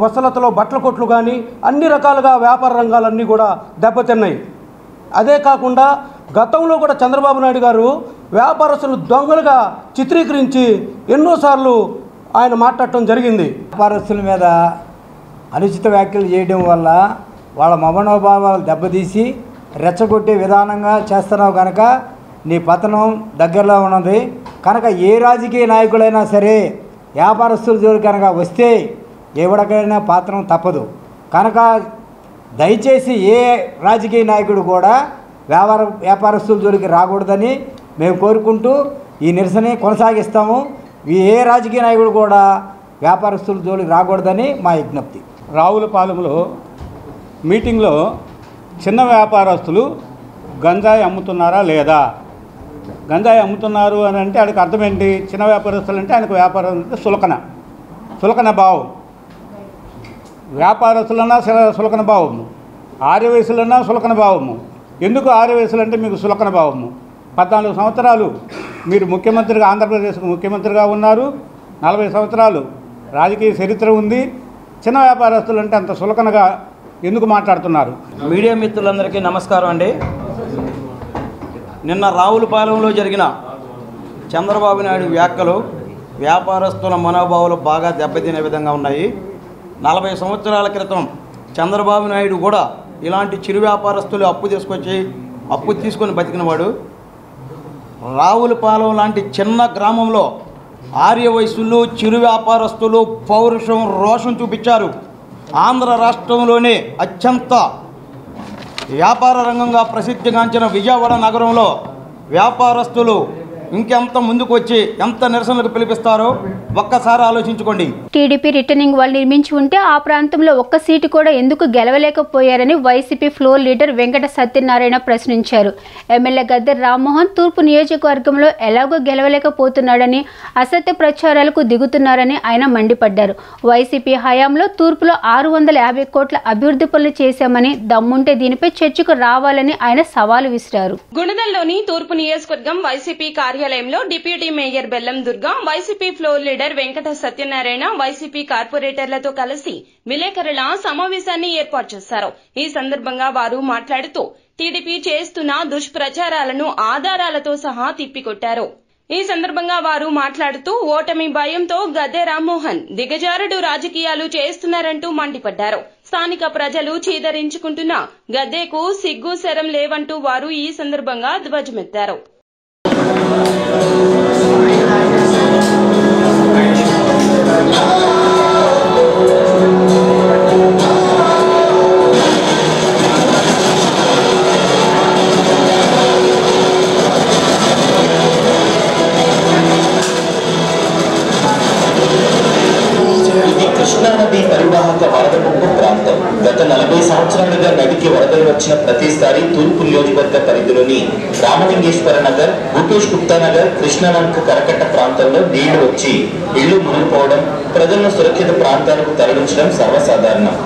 వసలతలో బట్టల కొట్లు కానీ అన్ని రకాలుగా వ్యాపార రంగాలన్నీ కూడా దెబ్బతిన్నాయి. అదే కాకుండా గతంలో కూడా చంద్రబాబు నాయుడు గారు వ్యాపారస్తులు దొంగలుగా చిత్రీకరించి ఎన్నోసార్లు ఆయన మాట్లాడటం జరిగింది. వ్యాపారస్తుల మీద అనుచిత వ్యాఖ్యలు చేయడం వల్ల వాళ్ళ మనోభావాలు దెబ్బతీసి రెచ్చగొట్టే విధానంగా చేస్తున్నావు కనుక నీ పతనం దగ్గరలో ఉన్నది. కనుక ఏ రాజకీయ నాయకుడైనా సరే వ్యాపారస్తుల జోలికి కనుక వస్తే ఎవరికైనా పతనం తప్పదు. కనుక దయచేసి ఏ రాజకీయ నాయకుడు కూడా వ్యాపారస్తుల జోలికి రాకూడదని మేము కోరుకుంటూ ఈ నిరసన కొనసాగిస్తాము. ఏ రాజకీయ నాయకుడు కూడా వ్యాపారస్తుల జోలికి రాకూడదని మా విజ్ఞప్తి. రావులపాలెంలో మీటింగ్లో చిన్న వ్యాపారస్తులు గంజాయి అమ్ముతున్నారా లేదా, గంజాయి అమ్ముతున్నారు అని అంటే ఆయనకు అర్థం ఏంటి? చిన్న వ్యాపారస్తులు అంటే ఆయనకు వ్యాపారం అంటే సులకన భావం. వ్యాపారస్తులన్నా సులకన భావము, ఆర్యవయసులన్నా సులకన భావము. ఎందుకు ఆర్యవయసులు అంటే మీకు సులకన భావము? 14 సంవత్సరాలు మీరు ముఖ్యమంత్రిగా, ఆంధ్రప్రదేశ్కు ముఖ్యమంత్రిగా ఉన్నారు. 40 సంవత్సరాలు రాజకీయ చరిత్ర ఉంది. చిన్న వ్యాపారస్తులు అంటే అంత సులకనగా ఎందుకు మాట్లాడుతున్నారు? మీడియా మిత్రులందరికీ నమస్కారం అండి. నిన్న రావులపాలెంలో జరిగిన చంద్రబాబు నాయుడు వ్యాఖ్యలు వ్యాపారస్తుల మనోభావాలు బాగా దెబ్బతినే విధంగా ఉన్నాయి. 40 సంవత్సరాల క్రితం చంద్రబాబు నాయుడు కూడా ఇలాంటి చిరు వ్యాపారస్తులు అప్పు తీసుకొని బతికినవాడు. రావులపాలెం లాంటి చిన్న గ్రామంలో ఆర్యవయసులు చిరు వ్యాపారస్తులు పౌరుషం రోషం చూపించారు. ఆంధ్ర రాష్ట్రంలోనే అత్యంత వ్యాపార రంగంగా ప్రసిద్ధిగాంచిన విజయవాడ నగరంలో వ్యాపారస్తులు ఇంకెంత ముందుకు వచ్చి ఎంత నిరసనలకు పిలిపిస్తారో ఒక్కసారి ఆలోచించుకోండి. టీడీపీ రిటర్నింగ్ వాల్ నిర్మించి ఉంటే ఆ ప్రాంతంలో ఒక్క సీటు కూడా ఎందుకు గెలవలేకపోయారని YCP floor leader Venkata Satyanarayana ప్రశ్నించారు. ఎమ్మెల్యే గద్దె రామ్మోహన్ తూర్పు నియోజకవర్గంలో ఎలాగో గెలవలేకపోతున్నాడని, అసత్య ప్రచారాలకు దిగుతున్నారని ఆయన మండిపడ్డారు. వైసీపీ హయాంలో తూర్పులో 650 కోట్ల అభివృద్ధి పనులు చేశామని, దమ్ముంటే దీనిపై చర్చకు రావాలని ఆయన సవాలు విసిరారు. గుణదల్లోని తూర్పు నియోజకవర్గం వైసీపీ కార్యాలయంలో deputy mayor Bellam Durga, YCP floor leader Venkata Satyanarayana, YCP కార్పొరేటర్లతో కలిసి విలేకరుల సమావేశాన్ని ఏర్పాటు చేశారు. ఈ సందర్భంగా వారు మాట్లాడుతూ టీడీపీ చేస్తున్న దుష్ప్రచారాలను ఆధారాలతో సహా తిప్పికొట్టారు. ఈ సందర్భంగా వారు మాట్లాడుతూ ఓటమి భయంతో గద్దె రామ్మోహన్ దిగజారుడు రాజకీయాలు చేస్తున్నారంటూ మండిపడ్డారు. స్థానిక ప్రజలు చీదరించుకుంటున్న గద్దెకు సిగ్గు శరం లేవంటూ వారు ఈ సందర్భంగా ధ్వజమెత్తారు. కృష్ణానది పరివాహక వరద ముంపు ప్రాంతం. గత 40 సంవత్సరాలుగా నదికి వరదలు వచ్చిన ప్రతిసారి తూర్పు నియోజకవర్గ పరిధిలోని రామలింగేశ్వర నగర్, భూపేష్ గుప్తా నగర్, కృష్ణానంక కరకట్ట ప్రాంతంలో నీళ్లు వచ్చి ఇళ్లు మునిగిపోవడం, ప్రజలను సురక్షిత ప్రాంతాలకు తరలించడం సర్వసాధారణం.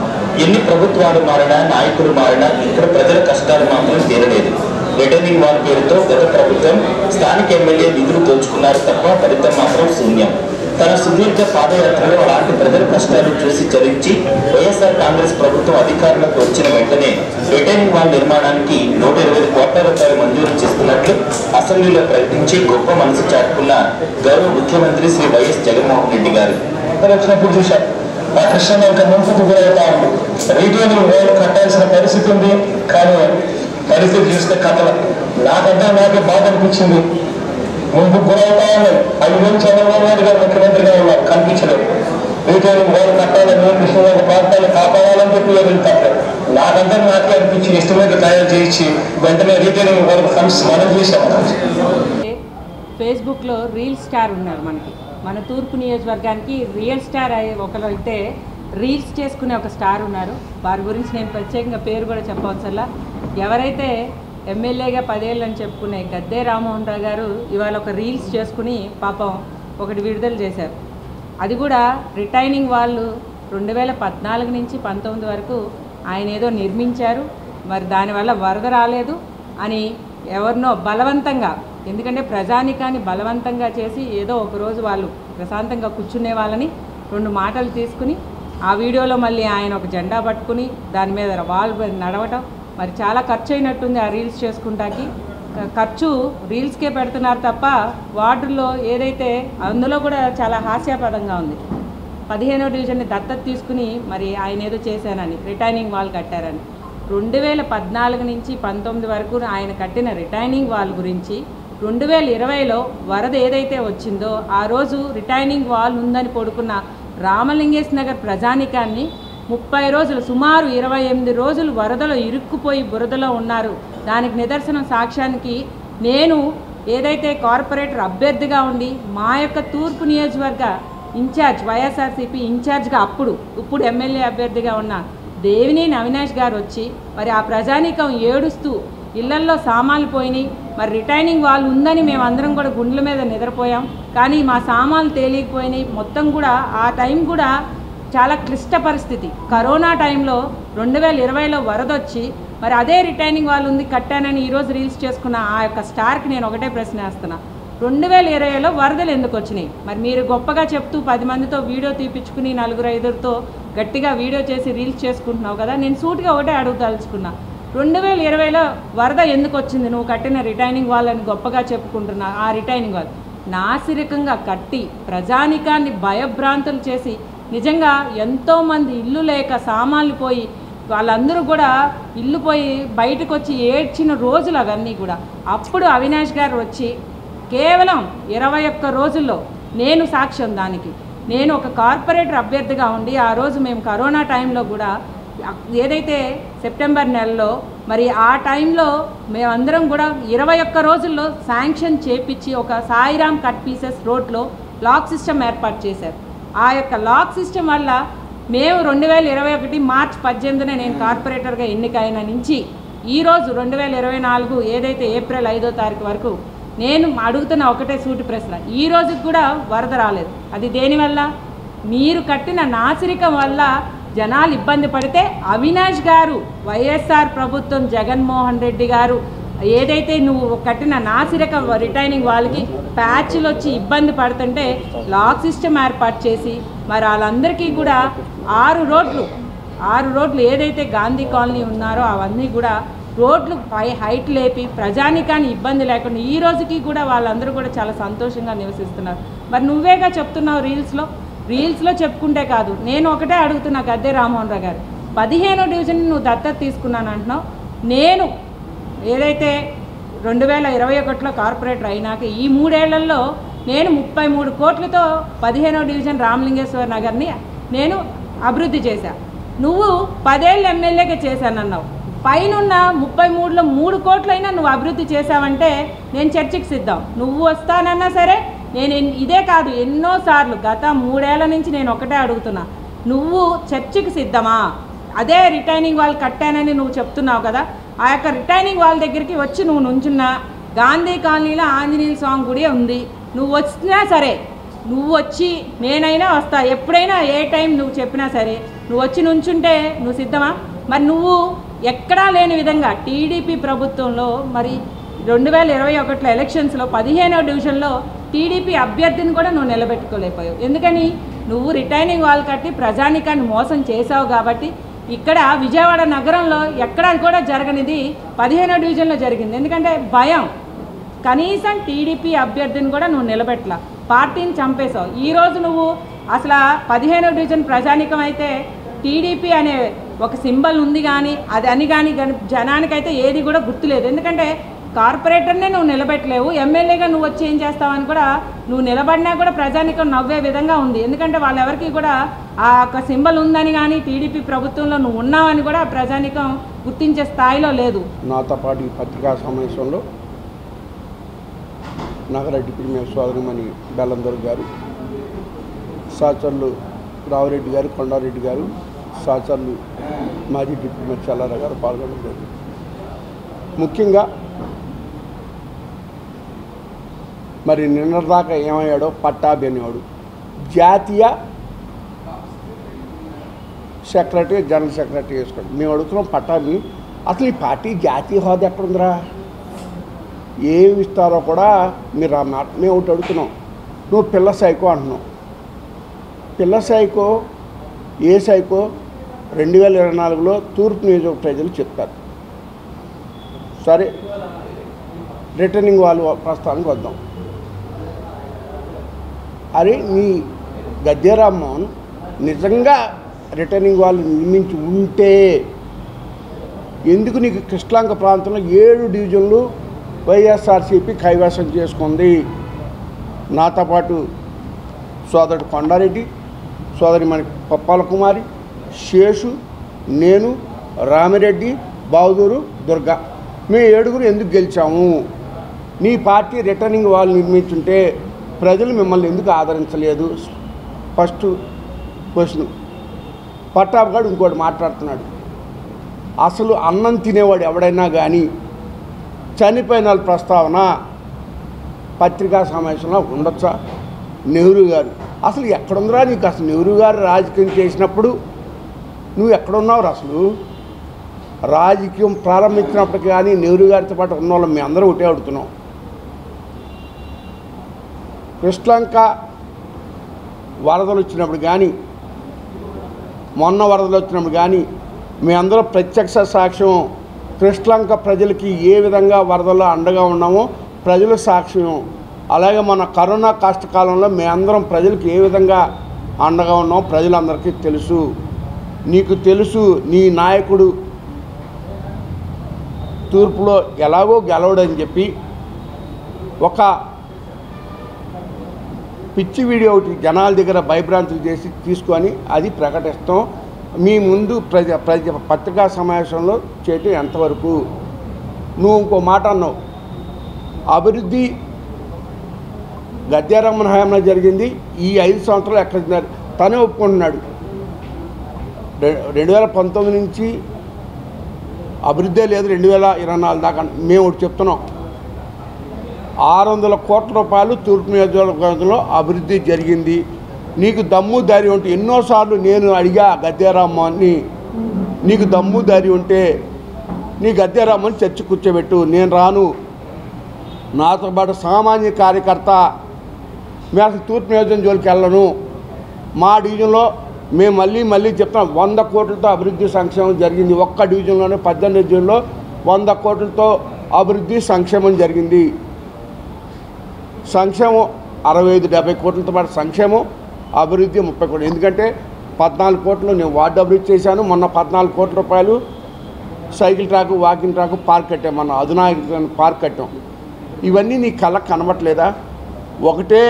ఎన్ని ప్రభుత్వాలు మారినా, నాయకులు మారినా ఇక్కడ ప్రజల కష్టాలు మాత్రం తీరలేదు. రిటర్నింగ్ వాల్ పేరుతో గత ప్రభుత్వం స్థానిక ఎమ్మెల్యే నిధులు దోచుకున్నారు తప్ప ఫలితం మాత్రం శూన్యం. తన సుదీర్ఘ పాదయాత్రలో అలాంటి ప్రజల కష్టాలు చూసి చరించి వైఎస్ఆర్ కాంగ్రెస్ ప్రభుత్వం అధికారంలోకి వచ్చిన వెంటనే రిటర్నింగ్ వాల్ నిర్మాణానికి 120 కోట్ల రూపాయలు మంజూరు చేస్తున్నట్లు అసెంబ్లీలో ప్రకటించి గొప్ప మనసు చాటుకున్న గౌరవ ముఖ్యమంత్రి శ్రీ వైఎస్ జగన్మోహన్ రెడ్డి గారు వచ్చినప్పుడు చూశారు. ఆ కృష్ణానంక ముంపుకు గురవుతా ఉంది. రిటర్నింగ్ వాల్ కట్టాల్సిన పరిస్థితి ఉంది. కానీ పరిస్థితి చూస్తే కథల నాకే బాధ అనిపించింది. ముందు గురవుతా ఉన్నాయి. 5 రోజులు చంద్రబాబు నాయుడు గారు ముఖ్యమంత్రిగా ఉన్నారు, కనిపించలేదు. రిటర్నింగ్ వాల్ కట్టాలని, కృష్ణానంక ప్రాంతాన్ని కాపాడాలని చెప్పి వెళ్తారు. నాకే అనిపించి ఎస్టిమేట్ తయారు చేయించి వెంటనే రిటర్నింగ్ వాల్ ఫండ్స్ మనం చేసాము. ఫేస్బుక్లో రీల్ స్టార్ ఉన్నారు. మన తూర్పు నియోజకవర్గానికి రియల్ స్టార్ ఒకరు అయితే రీల్స్ చేసుకునే ఒక స్టార్ ఉన్నారు. వారి గురించి నేను ప్రత్యేకంగా పేరు కూడా చెప్పవచ్చల్లా. ఎవరైతే ఎమ్మెల్యేగా 10 ఏళ్ళు అని చెప్పుకునే గద్దె రామ్మోహన్ రావు గారు ఇవాళ ఒక రీల్స్ చేసుకుని పాపం ఒకటి విడుదల చేశారు. అది కూడా రిటైనింగ్ వాళ్ళు 2014 నుంచి 19 వరకు ఆయన ఏదో నిర్మించారు, మరి దానివల్ల వరద రాలేదు అని ఎవరినో బలవంతంగా, ఎందుకంటే ప్రజానికాన్ని బలవంతంగా చేసి ఏదో ఒకరోజు వాళ్ళు ప్రశాంతంగా కూర్చునే వాళ్ళని 2 మాటలు తీసుకుని ఆ వీడియోలో మళ్ళీ ఆయన ఒక జెండా పట్టుకుని దాని మీద వాల్ నడవటం, మరి చాలా ఖర్చు అయినట్టుంది ఆ రీల్స్ చేసుకుంటాకి. ఖర్చు రీల్స్కే పెడుతున్నారు తప్ప వార్డుల్లో ఏదైతే అందులో కూడా చాలా హాస్యాస్పదంగా ఉంది. 15వ డివిజన్ని దత్తత తీసుకుని మరి ఆయన ఏదో చేశానని రిటైనింగ్ వాల్ కట్టారని. 2014 నుంచి 19 వరకు ఆయన కట్టిన రిటైనింగ్ వాల్ గురించి 2020లో వరద ఏదైతే వచ్చిందో ఆ రోజు రిటైనింగ్ వాల్ ఉందని పడుకున్న రామలింగేశ్వర నగర్ ప్రజానికాన్ని 30 రోజులు, సుమారు 28 రోజులు వరదలో ఇరుక్కుపోయి బురదలో ఉన్నారు. దానికి నిదర్శనం సాక్ష్యానికి నేను ఏదైతే కార్పొరేటర్ అభ్యర్థిగా ఉండి మా యొక్క తూర్పు నియోజకవర్గ ఇన్ఛార్జ్, వైఎస్ఆర్సీపీ ఇన్ఛార్జ్గా ఇప్పుడు ఎమ్మెల్యే అభ్యర్థిగా ఉన్న దేవినేని అవినాష్ గారు వచ్చి మరి ఆ ప్రజానీకం ఏడుస్తూ ఇళ్లల్లో సామాన్లు పోయినాయి, మరి రిటైనింగ్ వాల్ ఉందని మేమందరం కూడా గుండెల మీద నిద్రపోయాం, కానీ మా సామాన్లు తేలికపోయినాయి. మొత్తం కూడా ఆ టైం కూడా చాలా క్లిష్ట పరిస్థితి. కరోనా టైంలో 2020లో వరదొచ్చి మరి అదే రిటైనింగ్ వాల్ ఉంది కట్టానని ఈరోజు రీల్స్ చేసుకున్న ఆ యొక్క స్టార్కి నేను ఒకటే ప్రశ్న వేస్తున్నా. 2020లో వరదలు ఎందుకు వచ్చినాయి? మరి మీరు గొప్పగా చెప్తూ 10 మందితో వీడియో తీపించుకుని 4-5తో గట్టిగా వీడియో చేసి రీల్స్ చేసుకుంటున్నావు కదా. నేను సూటిగా ఒకటే అడుగుదలుచుకున్నా, 2020లో వరద ఎందుకు వచ్చింది? నువ్వు కట్టిన రిటైనింగ్ వాల్ అని గొప్పగా చెప్పుకుంటున్నా. ఆ రిటైనింగ్ వాల్ నాసిరకంగా కట్టి ప్రజానికాన్ని భయభ్రాంతులు చేసి నిజంగా ఎంతోమంది ఇల్లు లేక సామాన్లు పోయి వాళ్ళందరూ కూడా ఇల్లు పోయి బయటకు వచ్చి ఏడ్చిన రోజులు అవన్నీ కూడా. అప్పుడు అవినాష్ గారు వచ్చి కేవలం 21 రోజుల్లో నేను సాక్ష్యం దానికి. నేను ఒక కార్పొరేటర్ అభ్యర్థిగా ఉండి ఆ రోజు మేము కరోనా టైంలో కూడా ఏదైతే సెప్టెంబర్ నెలలో మరి ఆ టైంలో మేమందరం కూడా 21 రోజుల్లో శాంక్షన్ చేపించి ఒక సాయిరామ్ కట్ పీసెస్ రోడ్లో లాక్ సిస్టమ్ ఏర్పాటు చేశారు. ఆ యొక్క లాక్ సిస్టమ్ వల్ల మేము 2021 మార్చి 18న నేను కార్పొరేటర్గా ఎన్నికైన నుంచి ఈరోజు 2024 ఏదైతే ఏప్రిల్ 5వ తారీఖు వరకు నేను అడుగుతున్న ఒకటే సూటి ప్రశ్న, ఈ రోజుకి కూడా వరద రాలేదు. అది దేనివల్ల? మీరు కట్టిన నాసిరికం వల్ల జనాలు ఇబ్బంది పడితే అవినాష్ గారు, వైఎస్ఆర్ ప్రభుత్వం, జగన్మోహన్ రెడ్డి గారు ఏదైతే నువ్వు కట్టిన నాసిరక రిటైనింగ్ వాళ్ళకి ప్యాచ్లు వచ్చి ఇబ్బంది పడుతుంటే లాక్ సిస్టమ్ ఏర్పాటు చేసి మరి వాళ్ళందరికీ కూడా 6 రోడ్లు ఏదైతే గాంధీ కాలనీ ఉన్నారో అవన్నీ కూడా రోడ్లు పై హైట్ లేపి ప్రజానికాన్ని ఇబ్బంది లేకుండా ఈ రోజుకి కూడా వాళ్ళందరూ కూడా చాలా సంతోషంగా నివసిస్తున్నారు. మరి నువ్వేగా చెప్తున్నావు రీల్స్లో చెప్పుకుంటే కాదు. నేను ఒకటే అడుగుతున్నా గద్దె రామ్మోహన్ రావు గారు, 15వ డివిజన్ నువ్వు దత్తత తీసుకున్నాను అంటున్నావు. నేను ఏదైతే 2021లో కార్పొరేటర్ అయినాక ఈ 3 ఏళ్లలో నేను 33 కోట్లతో 15వ డివిజన్ రామలింగేశ్వర నగర్ని నేను అభివృద్ధి చేశాను. నువ్వు 10 ఏళ్ళు ఎమ్మెల్యేగా చేశానన్నావు. పైనున్న 33లో 3 కోట్లైనా నువ్వు అభివృద్ధి చేశావంటే నేను చర్చకి సిద్ధం. నువ్వు వస్తానన్నా సరే, నేను ఇదే కాదు ఎన్నోసార్లు గత 3 ఏళ్ల నుంచి నేను ఒకటే అడుగుతున్నా, నువ్వు చర్చకి సిద్ధమా? అదే రిటైనింగ్ వాల్ కట్టానని నువ్వు చెప్తున్నావు కదా, ఆ యొక్క రిటైనింగ్ వాల్ దగ్గరికి వచ్చి నువ్వు నుంచున్నా, గాంధీ కాలనీలో ఆంజనేయ స్వామి గుడి ఉంది, నువ్వు వచ్చినా సరే, నువ్వు వచ్చి నేనైనా వస్తా, ఎప్పుడైనా ఏ టైం నువ్వు చెప్పినా సరే నువ్వు వచ్చి నుంచుంటే నువ్వు సిద్ధమా? మరి నువ్వు ఎక్కడా లేని విధంగా టీడీపీ ప్రభుత్వంలో మరి 2021 ఎలక్షన్స్లో 15వ డివిజన్లో టీడీపీ అభ్యర్థిని కూడా నువ్వు నిలబెట్టుకోలేకపోయావు. ఎందుకని? నువ్వు రిటైనింగ్ వాల్ కట్టి ప్రజానికాన్ని మోసం చేసావు కాబట్టి ఇక్కడ విజయవాడ నగరంలో ఎక్కడా కూడా జరగనిది 15వ డివిజన్లో జరిగింది. ఎందుకంటే భయం. కనీసం టీడీపీ అభ్యర్థిని కూడా నువ్వు నిలబెట్టలా, పార్టీని చంపేశావు. ఈరోజు నువ్వు అసలు 15వ డివిజన్ ప్రజానికం అయితే టీడీపీ అనే ఒక సింబల్ ఉంది కానీ అది అని కానీ జనానికైతే ఏది కూడా గుర్తులేదు. ఎందుకంటే కార్పొరేటర్నే నువ్వు నిలబెట్టలేవు, ఎమ్మెల్యేగా నువ్వు వచ్చి ఏం చేస్తావని కూడా నువ్వు నిలబడినా కూడా ప్రజానికం నవ్వే విధంగా ఉంది. ఎందుకంటే వాళ్ళెవరికి కూడా ఆ యొక్క సింబల్ ఉందని కానీ టీడీపీ ప్రభుత్వంలో నువ్వు ఉన్నావని కూడా ప్రజానికం గుర్తించే స్థాయిలో లేదు. నాతో పాటు ఈ పత్రికా సమావేశంలో నగర డిప్యూటీ మేయర్ సోదరిమణి బెల్లందర్ గారు, సహచరులు రావురెడ్డి గారు, కొండారెడ్డి గారు, సహచరులు మాజీ డిప్యూటీ మేయర్ చల్లారావు గారు పాల్గొనడం జరిగింది. ముఖ్యంగా మరి నిన్నటిదాకా ఏమయ్యాడో పట్టాభి అనేవాడు జాతీయ సెక్రటరీ, జనరల్ సెక్రటరీ వేసుకోండి. మేము అడుగుతున్నాం పట్టాభి, అసలు ఈ పార్టీ జాతీయ హోదా ఎక్కడుందిరా, ఏమి ఇస్తారో కూడా మీరు ఆ మాట మేము ఒకటి అడుగుతున్నాం. నువ్వు పిల్ల సైకో అంటున్నావు. పిల్ల సైకో ఏ సైకో 2024లో తూర్పు నియోజకవర్గ ప్రజలు చెప్తారు. సరే, రిటర్నింగ్ వాళ్ళు ప్రస్తావనకు వద్దాం. అరే నీ గద్దె రామ్మోహన్ నిజంగా రిటర్నింగ్ వాళ్ళు నిర్మించి ఉంటే ఎందుకు నీకు కృష్ణలంక ప్రాంతంలో 7 డివిజన్లు వైఎస్ఆర్సీపీ కైవసం చేసుకుంది? నాతో పాటు సోదరుడు కొండారెడ్డి, సోదరిమణి పప్పాల కుమారి, శేషు, నేను, రామిరెడ్డి, బావుదూరు, దుర్గా, మేము 7 ఎందుకు గెలిచాము? నీ పార్టీ రిటర్నింగ్ వాళ్ళు నిర్మించుంటే ప్రజలు మిమ్మల్ని ఎందుకు ఆదరించలేదు? First question. పట్టాభి గారు ఇంకోటి మాట్లాడుతున్నాడు. అసలు అన్నం తినేవాడు ఎవడైనా కానీ చనిపోయిన వాళ్ళ ప్రస్తావన పత్రికా సమావేశంలో ఉండొచ్చా? నెహ్రూ గారు అసలు ఎక్కడుందిరా నీకు? అసలు నెహ్రూ గారు రాజకీయం చేసినప్పుడు నువ్వు ఎక్కడున్నావు? అసలు రాజకీయం ప్రారంభించినప్పటికీ కానీ నెహ్రూ గారితో పాటు ఉన్న వాళ్ళం మీ అందరూ ఒకటే అడుగుతున్నాం. కృష్ణలంక వరదలు వచ్చినప్పుడు కానీ, మొన్న వరదలు వచ్చినప్పుడు కానీ మీ అందరూ ప్రత్యక్ష సాక్ష్యం. కృష్ణలంక ప్రజలకి ఏ విధంగా వరదల్లో అండగా ఉన్నామో ప్రజల సాక్ష్యం. అలాగే మన కరోనా కష్టకాలంలో మీ అందరం ప్రజలకు ఏ విధంగా అండగా ఉన్నామో ప్రజలందరికీ తెలుసు. నీకు తెలుసు నీ నాయకుడు తూర్పులో ఎలాగో గెలవడని చెప్పి ఒక పిచ్చి వీడియో ఒకటి జనాల దగ్గర భయభ్రాంతులు చేసి తీసుకొని అది ప్రకటిస్తాం. మీ ముందు పత్రికా సమావేశంలో చేయటం ఎంతవరకు? నువ్వు ఇంకో మాట అన్నావు, అభివృద్ధి గద్దె రామ్మోహన్ హయాంలో జరిగింది, ఈ 5 సంవత్సరాలు ఎక్కడ తనే ఒప్పుకుంటున్నాడు. 2019 నుంచి అభివృద్ధే లేదు, 2024 దాకా. మేము ఒకటి చెప్తున్నాం, 600 కోట్ల రూపాయలు తూర్పు నియోజకవర్గంలో అభివృద్ధి జరిగింది. నీకు దమ్ము ధైర్యం ఉంటే, ఎన్నోసార్లు నేను అడిగా గద్దె రామ్మోహన్ని, నీకు దమ్ము ధైర్యం ఉంటే నీ గద్దె రామ్మోహన్ చర్చ కూర్చోబెట్టు, నేను రాను. నాతో పాటు సామాన్య కార్యకర్త, మేము అసలు తూర్పు నియోజకవర్గం జోలికి వెళ్ళను. మా డివిజన్లో మేము మళ్ళీ చెప్తాం, 100 కోట్లతో అభివృద్ధి సంక్షేమం జరిగింది. ఒక్క డివిజన్లోనే 18 డివిజన్లో 100 కోట్లతో అభివృద్ధి సంక్షేమం జరిగింది. సంక్షేమం 65-70 కోట్లతో పాటు సంక్షేమం, అభివృద్ధి 30 కోట్లు. ఎందుకంటే 14 కోట్లు నేను వార్డు అభివృద్ధి చేశాను. మొన్న 14 కోట్ల రూపాయలు cycle track, walking track, park కట్టాం. మొన్న అధునాతన పార్క్ కట్టాం. ఇవన్నీ నీ కళ్ళకు కనబట్లేదా? ఒకటే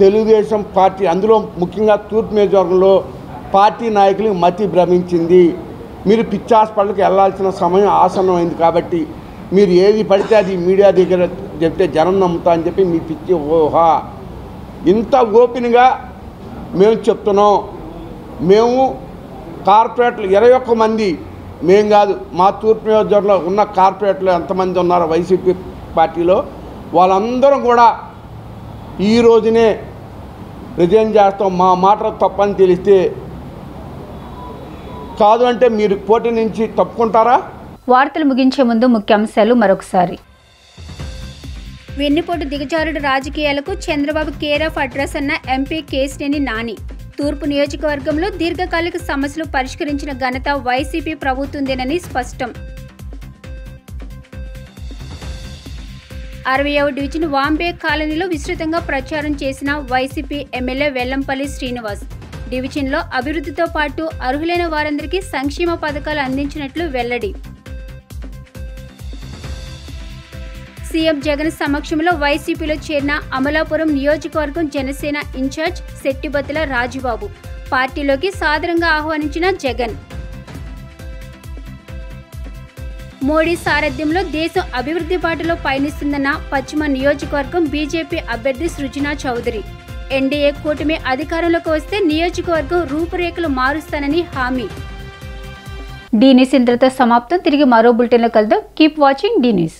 తెలుగుదేశం పార్టీ, అందులో ముఖ్యంగా తూర్పు నియోజకవర్గంలో పార్టీ నాయకులకు మతి భ్రమించింది. మీరు పిచ్చి హాస్పిటల్కి వెళ్ళాల్సిన సమయం ఆసన్నమైంది కాబట్టి మీరు ఏది పడితే అది మీడియా దగ్గర చెప్తే జనం నమ్ముతా అని చెప్పి మీ పిచ్చి ఊహా. ఇంత ఓపెన్గా మేము చెప్తున్నాం. మేము కార్పొరేటర్లు 21 మంది, మేం కాదు, మా తూర్పు నియోజకవర్గంలో ఉన్న కార్పొరేటర్లు ఎంతమంది ఉన్నారో వైసీపీ పార్టీలో వాళ్ళందరం కూడా ఈ రోజునే రిజైన్ చేస్తాం. మా మాట తప్పని తెలిస్తే, కాదు అంటే మీరు పోటీ నుంచి తప్పుకుంటారా? వార్తలు ముగించే ముందు ముఖ్యాంశాలు మరొకసారి. వెన్నుపోటు దిగజారుడు రాజకీయాలకు చంద్రబాబు కేర్ ఆఫ్ అడ్రస్ అన్న ఎంపీ కేశినేని నాని. తూర్పు నియోజకవర్గంలో దీర్ఘకాలిక సమస్యలు పరిష్కరించిన ఘనత వైసీపీ ప్రభుత్వందేనని స్పష్టం. 60వ డివిజన్ వాంబే కాలనీలో విస్తృతంగా ప్రచారం చేసిన వైసీపీ ఎమ్మెల్యే వెల్లంపల్లి శ్రీనివాస్. డివిజన్లో అభివృద్ధితో పాటు అర్హులైన వారందరికీ సంక్షేమ పథకాలు అందించినట్లు వెల్లడి. సీఎం జగన్ సమక్షంలో వైసీపీలో చేరిన అమలాపురం నియోజకవర్గం జనసేన ఇన్ఛార్జ్ శెట్టిబత్తుల రాజుబాబు. పార్టీలోకి సాదరంగా ఆహ్వానించిన జగన్. మోడీ సారథ్యంలో దేశం అభివృద్ధి బాటలో పయనిస్తుందన్న పశ్చిమ నియోజకవర్గం బీజేపీ అభ్యర్థి సృజనా చౌదరి. ఎన్డీఏ కూటమి అధికారంలోకి వస్తే నియోజకవర్గం రూపురేఖలు మారుస్తానని హామీ. డీ న్యూస్ ఇంతటితో సమాప్తం. తిరిగి మరో బులెటిన్లో కలుద్దాం. Keep watching D news.